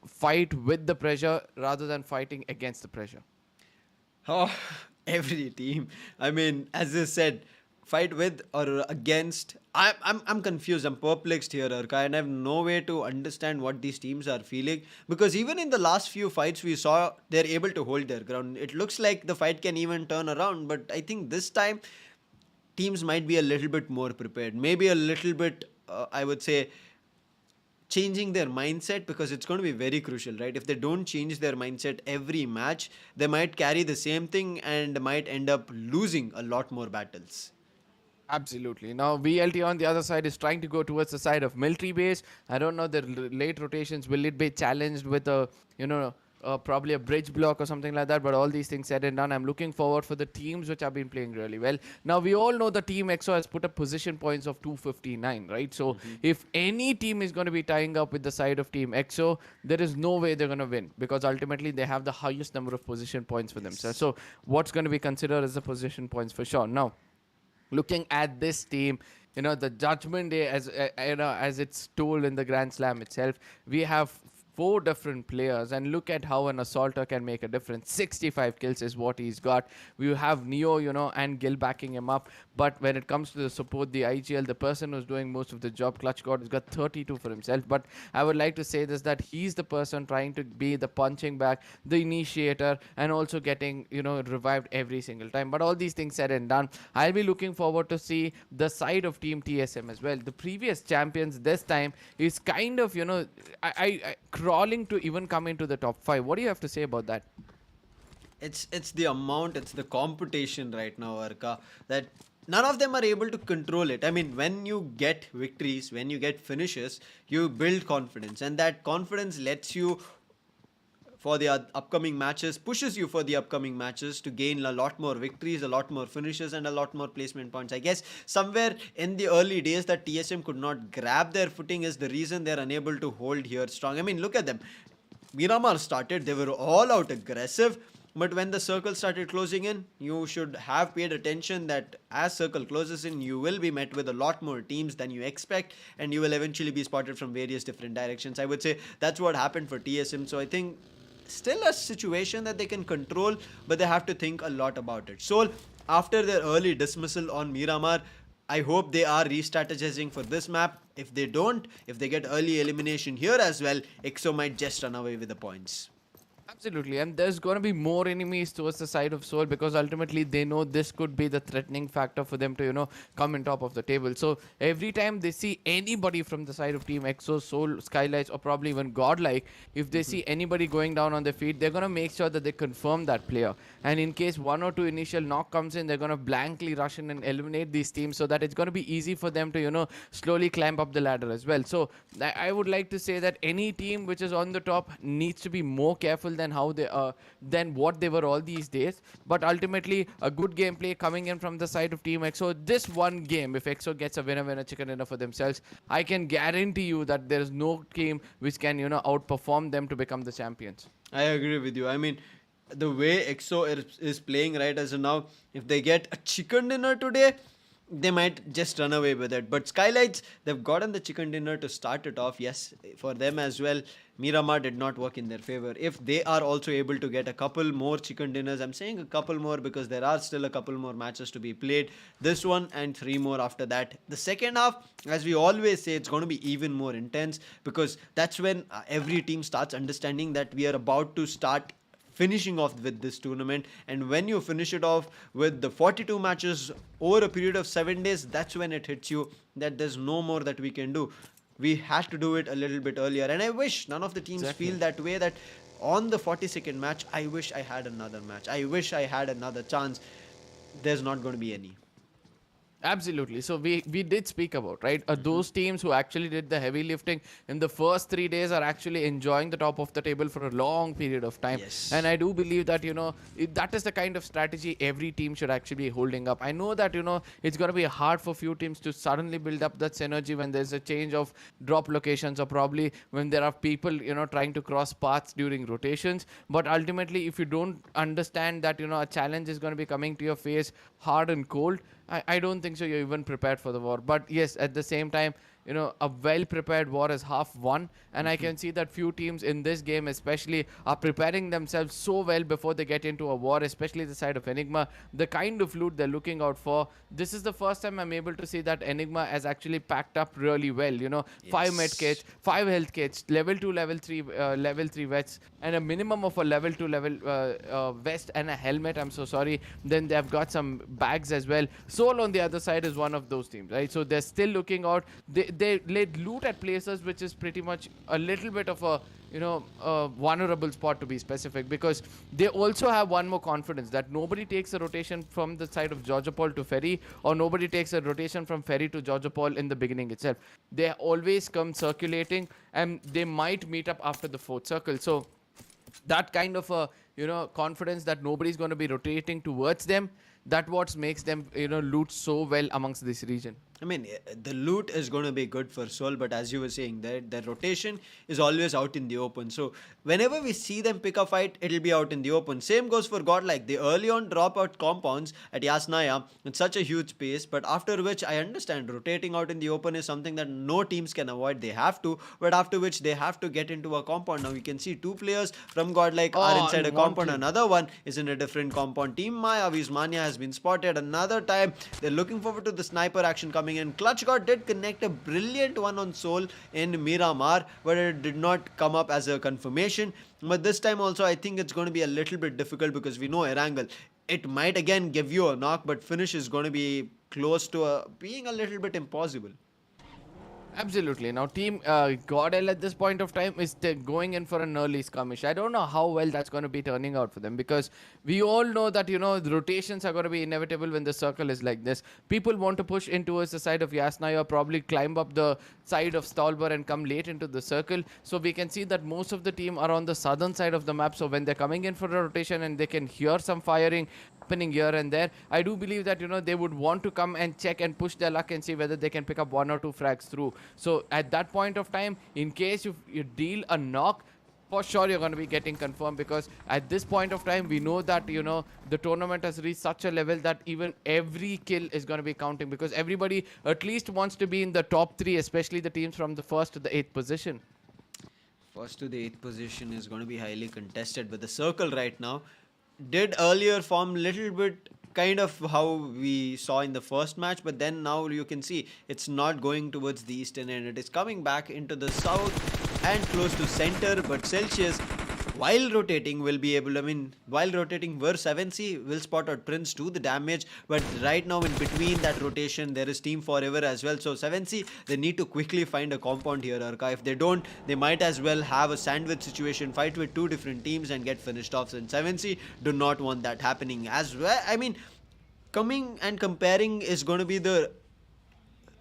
fight with the pressure rather than fighting against the pressure. Oh, every team. I mean, as I said, fight with or against. I'm confused. I'm perplexed here, Arka, and I have no way to understand what these teams are feeling, because even in the last few fights we saw, they're able to hold their ground. It looks like the fight can even turn around, but I think this time teams might be a little bit more prepared, maybe a little bit, I would say, changing their mindset, because it's going to be very crucial, right? If they don't change their mindset every match, they might carry the same thing and might end up losing a lot more battles. Absolutely. Now, VLT on the other side is trying to go towards the side of military base. I don't know the late rotations. Will it be challenged with a, probably a bridge block or something like that? But all these things said and done, I'm looking forward for the teams which have been playing really well. Now, we all know the team EXO has put up position points of 259, right? So, if any team is going to be tying up with the side of team EXO, there is no way they're going to win, because ultimately they have the highest number of position points for themselves. So, what's going to be considered as the position points for sure? Now, looking at this team, the Judgment Day, as it's told in the Grand Slam itself, we have 4 different players, and look at how an assaulter can make a difference. 65 kills is what he's got. We have Neo, and Gil backing him up. But when it comes to the support, the IGL, the person who's doing most of the job, Clutch God, has got 32 for himself. But I would like to say this, that he's the person trying to be the punching bag, the initiator, and also getting, revived every single time. But all these things said and done, I'll be looking forward to see the side of Team TSM as well. The previous champions this time is kind of, I crawling to even come into the top 5. What do you have to say about that? It's the amount, it's the competition right now, Arka, that none of them are able to control it. I mean, when you get victories, when you get finishes, you build confidence, and that confidence lets you for the upcoming matches, pushes you for the upcoming matches to gain a lot more victories, a lot more finishes, and a lot more placement points. I guess somewhere in the early days that TSM could not grab their footing is the reason they're unable to hold here strong. I mean, look at them. Miramar started, they were all out aggressive. But when the circle started closing in, you should have paid attention that as circle closes in, you will be met with a lot more teams than you expect, and you will eventually be spotted from various different directions. I would say that's what happened for TSM. So I think still a situation that they can control, but they have to think a lot about it. So after their early dismissal on Miramar, I hope they are re-strategizing for this map. If they don't, if they get early elimination here as well, EXO might just run away with the points. Absolutely, and there's going to be more enemies towards the side of Seoul because ultimately they know this could be the threatening factor for them to, come on top of the table. So every time they see anybody from the side of Team EXO, Seoul, Skylightz, or probably even Godlike, if they see anybody going down on their feet, they're going to make sure that they confirm that player. And in case one or two initial knock comes in, they're going to blankly rush in and eliminate these teams so that it's going to be easy for them to, slowly climb up the ladder as well. So I would like to say that any team which is on the top needs to be more careful than what they were all these days. But ultimately, a good gameplay coming in from the side of Team EXO. This one game, if EXO gets a winner chicken dinner for themselves, I can guarantee you that there is no team which can outperform them to become the champions. I agree with you. I mean, the way EXO is playing right as of now, if they get a chicken dinner today, they might just run away with it. But Skylightz, they've gotten the chicken dinner to start it off. Yes, for them as well, Miramar did not work in their favor. If they are also able to get a couple more chicken dinners, I'm saying a couple more because there are still a couple more matches to be played. This one and 3 more after that. The second half, as we always say, it's going to be even more intense because that's when every team starts understanding that we are about to start finishing off with this tournament. And when you finish it off with the 42 matches over a period of 7 days, that's when it hits you that there's no more that we can do. We had to do it a little bit earlier, and I wish none of the teams feel that way, that on the 42nd match, I wish I had another match, I wish I had another chance. There's not going to be any. Absolutely. So we did speak about, right? Those teams who actually did the heavy lifting in the first 3 days are actually enjoying the top of the table for a long period of time. Yes. And I do believe that, that is the kind of strategy every team should actually be holding up. I know that, it's going to be hard for few teams to suddenly build up that synergy when there's a change of drop locations or probably when there are people, trying to cross paths during rotations. But ultimately, if you don't understand that, a challenge is going to be coming to your face hard and cold, I don't think so you're even prepared for the war. But yes, at the same time, a well-prepared war is half won. And I can see that few teams in this game especially are preparing themselves so well before they get into a war, especially the side of Enigma. The kind of loot they're looking out for. This is the first time I'm able to see that Enigma has actually packed up really well. 5 med kits, 5 health kits, level 2, level 3 vests, and a minimum of a level 2 level vest and a helmet. I'm so sorry. Then they've got some bags as well. Seoul on the other side is one of those teams, right? So they're still looking out. They loot at places which is pretty much a little bit of a vulnerable spot, to be specific, because they also have one more confidence that nobody takes a rotation from the side of Georgopol to Ferry, or nobody takes a rotation from Ferry to Georgopol in the beginning itself. They always come circulating, and they might meet up after the 4th circle. So that kind of a confidence that nobody's going to be rotating towards them, that what makes them loot so well amongst this region. I mean, the loot is going to be good for Seoul, but as you were saying, their rotation is always out in the open. So whenever we see them pick a fight, it'll be out in the open. Same goes for Godlike. They early on drop out compounds at Yasnaya with such a huge pace, but after which I understand rotating out in the open is something that no teams can avoid. They have to, but after which they have to get into a compound. Now we can see 2 players from Godlike are inside a compound. Another one is in a different compound. Team Mayavi's Mania has been spotted. Another time they're looking forward to the sniper action coming in. Clutch God did connect a brilliant one on Seoul in Miramar, but it did not come up as a confirmation. But this time also, I think it's going to be a little bit difficult because we know Erangel. It might again give you a knock, but finish is going to be close to being a little bit impossible. Absolutely. Now, Team GodL at this point of time is going in for an early skirmish. I don't know how well that's going to be turning out for them, because we all know that, the rotations are going to be inevitable when the circle is like this. People want to push in towards the side of Yasnaya, or probably climb up the side of Stolber and come late into the circle. So we can see that most of the team are on the southern side of the map. So when they're coming in for a rotation and they can hear some firing happening here and there, I do believe that, they would want to come and check and push their luck and see whether they can pick up 1 or 2 frags through. So at that point of time, in case you deal a knock, for sure you're going to be getting confirmed, because at this point of time we know that the tournament has reached such a level that even every kill is going to be counting, because everybody at least wants to be in the top 3, especially the teams from the 1st to the 8th position. First to the 8th position is going to be highly contested, but the circle right now did earlier form little bit kind of how we saw in the first match, but then now you can see it's not going towards the eastern end, it is coming back into the south and close to center. But Celsius, while rotating, will be able, while rotating were 7C will spot out Prince to the damage, but right now in between that rotation there is Team Forever as well. So 7C, they need to quickly find a compound here, Arka. If they don't, they might as well have a sandwich situation, fight with 2 different teams and get finished off, and 7C do not want that happening as well. Coming and comparing is going to be the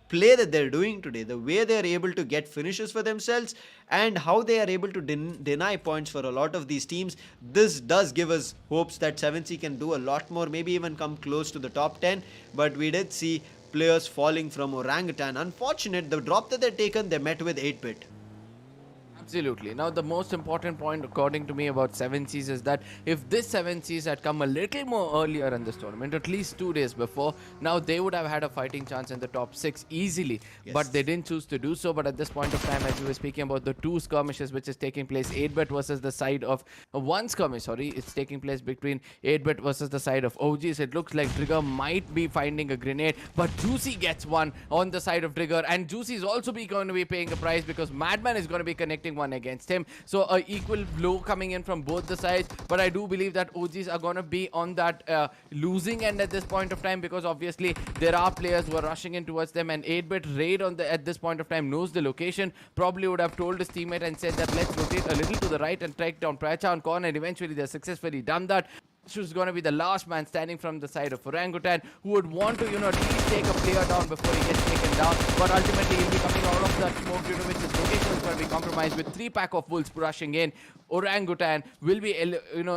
play that they're doing today, the way they're able to get finishes for themselves and how they are able to deny points for a lot of these teams. This does give us hopes that 7C can do a lot more, maybe even come close to the top 10, but we did see players falling from Orangutan. Unfortunate, the drop that they've taken, they met with 8-bit. Absolutely. Now, the most important point, according to me, about 7Cs is that if this 7Cs had come a little more earlier in this tournament, at least 2 days before, now they would have had a fighting chance in the top 6 easily. Yes. But they didn't choose to do so. But at this point of time, as we were speaking about the 2 skirmishes which is taking place, 8-bit versus the side of 1 skirmish, it's taking place between 8-bit versus the side of OGs. It looks like Trigger might be finding a grenade, but Juicy gets one on the side of Trigger, and Juicy is also going to be paying a price because Madman is going to be connecting one against him. So a equal blow coming in from both the sides, but I do believe that OGs are going to be on that losing end at this point of time, because obviously there are players who are rushing in towards them, and 8-bit raid at this point of time knows the location, probably would have told his teammate and said that let's rotate a little to the right and track down Pracha on corner, and eventually they're successfully done that. Who's going to be the last man standing from the side of Orangutan, who would want to, at least take a player down before he gets taken down. But ultimately, he'll be coming out of that smoke due to which his location is going to be compromised with 3 pack of wolves rushing in. Orangutan will be,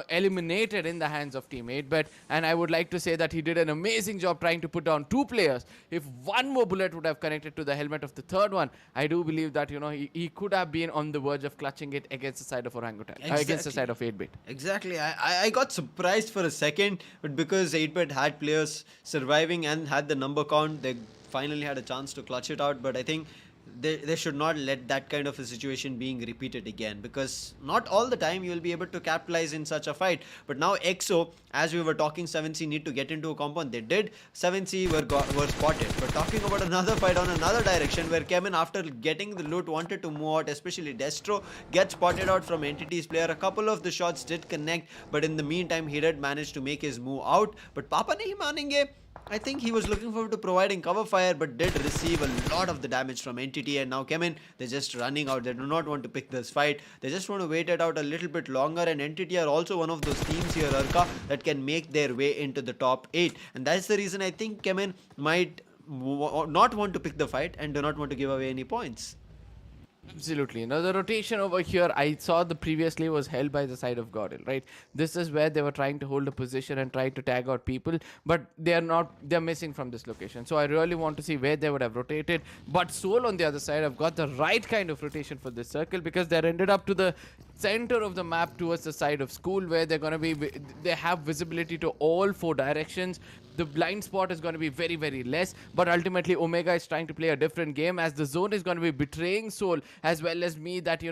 eliminated in the hands of Team 8-bit. And I would like to say that he did an amazing job trying to put down 2 players. If one more bullet would have connected to the helmet of the third one, I do believe that, he could have been on the verge of clutching it against the side of Orangutan, against the side of 8-bit. Exactly. I got surprised for a second, but because 8-bit had players surviving and had the number count, they finally had a chance to clutch it out. But I think they should not let that kind of a situation being repeated again, because not all the time you will be able to capitalize in such a fight. But now EXO, as we were talking, 7C need to get into a compound. They did. 7C were spotted. But talking about another fight on another direction, where Chemin, after getting the loot, wanted to move out, especially Destro gets spotted out from Entity's player. A couple of the shots did connect, but in the meantime he did manage to make his move out. But Papa nahi manenge, I think he was looking forward to providing cover fire, but did receive a lot of the damage from Entity. And now Chemin, they're just running out. They do not want to pick this fight. They just want to wait it out a little bit longer. And Entity are also one of those teams here, Arka, that can make their way into the top 8. And that's the reason I think Chemin might not want to pick the fight and do not want to give away any points. Absolutely. Now the rotation over here, I saw the previously was held by the side of GodL, right? This is where they were trying to hold a position and try to tag out people, but they're missing from this location. So I really want to see where they would have rotated. But Soul on the other side have got the right kind of rotation for this circle, because they're ended up to the center of the map towards the side of school, where they're going to be, they have visibility to all 4 directions. The blind spot is going to be very, very less, but ultimately Omega is trying to play a different game, as the zone is going to be betraying Soul as well as me, that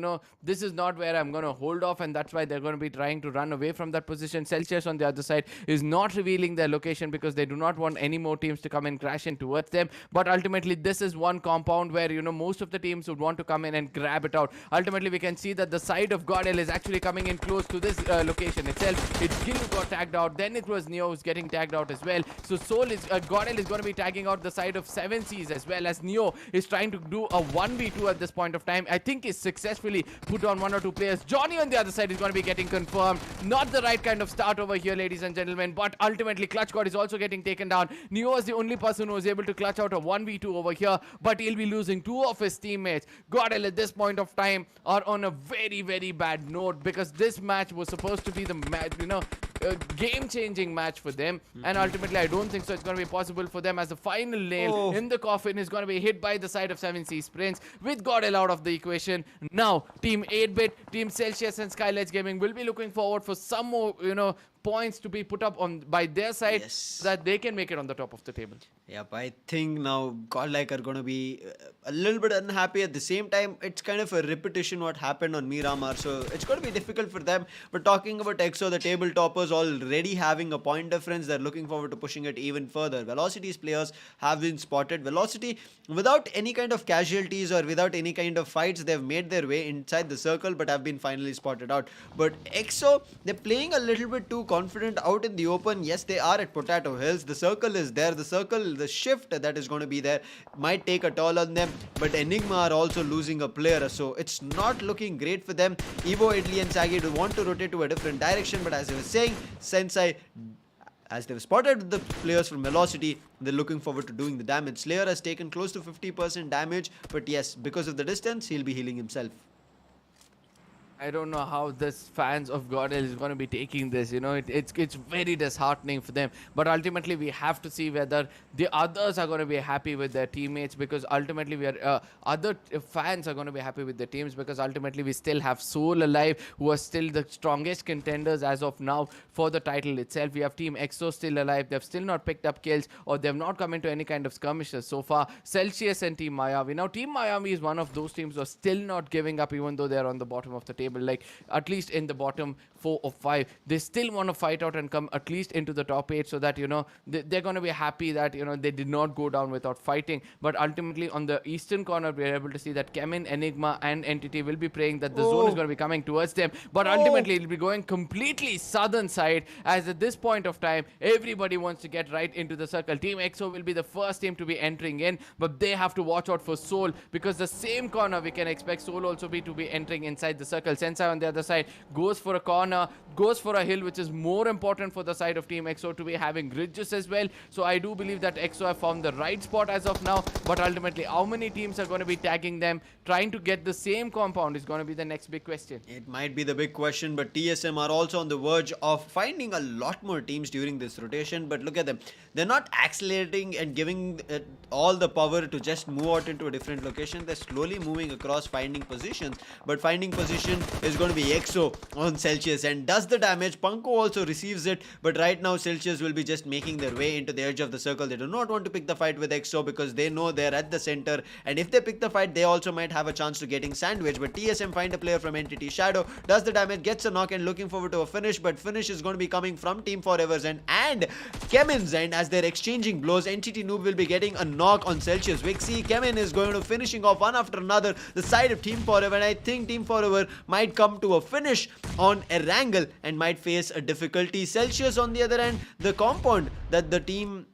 this is not where I'm going to hold off, and that's why they're going to be trying to run away from that position. Celsius on the other side is not revealing their location, because they do not want any more teams to come and crash in towards them. But ultimately this is one compound where most of the teams would want to come in and grab it out. Ultimately we can see that the side of GodL is actually coming in close to this location itself. It's Gil who got tagged out, then it was Neo who's getting tagged out as well. So GodL is going to be tagging out the side of 7Cs, as well as Neo is trying to do a 1v2 at this point of time. I think he's successfully put on 1 or 2 players. Johnny on the other side is going to be getting confirmed. Not the right kind of start over here, ladies and gentlemen, but ultimately Clutch God is also getting taken down. Neo is the only person who was able to clutch out a 1v2 over here, but he'll be losing 2 of his teammates. GodL at this point of time are on a very, very bad note, because this match was supposed to be the match, game-changing match for them. And ultimately, I don't think so it's going to be possible for them, as the final nail in the coffin is going to be hit by the side of 7C Sprints with GodL out of the equation. Now, Team 8-Bit, Team Celsius and Skylightz Gaming will be looking forward for some more, points to be put up on by their side so that they can make it on the top of the table. Yep, I think now Godlike are going to be a little bit unhappy. At the same time, it's kind of a repetition what happened on Miramar, so it's going to be difficult for them. But talking about EXO, the table toppers already having a point difference. They're looking forward to pushing it even further. Velocity's players have been spotted. Velocity, without any kind of casualties or without any kind of fights, they've made their way inside the circle but have been finally spotted out. But EXO, they're playing a little bit too confident out in the open. Yes, they are at Potato Hills. The circle is there. The shift that is going to be there might take a toll on them. But Enigma are also losing a player, so it's not looking great for them. Evo, Italy and Sagi do want to rotate to a different direction, but as I was saying, Sensei, as they've spotted the players from Velocity, they're looking forward to doing the damage. Slayer has taken close to 50% damage, but yes, because of the distance, he'll be healing himself. I don't know how this fans of GodL is going to be taking this. It's very disheartening for them. But ultimately, we have to see whether the others are going to be happy with their teammates, because ultimately other fans are going to be happy with their teams, because ultimately we still have Soul alive, who are still the strongest contenders as of now for the title itself. We have Team EXO still alive. They've still not picked up kills, or they've not come into any kind of skirmishes so far. Celsius and Team Mayavi. Now, Team Mayavi is one of those teams who are still not giving up, even though they're on the bottom of the table. Like, at least in the bottom 4 or 5, they still want to fight out and come at least into the top 8, so that they're going to be happy that they did not go down without fighting. But ultimately, on the eastern corner, we're able to see that Chemin, Enigma and Entity will be praying that the zone is going to be coming towards them, but ultimately it'll be going completely southern side, as at this point of time everybody wants to get right into the circle. Team EXO will be the first team to be entering in, but they have to watch out for Soul, because the same corner we can expect Soul also to be entering inside the circle. Sensei on the other side goes for a corner, goes for a hill, which is more important for the side of Team EXO to be having ridges as well. So I do believe that EXO have found the right spot as of now, but ultimately how many teams are going to be tagging them, trying to get the same compound, is going to be the next big question. It might be the big question, but TSM are also on the verge of finding a lot more teams during this rotation. But look at them. They're not accelerating and giving it all the power to just move out into a different location. They're slowly moving across, finding positions. But finding position is going to be EXO on Celsius and does the damage. Punko also receives it, but right now Celsius will be just making their way into the edge of the circle. They do not want to pick the fight with EXO, because they know they're at the center, and if they pick the fight, they also might have a chance to getting sandwiched. But TSM find a player from Entity. Shadow does the damage, gets a knock, and looking forward to a finish, but finish is going to be coming from Team Forever's end and Chemin's end. As they're exchanging blows, Entity Noob will be getting a knock on Celsius. Vixie, Chemin is going to finishing off one after another the side of Team Forever, and I think Team Forever might come to a finish on Erangel and might face a difficulty. Celsius on the other end, the compound that the team,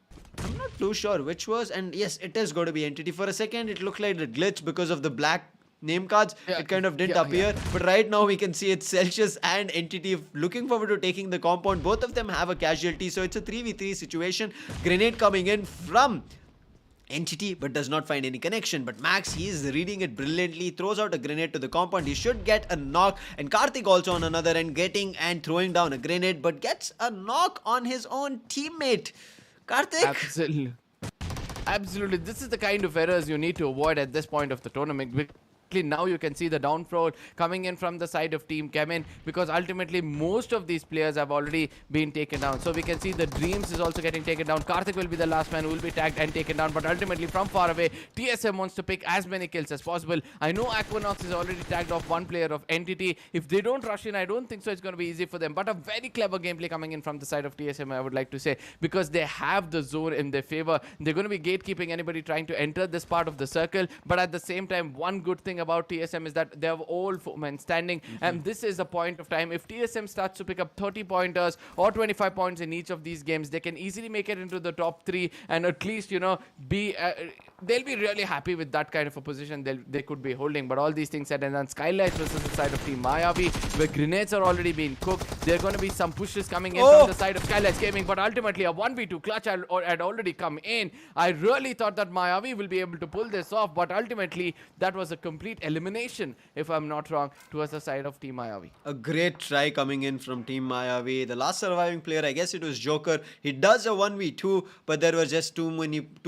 I'm not too sure which was, and yes, it is going to be Entity. For a second it looked like a glitch because of the black name cards. It kind of didn't appear, but right now we can see it's Celsius and Entity looking forward to taking the compound. Both of them have a casualty, so it's a 3v3 situation. Grenade coming in from Entity, but does not find any connection. But Max, he is reading it brilliantly, throws out a grenade to the compound. He should get a knock, and Karthik also on another end getting and throwing down a grenade, but gets a knock on his own teammate. Karthik, Absolutely. This is the kind of errors you need to avoid at this point of the tournament. Now you can see the downfall coming in from the side of Team Chemin, because ultimately most of these players have already been taken down. So we can see the Dreams is also getting taken down. Karthik will be the last man who will be tagged and taken down, but ultimately from far away TSM wants to pick as many kills as possible. I know Aquanox is already tagged off one player of Entity. If they don't rush in, I don't think so it's going to be easy for them, but a very clever gameplay coming in from the side of TSM, I would like to say, because they have the zone in their favor. They're going to be gatekeeping anybody trying to enter this part of the circle, but at the same time, one good thing about TSM is that they have all 4 men standing, and this is a point of time. If TSM starts to pick up 30 pointers or 25 points in each of these games, they can easily make it into the top 3 and at least be they'll be really happy with that kind of a position they could be holding. But all these things said, and then Skylightz versus the side of Team Mayavi, where grenades are already being cooked. There are going to be some pushes coming in from the side of Skylightz Gaming, but ultimately a 1v2 clutch had already come in. I really thought that Mayavi will be able to pull this off, but ultimately that was a complete elimination, if I'm not wrong, towards the side of Team Mayavi. A great try coming in from Team Mayavi. The last surviving player, I guess it was Joker. He does a 1v2, but there were just two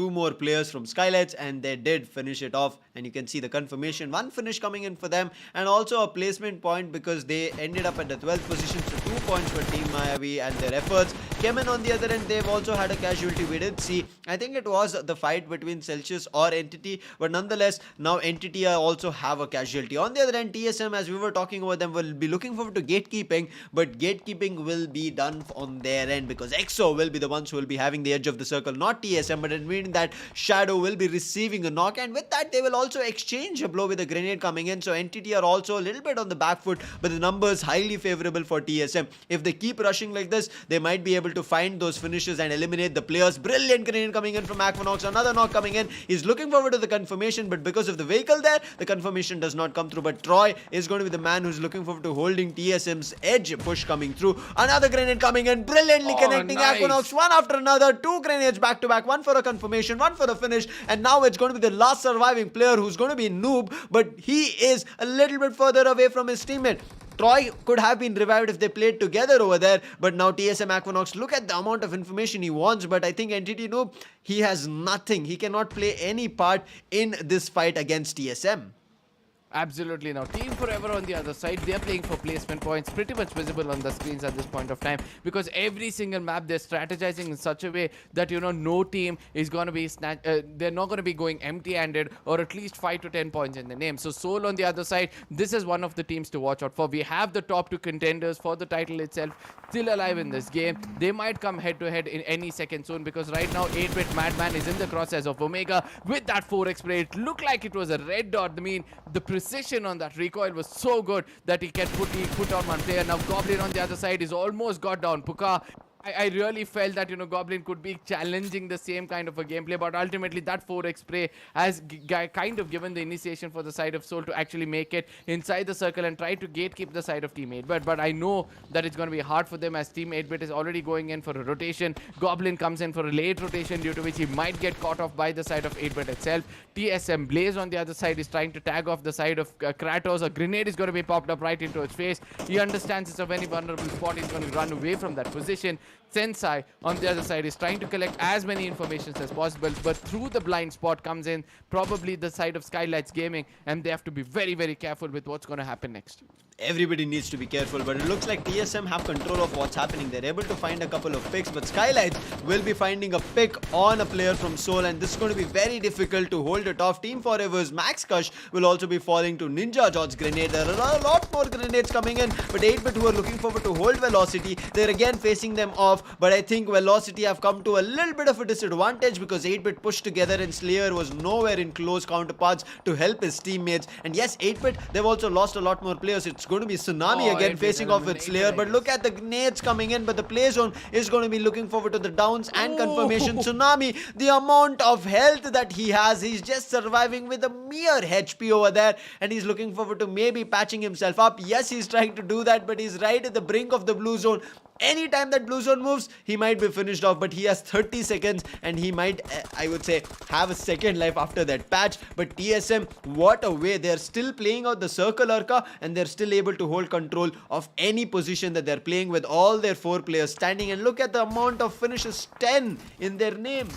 more players from Skylightz, and they did finish it off. And you can see the confirmation, one finish coming in for them, and also a placement point because they ended up at the 12th position. So 2 points for Team Mayavi and their efforts. Chemin on the other end, they've also had a casualty. We did see, I think it was the fight between Celsius or Entity, but nonetheless, now Entity also have a casualty. On the other end, TSM, as we were talking about them, will be looking forward to gatekeeping, but gatekeeping will be done on their end because EXO will be the ones who will be having the edge of the circle, not TSM, but it means that Shadow will be receiving a knock, and with that, they will also exchange a blow with a grenade coming in. So Entity are also a little bit on the back foot, but the numbers highly favorable for TSM. If they keep rushing like this, they might be able to find those finishes and eliminate the players. Brilliant grenade coming in from Aquanox, another knock coming in. He's looking forward to the confirmation, but because of the vehicle there, the confirmation does not come through. But Troy is going to be the man who's looking forward to holding TSM's edge push coming through. Another grenade coming in, brilliantly connecting Aquanox one after another. 2 grenades back to back, one for a confirmation, one for a finish, and now it's going to be the last surviving player who's going to be Noob, but he is a little bit further away from his teammate. Troy could have been revived if they played together over there, but now TSM Aquanox, look at the amount of information he wants, but I think Entity Noob, he has nothing. He cannot play any part in this fight against TSM. Absolutely. Now Team Forever on the other side, they're playing for placement points, pretty much visible on the screens at this point of time, because every single map they're strategizing in such a way that, you know, no team is going to be they're not going to be going empty-handed, or at least 5 to 10 points in the name. So Seoul on the other side, this is one of the teams to watch out for. We have the top 2 contenders for the title itself still alive in this game. They might come head to head in any second soon, because right now 8-bit Madman is in the crosshairs of Omega with that 4x spray. It looked like it was a red dot. I mean, the precision on that recoil was so good that he put on one player. Now Goblin on the other side is almost got down. Puka, I really felt that, you know, Goblin could be challenging the same kind of a gameplay, but ultimately that 4x spray has kind of given the initiation for the side of Seoul to actually make it inside the circle and try to gatekeep the side of Team 8-bit. But I know that it's going to be hard for them, as Team 8-bit is already going in for a rotation. Goblin comes in for a late rotation, due to which he might get caught off by the side of 8-bit itself. TSM Blaze on the other side is trying to tag off the side of Kratos. A grenade is going to be popped up right into his face. He understands it's a very vulnerable spot. He's going to run away from that position. Sensei on the other side is trying to collect as many informations as possible, but through the blind spot comes in probably the side of Skylightz Gaming, and they have to be very, very careful with what's going to happen next. Everybody needs to be careful, but it looks like TSM have control of what's happening. They're able to find a couple of picks, but Skylightz will be finding a pick on a player from Seoul, and this is going to be very difficult to hold it off. Team Forever's Max Kush will also be falling to Ninja George's grenade. There are a lot more grenades coming in, but 8-bit who are looking forward to hold Velocity, they're again facing them off, but I think Velocity have come to a little bit of a disadvantage because 8-bit pushed together and Slayer was nowhere in close counterparts to help his teammates. And yes, 8-bit, they've also lost a lot more players. It's going to be Tsunami again facing off with Slayer, but look at the grenades coming in, but the play zone is going to be looking forward to the downs and confirmation. Tsunami, the amount of health that he has, he's just surviving with a mere HP over there, and he's looking forward to maybe patching himself up. Yes, he's trying to do that, but he's right at the brink of the blue zone. Anytime that blue zone moves, he might be finished off, but he has 30 seconds and he might, I would say, have a second life after that patch. But TSM, what a way. They're still playing out the circle Arca, and they're still able to hold control of any position that they're playing with all their 4 players standing. And look at the amount of finishes, 10 in their name.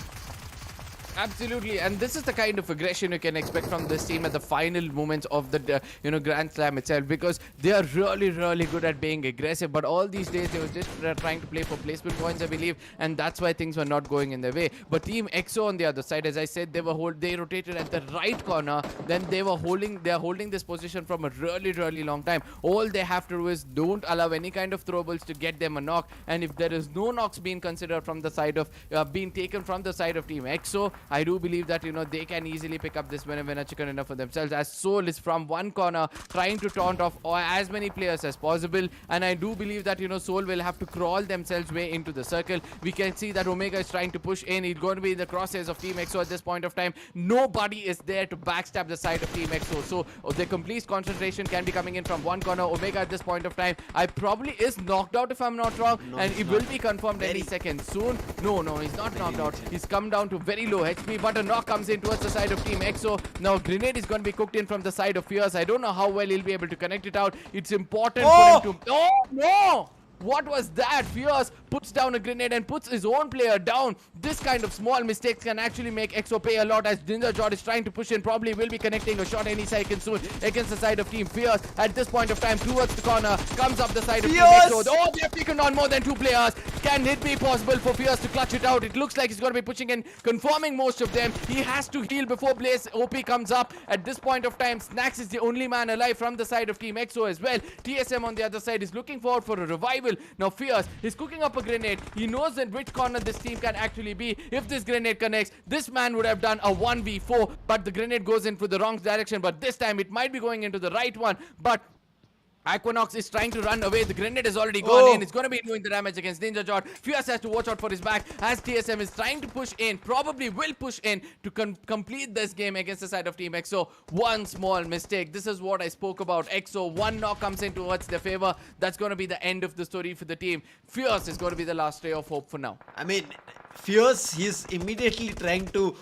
Absolutely, and this is the kind of aggression you can expect from this team at the final moments of the Grand Slam itself, because they are really, really good at being aggressive. But all these days they were just trying to play for placement points, I believe, and that's why things were not going in their way. But Team EXO on the other side, as I said, they rotated at the right corner. Then they are holding this position from a really, really long time. All they have to do is don't allow any kind of throwables to get them a knock. And if there is no knocks being considered from the side of being taken from the side of Team EXO, I do believe that, they can easily pick up this winner chicken dinner for themselves, as Soul is from one corner trying to taunt off as many players as possible. And I do believe that, Soul will have to crawl themselves way into the circle. We can see that Omega is trying to push in. He's going to be in the crosshairs of Team EXO at this point of time. Nobody is there to backstab the side of Team EXO. So the complete concentration can be coming in from one corner. Omega at this point of time, I probably is knocked out if I'm not wrong. No, And it will be confirmed any Very. second soon. No, he's not knocked out. He's come down to very low HP, but a knock comes in towards the side of Team EXO. Now grenade is going to be cooked in from the side of Fierce. I don't know how well he'll be able to connect it out. It's important for him to... Oh, no! What was that? Fierce puts down a grenade and puts his own player down. This kind of small mistakes can actually make EXO pay a lot, as Ninja Jod is trying to push in. Probably will be connecting a shot any second soon against the side of Team Fierce. At this point of time, towards the corner, comes up the side of Team EXO. Oh, they've taken on more than two players. Can it be possible for Fierce to clutch it out? It looks like he's going to be pushing in, confirming most of them. He has to heal before Blaze OP comes up. At this point of time, Snax is the only man alive from the side of Team EXO as well. TSM on the other side is looking forward for a revival. Now Fierce is cooking up a grenade. He knows in which corner this team can actually be. If this grenade connects, this man would have done a 1v4, but the grenade goes into the wrong direction. But this time it might be going into the right one. But Aquanox is trying to run away. The grenade is already gone in. It's going to be doing the damage against Ninja Jod. Fierce has to watch out for his back, as TSM is trying to push in. Probably will push in to complete this game against the side of Team EXO. One small mistake. This is what I spoke about. EXO, one knock comes in towards their favor. That's going to be the end of the story for the team. Fierce is going to be the last ray of hope for now. I mean, Fierce, he's immediately trying to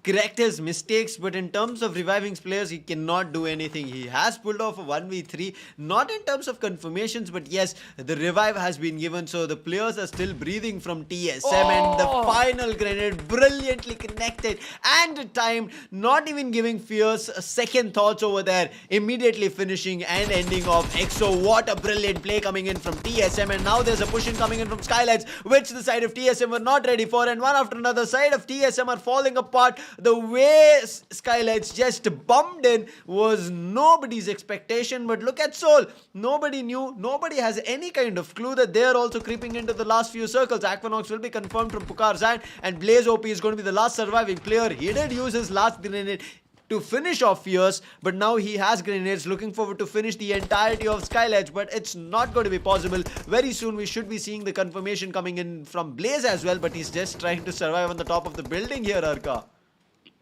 correct his mistakes, but in terms of reviving players, he cannot do anything. He has pulled off a 1v3, not in terms of confirmations, but yes, the revive has been given, so the players are still breathing from TSM, and the final grenade brilliantly connected and timed, not even giving Fierce a second thoughts over there, immediately finishing and ending off EXO. What a brilliant play coming in from TSM, and now there's a push-in coming in from Skylightz, which the side of TSM were not ready for, and one after another side of TSM are falling apart. The way Skylightz just bumped in was nobody's expectation, but look at Soul. Nobody knew, nobody has any kind of clue that they are also creeping into the last few circles. Aquanox will be confirmed from Pukar's hand, and Blaze OP is going to be the last surviving player. He did use his last grenade to finish off Fierce, but now he has grenades. Looking forward to finish the entirety of Skylightz, but it's not going to be possible. Very soon we should be seeing the confirmation coming in from Blaze as well, but he's just trying to survive on the top of the building here, Arka.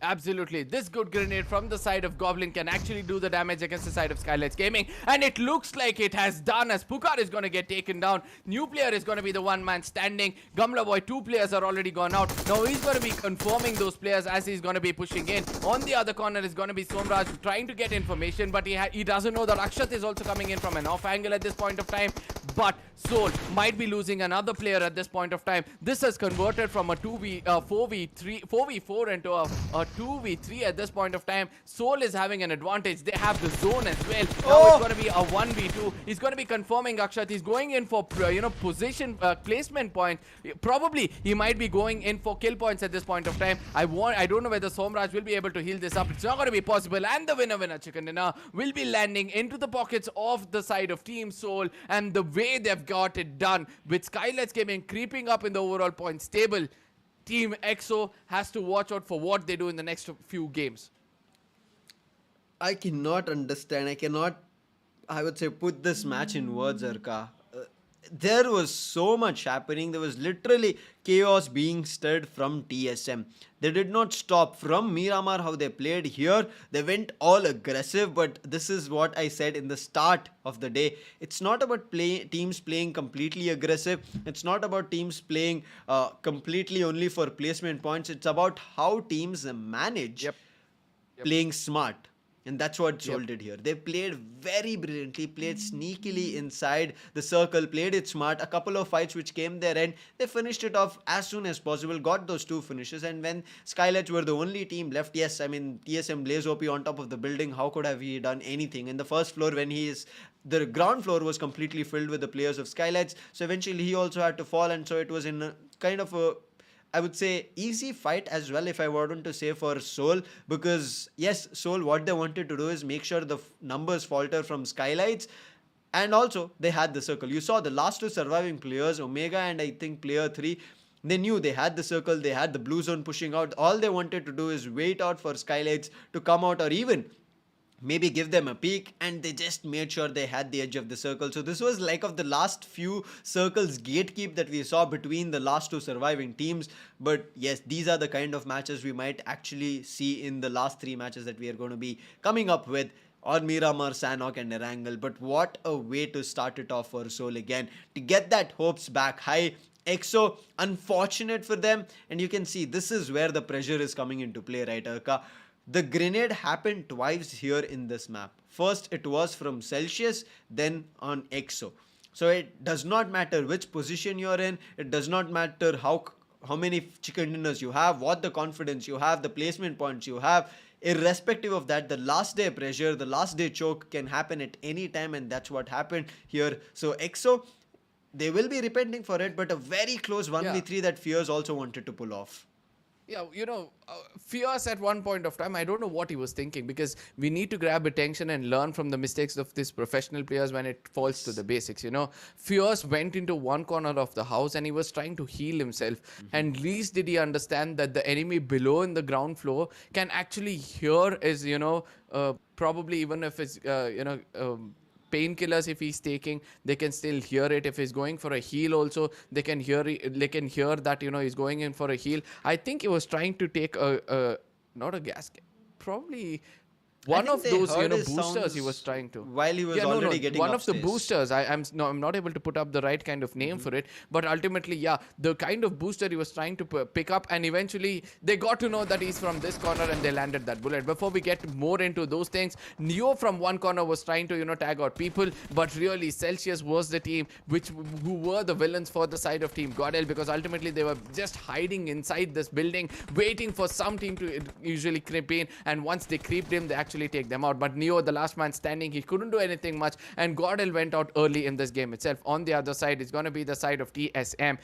Absolutely. This good grenade from the side of Goblin can actually do the damage against the side of Skylightz Gaming. And it looks like it has done, as Pukar is going to get taken down. New player is going to be the one man standing. Gumla Boy, two players are already gone out. Now he's going to be confirming those players as he's going to be pushing in. On the other corner is going to be Somraj trying to get information, but he doesn't know that Akshat is also coming in from an off angle at this point of time. But Soul might be losing another player at this point of time. This has converted from a 4v4 into a 2v3 at this point of time. Soul is having an advantage. They have the zone as well. Now it's going to be a 1v2. He's going to be confirming Akshat. He's going in for position placement points. Probably he might be going in for kill points at this point of time. I don't know whether Somraj will be able to heal this up. It's not going to be possible, and the winner chicken dinner will be landing into the pockets of the side of Team Soul. And the way they've got it done, with Skylightz Gaming creeping up in the overall points table, Team EXO has to watch out for what they do in the next few games. I cannot understand. I cannot, I would say, put this match in words, Arka. There was so much happening. There was literally chaos being stirred from TSM. They did not stop. From Miramar, how they played here, they went all aggressive. But this is what I said in the start of the day. It's not about teams playing completely aggressive. It's not about teams playing completely only for placement points. It's about how teams manage playing smart. And that's what Soul did here. They played very brilliantly, played sneakily inside the circle, played it smart. A couple of fights which came their end, they finished it off as soon as possible, got those two finishes. And when Skylightz were the only team left, yes, I mean, TSM Blaze OP on top of the building, how could have he done anything? In the first floor, when the ground floor was completely filled with the players of Skylightz. So eventually he also had to fall, and so it was in a kind of a, I would say, easy fight as well, if I wanted to say, for Soul, because yes, Soul, what they wanted to do is make sure the numbers falter from Skylightz, and also they had the circle. You saw the last two surviving players, Omega and I think player 3, They knew they had the circle, they had the blue zone pushing out. All they wanted to do is wait out for Skylightz to come out, or even maybe give them a peek, and they just made sure they had the edge of the circle. So this was like of the last few circles gatekeep that we saw between the last two surviving teams. But yes, these are the kind of matches we might actually see in the last three matches that we are going to be coming up with on Miramar, Sanhok and Erangel. But what a way to start it off for Seoul again, to get that hopes back high. EXO, unfortunate for them, and you can see this is where the pressure is coming into play, right, Arka? The grenade happened twice here in this map. First it was from Celsius, then on EXO. So it does not matter which position you're in, it does not matter how many chicken dinners you have, what the confidence you have, the placement points you have. Irrespective of that, the last day pressure, the last day choke can happen at any time, and that's what happened here. So EXO, they will be repenting for it, but a very close 1v3 that Fears also wanted to pull off. Yeah, Fierce at one point of time, I don't know what he was thinking, because we need to grab attention and learn from the mistakes of these professional players when it falls to the basics, Fierce went into one corner of the house and he was trying to heal himself. And least did he understand that the enemy below in the ground floor can actually hear his, probably even if it's, painkillers if he's taking, they can still hear it. If he's going for a heal also, they can hear that he's going in for a heal. I think he was trying to take not a gas, probably one of those boosters he was trying to, while he was already getting one upstairs. Of the boosters. I'm not able to put up the right kind of name for it, but ultimately the kind of booster he was trying to pick up, and eventually they got to know that he's from this corner and they landed that bullet. Before we get more into those things, Neo from one corner was trying to tag out people, but really Celsius was the team who were the villains for the side of team GodL, because ultimately they were just hiding inside this building waiting for some team to usually creep in, and once they creeped in, they actually take them out. But Neo, the last man standing, he couldn't do anything much, and GodL went out early in this game itself. On the other side, it's going to be the side of TSM.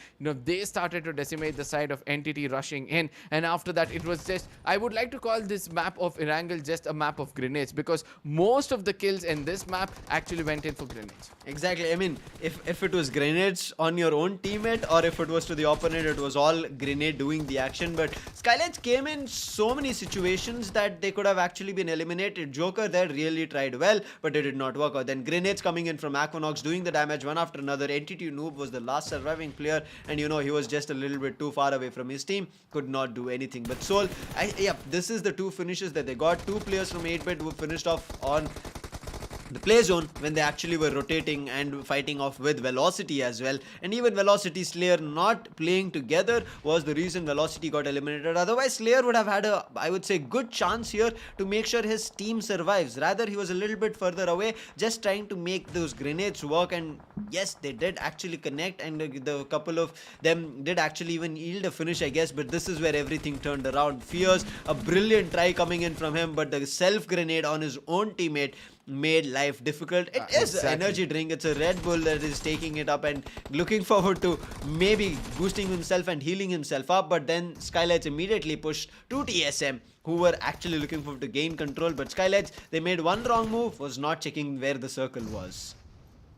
They started to decimate the side of Entity rushing in, and after that it was just, I would like to call this map of Erangel just a map of grenades, because most of the kills in this map actually went in for grenades. Exactly. I mean, if it was grenades on your own teammate, or if it was to the opponent, it was all grenade doing the action. But Skylightz came in so many situations that they could have actually been eliminated. Joker there really tried well, but it did not work out. Then grenades coming in from Aquanox, doing the damage one after another. Entity Noob was the last surviving player, and he was just a little bit too far away from his team, could not do anything. But Seoul, this is the two finishes that they got. Two players from 8-bit who finished off on the play zone when they actually were rotating and fighting off with Velocity as well. And even Velocity Slayer not playing together was the reason Velocity got eliminated. Otherwise, Slayer would have had I would say, good chance here to make sure his team survives. Rather, he was a little bit further away, just trying to make those grenades work. And yes, they did actually connect, and the couple of them did actually even yield a finish, I guess. But this is where everything turned around. Fears, a brilliant try coming in from him, but the self grenade on his own teammate made life difficult. It is an energy drink. It's a Red Bull that is taking it up and looking forward to maybe boosting himself and healing himself up. But then Skylightz immediately pushed to TSM, who were actually looking forward to gain control. But Skylightz, they made one wrong move, was not checking where the circle was.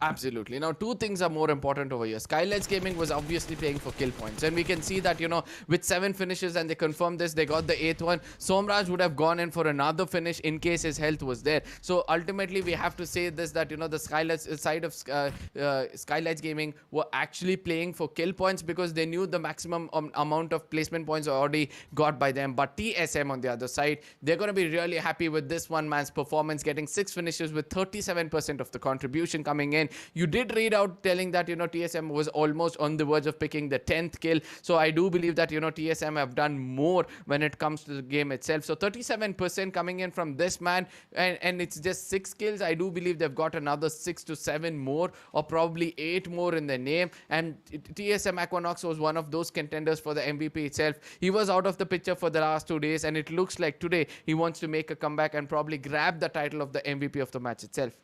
Absolutely. Now, two things are more important over here. Skylightz Gaming was obviously playing for kill points, and we can see that, with 7 finishes, and they confirmed this, they got the 8th one. Somraj would have gone in for another finish in case his health was there. So ultimately, we have to say this, that, the Skylightz side of Skylightz Gaming were actually playing for kill points, because they knew the maximum amount of placement points already got by them. But TSM on the other side, they're going to be really happy with this one man's performance, getting 6 finishes with 37% of the contribution coming in. You did read out telling that, TSM was almost on the verge of picking the 10th kill. So I do believe that, TSM have done more when it comes to the game itself. So 37% coming in from this man, and it's just 6 kills. I do believe they've got another 6 to 7 more, or probably 8 more in their name. And TSM Aquanox was one of those contenders for the MVP itself. He was out of the picture for the last 2 days, and it looks like today he wants to make a comeback and probably grab the title of the MVP of the match itself.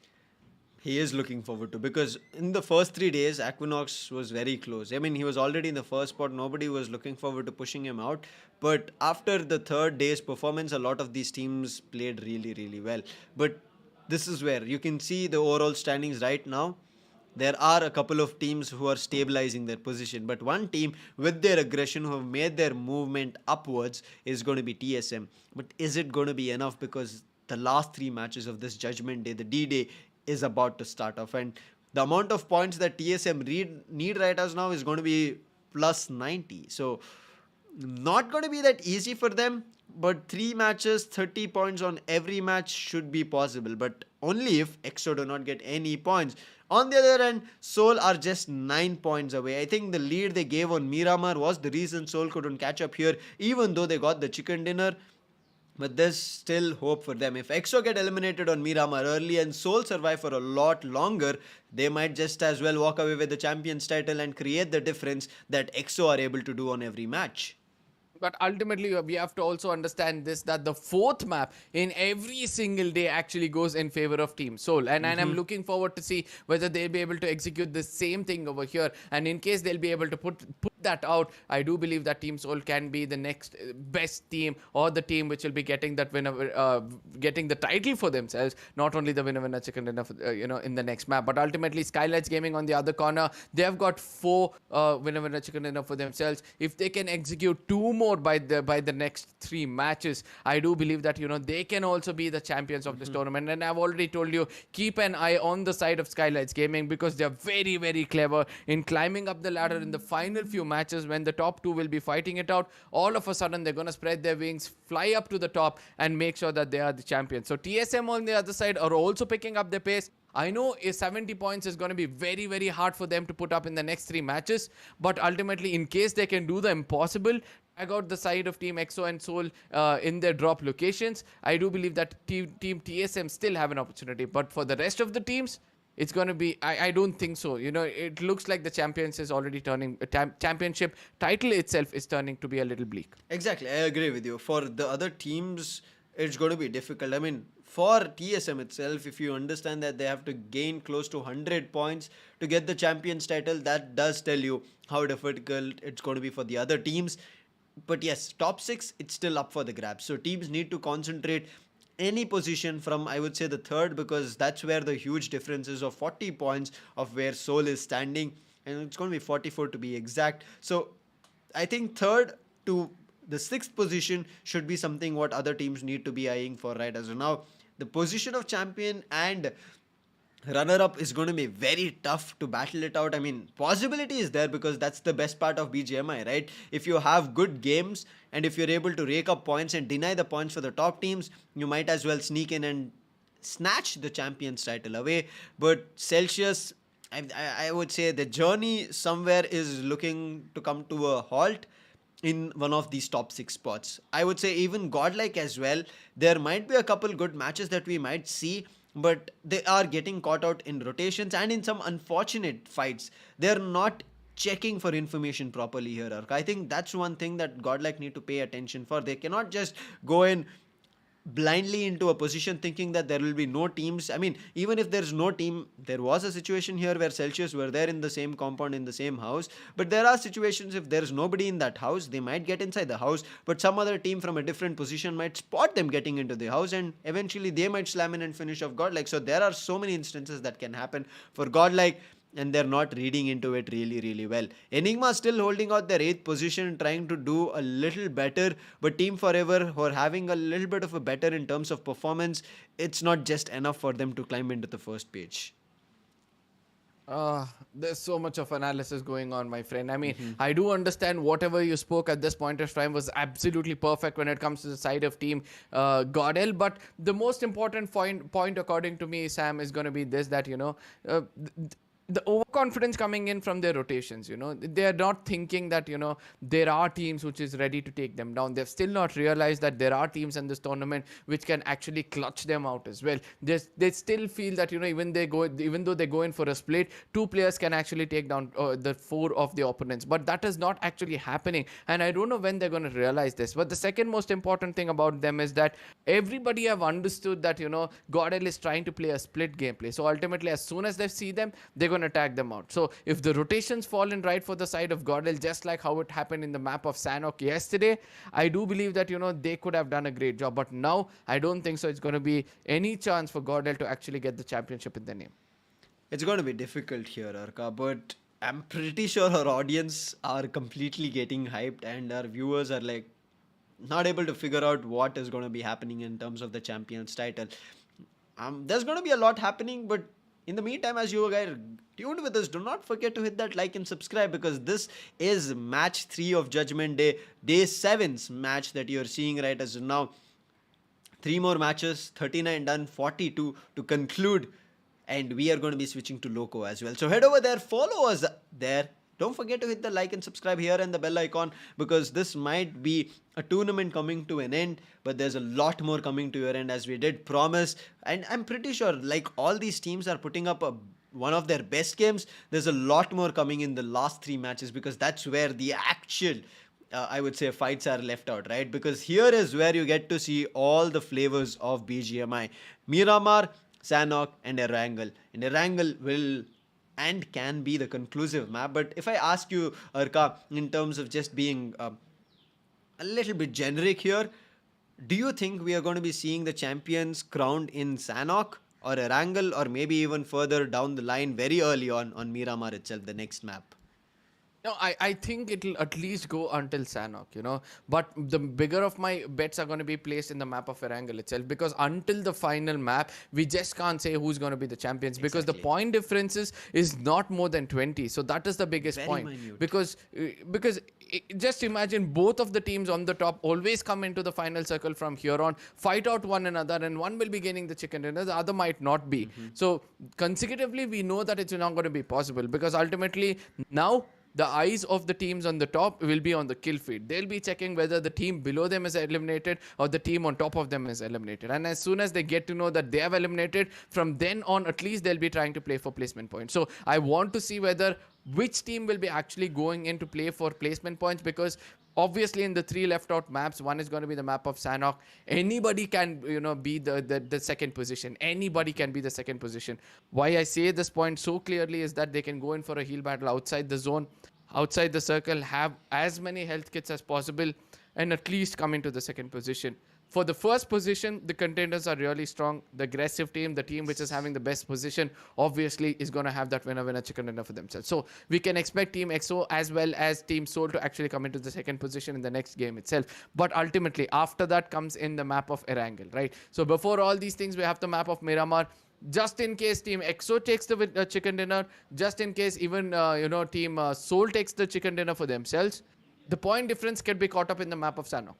He is looking forward to, because in the first 3 days, Aquanox was very close. I mean, he was already in the first spot. Nobody was looking forward to pushing him out. But after the 3rd day's performance, a lot of these teams played really, really well. But this is where you can see the overall standings right now. there are a couple of teams who are stabilizing their position, but one team with their aggression who have made their movement upwards is going to be TSM. But is it going to be enough? Because the last 3 matches of this Judgment Day, the D-Day, is about to start off, and the amount of points that TSM need right as now is going to be plus 90. So not going to be that easy for them, but 3 matches, 30 points on every match should be possible, but only if EXO do not get any points. On the other end, Seoul are just 9 points away. I think the lead they gave on Miramar was the reason Seoul couldn't catch up here, even though they got the chicken dinner. But there's still hope for them. If EXO get eliminated on Miramar early and Seoul survive for a lot longer, they might just as well walk away with the champions title and create the difference that EXO are able to do on every match. But ultimately, we have to also understand this, that the fourth map in every single day actually goes in favor of Team Seoul. And I'm looking forward to see whether they'll be able to execute the same thing over here. And in case they'll be able to put that out, I do believe that Team Seoul can be the next best team, or the team which will be getting that winner, getting the title for themselves. Not only the winner chicken dinner, in the next map, but ultimately Skylightz Gaming on the other corner, they have got 4 winner chicken dinner for themselves. If they can execute 2 more by the next 3 matches, I do believe that they can also be the champions of this tournament. And I've already told you, keep an eye on the side of Skylightz Gaming, because they're very, very clever in climbing up the ladder in the final few matches when the top 2 will be fighting it out. All of a sudden, they're going to spread their wings, fly up to the top, and make sure that they are the champions. So TSM on the other side are also picking up their pace. I know 70 points is going to be very, very hard for them to put up in the next 3 matches, but ultimately, in case they can do the impossible, tag out the side of Team EXO and Seoul in their drop locations, I do believe that Team TSM still have an opportunity. But for the rest of the teams, it's going to be, I don't think so. It looks like the champions is already turning, championship title itself is turning to be a little bleak. Exactly, I agree with you. For the other teams, it's going to be difficult. I mean, for TSM itself, if you understand that they have to gain close to 100 points to get the champions title, that does tell you how difficult it's going to be for the other teams. But yes, top 6, it's still up for the grabs. So teams need to concentrate any position from, I would say, the 3rd, because that's where the huge difference is of 40 points of where Seoul is standing. And it's going to be 44 to be exact. So I think 3rd to the 6th position should be something what other teams need to be eyeing for right as of now. The position of champion and runner-up is going to be very tough to battle it out. I mean, possibility is there, because that's the best part of BGMI, right? If you have good games and if you're able to rake up points and deny the points for the top teams, you might as well sneak in and snatch the champions title away. But Celsius, I would say the journey somewhere is looking to come to a halt in one of these top 6 spots. I would say even godlike as well. There might be a couple good matches that we might see, but they are getting caught out in rotations and in some unfortunate fights. They're not checking for information properly here, Ark. I think that's one thing that godlike need to pay attention for. They cannot just go in blindly into a position thinking that there will be no teams. I mean, even if there's no team, there was a situation here where Celsius were there in the same compound, in the same house. But there are situations, if there's nobody in that house, they might get inside the house, but some other team from a different position might spot them getting into the house, and eventually they might slam in and finish off godlike. So there are so many instances that can happen for godlike, and they're not reading into it really, really well. Enigma still holding out their 8th position, trying to do a little better, but Team Forever, who are having a little bit of a better in terms of performance, it's not just enough for them to climb into the first page. There's so much of analysis going on, my friend. I mean, I do understand whatever you spoke at this point of time was absolutely perfect when it comes to the side of Team GodL. But the most important point according to me, Sam, is going to be this, that, the overconfidence coming in from their rotations, they are not thinking that, there are teams which is ready to take them down. They've still not realized that there are teams in this tournament which can actually clutch them out as well. They still feel that, even though they go in for a split, 2 players can actually take down the 4 of the opponents. But that is not actually happening. And I don't know when they're going to realize this. But the second most important thing about them is that everybody have understood that, GodL is trying to play a split gameplay. So ultimately, as soon as they see them, they're going to tag them out. So if the rotations fall in right for the side of GodL, just like how it happened in the map of Sanok yesterday, I do believe that, they could have done a great job. But now, I don't think so. It's going to be any chance for GodL to actually get the championship in their name. It's going to be difficult here, Arka, but I'm pretty sure our audience are completely getting hyped and our viewers are like not able to figure out what is going to be happening in terms of the champions title. There's going to be a lot happening, but in the meantime, as you guys tuned with us, do not forget to hit that like and subscribe because this is match 3 of Judgment Day, day 7's match that you're seeing right as of now. 3 more matches, 39 done, 42 to conclude, and we are going to be switching to Loco as well. So head over there, follow us there. Don't forget to hit the like and subscribe here and the bell icon because this might be a tournament coming to an end, but there's a lot more coming to your end as we did promise. And I'm pretty sure like all these teams are putting up one of their best games. There's a lot more coming in the last 3 matches because that's where the actual I would say fights are left out, right? Because here is where you get to see all the flavors of BGMI. Miramar, Sanhok and Erangel. And Erangel will and can be the conclusive map. But if I ask you, Arka, in terms of just being a little bit generic here, do you think we are going to be seeing the champions crowned in Sanhok or Erangel or maybe even further down the line very early on Miramar itself, the next map? No, I think it'll at least go until Sanhok, But the bigger of my bets are going to be placed in the map of Erangel itself because until the final map, we just can't say who's going to be the champions because the point differences is not more than 20. So that is the biggest Very point. minute. Because just imagine both of the teams on the top always come into the final circle from here on, fight out one another, and one will be gaining the chicken dinner, the other might not be. So consecutively, we know that it's not going to be possible because ultimately now the eyes of the teams on the top will be on the kill feed. They'll be checking whether the team below them is eliminated or the team on top of them is eliminated. And as soon as they get to know that they have eliminated, from then on, at least they'll be trying to play for placement points. So I want to see whether which team will be actually going in to play for placement points because obviously in the 3 left out maps, one is going to be the map of Sanhok. Anybody can be the second position. Anybody can be the second position. Why I say this point so clearly is that they can go in for a heal battle outside the zone, outside the circle, have as many health kits as possible and at least come into the second position. For the first position, the contenders are really strong. The aggressive team, the team which is having the best position, obviously is going to have that winner chicken dinner for themselves. So we can expect Team EXO as well as Team Seoul to actually come into the second position in the next game itself. But ultimately, after that comes in the map of Erangel, right? So before all these things, we have the map of Miramar. Just in case Team EXO takes the chicken dinner, just in case even, Team Seoul takes the chicken dinner for themselves, the point difference can be caught up in the map of Sanhok.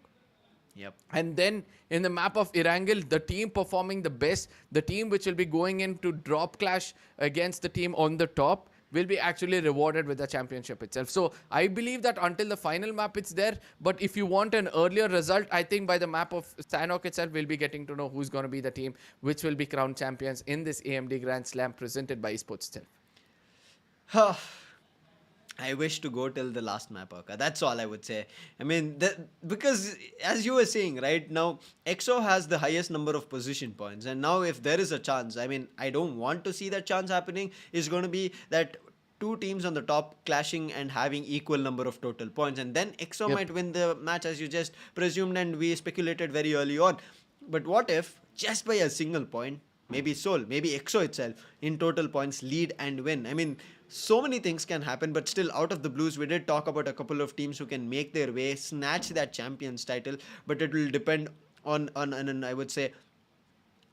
Yep. And then in the map of Erangel, the team performing the best, the team which will be going in to drop clash against the team on the top, will be actually rewarded with the championship itself. So I believe that until the final map it's there, but if you want an earlier result, I think by the map of Sanhok itself, we'll be getting to know who's going to be the team which will be crowned champions in this AMD Grand Slam presented by Esports itself. I wish to go till the last map, Arka. That's all I would say. I mean, because as you were saying, right now, EXO has the highest number of position points. And now if there is a chance, I mean, I don't want to see that chance happening. It's going to be that 2 teams on the top clashing and having equal number of total points. And then EXO might win the match as you just presumed and we speculated very early on. But what if, just by a single point, maybe Seoul, maybe EXO itself, in total points, lead and win? I mean, so many things can happen, but still, out of the blues, we did talk about a couple of teams who can make their way, snatch that champions title, but it will depend on I would say,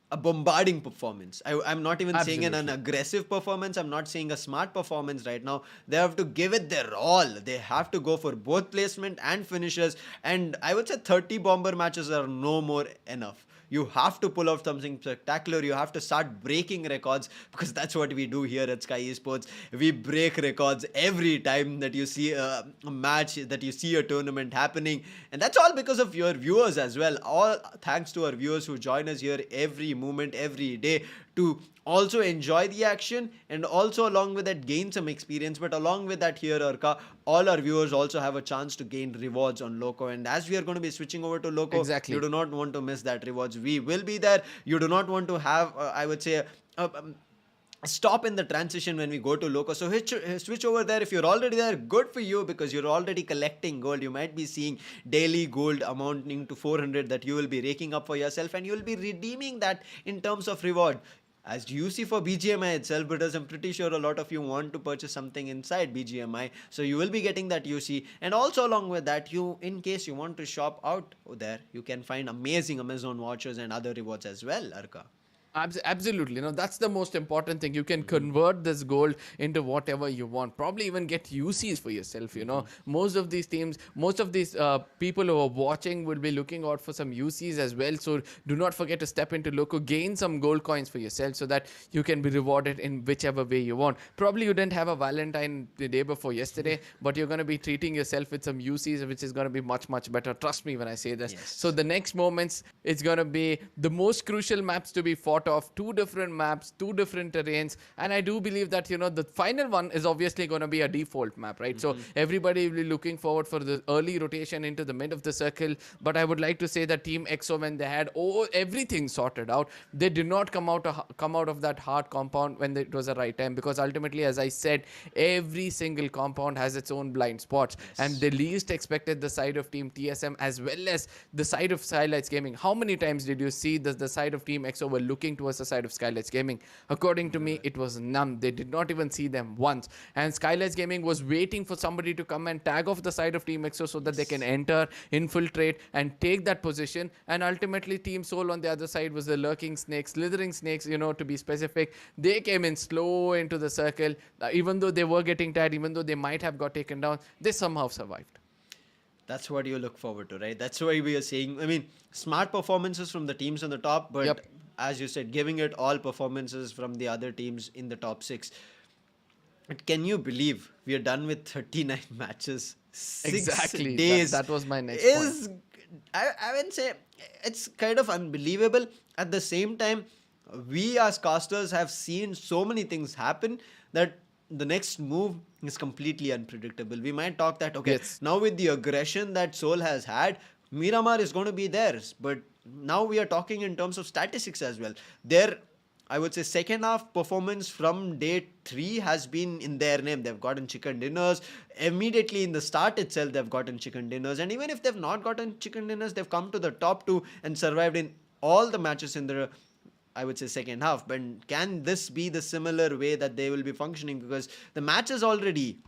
a bombarding performance. I'm not even saying an aggressive performance. I'm not saying a smart performance right now. They have to give it their all. They have to go for both placement and finishes. And I would say 30 bomber matches are no more enough. You have to pull out something spectacular. You have to start breaking records because that's what we do here at Sky Esports. We break records every time that you see a match, that you see a tournament happening. And that's all because of your viewers as well. All thanks to our viewers who join us here every moment, every day to also enjoy the action and also along with that gain some experience. But along with that here, Arka, all our viewers also have a chance to gain rewards on Loco. And as we are going to be switching over to Loco, you do not want to miss that rewards. We will be there. You do not want to have, I would say, stop in the transition when we go to Loco. So switch over there. If you're already there, good for you because you're already collecting gold. You might be seeing daily gold amounting to 400 that you will be raking up for yourself and you will be redeeming that in terms of reward. as UC for BGMI itself, because I'm pretty sure a lot of you want to purchase something inside BGMI, so you will be getting that UC. And also along with that, you, in case you want to shop out there, you can find amazing Amazon vouchers and other rewards as well, Arka. Absolutely, that's the most important thing. You can convert this gold into whatever you want. Probably even get UCs for yourself. Most of these teams, most of these people who are watching will be looking out for some UCs as well. So do not forget to step into Loco, gain some gold coins for yourself so that you can be rewarded in whichever way you want. Probably you didn't have a Valentine the day before yesterday, but you're going to be treating yourself with some UCs, which is going to be much, much better. Trust me when I say this. Yes. So the next moments, it's going to be the most crucial maps to be fought of, 2 different maps, 2 different terrains, and I do believe that the final one is obviously going to be a default map, right? So everybody will be looking forward for the early rotation into the mid of the circle. But I would like to say that Team EXO, when they had everything sorted out, they did not come out of that hard compound when it was the right time, because ultimately, as I said, every single compound has its own blind spots. And they least expected the side of Team TSM as well as the side of Skylightz Gaming. How many times did you see that the side of Team EXO were looking towards the side of Skylightz Gaming? According to me, it was none. They did not even see them once. And Skylightz Gaming was waiting for somebody to come and tag off the side of Team EXO so that they can enter, infiltrate, and take that position. And ultimately, Team Soul on the other side was the lurking snakes, slithering snakes, to be specific. They came in slow into the circle. Even though they were getting tired, even though they might have got taken down, they somehow survived. That's what you look forward to, right? That's why we are saying, I mean, smart performances from the teams on the top, but as you said, giving it all performances from the other teams in the top 6. But can you believe we are done with 39 matches? 6 Exactly. days. That was my next point. I would say it's kind of unbelievable. At the same time, we as casters have seen so many things happen that the next move is completely unpredictable. We might talk that, okay, now with the aggression that Soul has had, Miramar is going to be theirs. But now we are talking in terms of statistics as well. Their, I would say, second half performance from day 3 has been in their name. They've gotten chicken dinners. Immediately in the start itself, they've gotten chicken dinners. And even if they've not gotten chicken dinners, they've come to the top 2 and survived in all the matches in the, I would say, second half. But can this be the similar way that they will be functioning? Because the match is already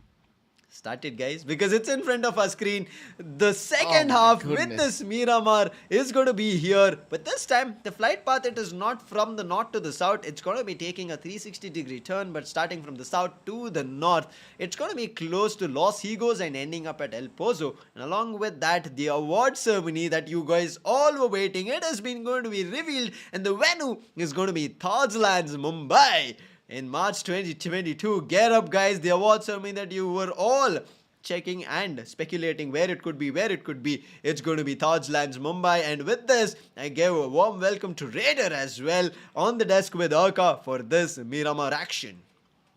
started, guys, because it's in front of our screen. The second half with this Miramar is going to be here, but this time the flight path, it is not from the north to the south. It's going to be taking a 360-degree turn, but starting from the south to the north. It's going to be close to Los Higos and ending up at El Pozo. And along with that, the award ceremony that you guys all were waiting, it has been going to be revealed, and the venue is going to be Thadslands, Mumbai. In March 2022, get up, guys. The award ceremony that you were all checking and speculating where it could be. It's going to be Thadslands, Mumbai. And with this, I gave a warm welcome to Raider as well on the desk with Arka for this Miramar action.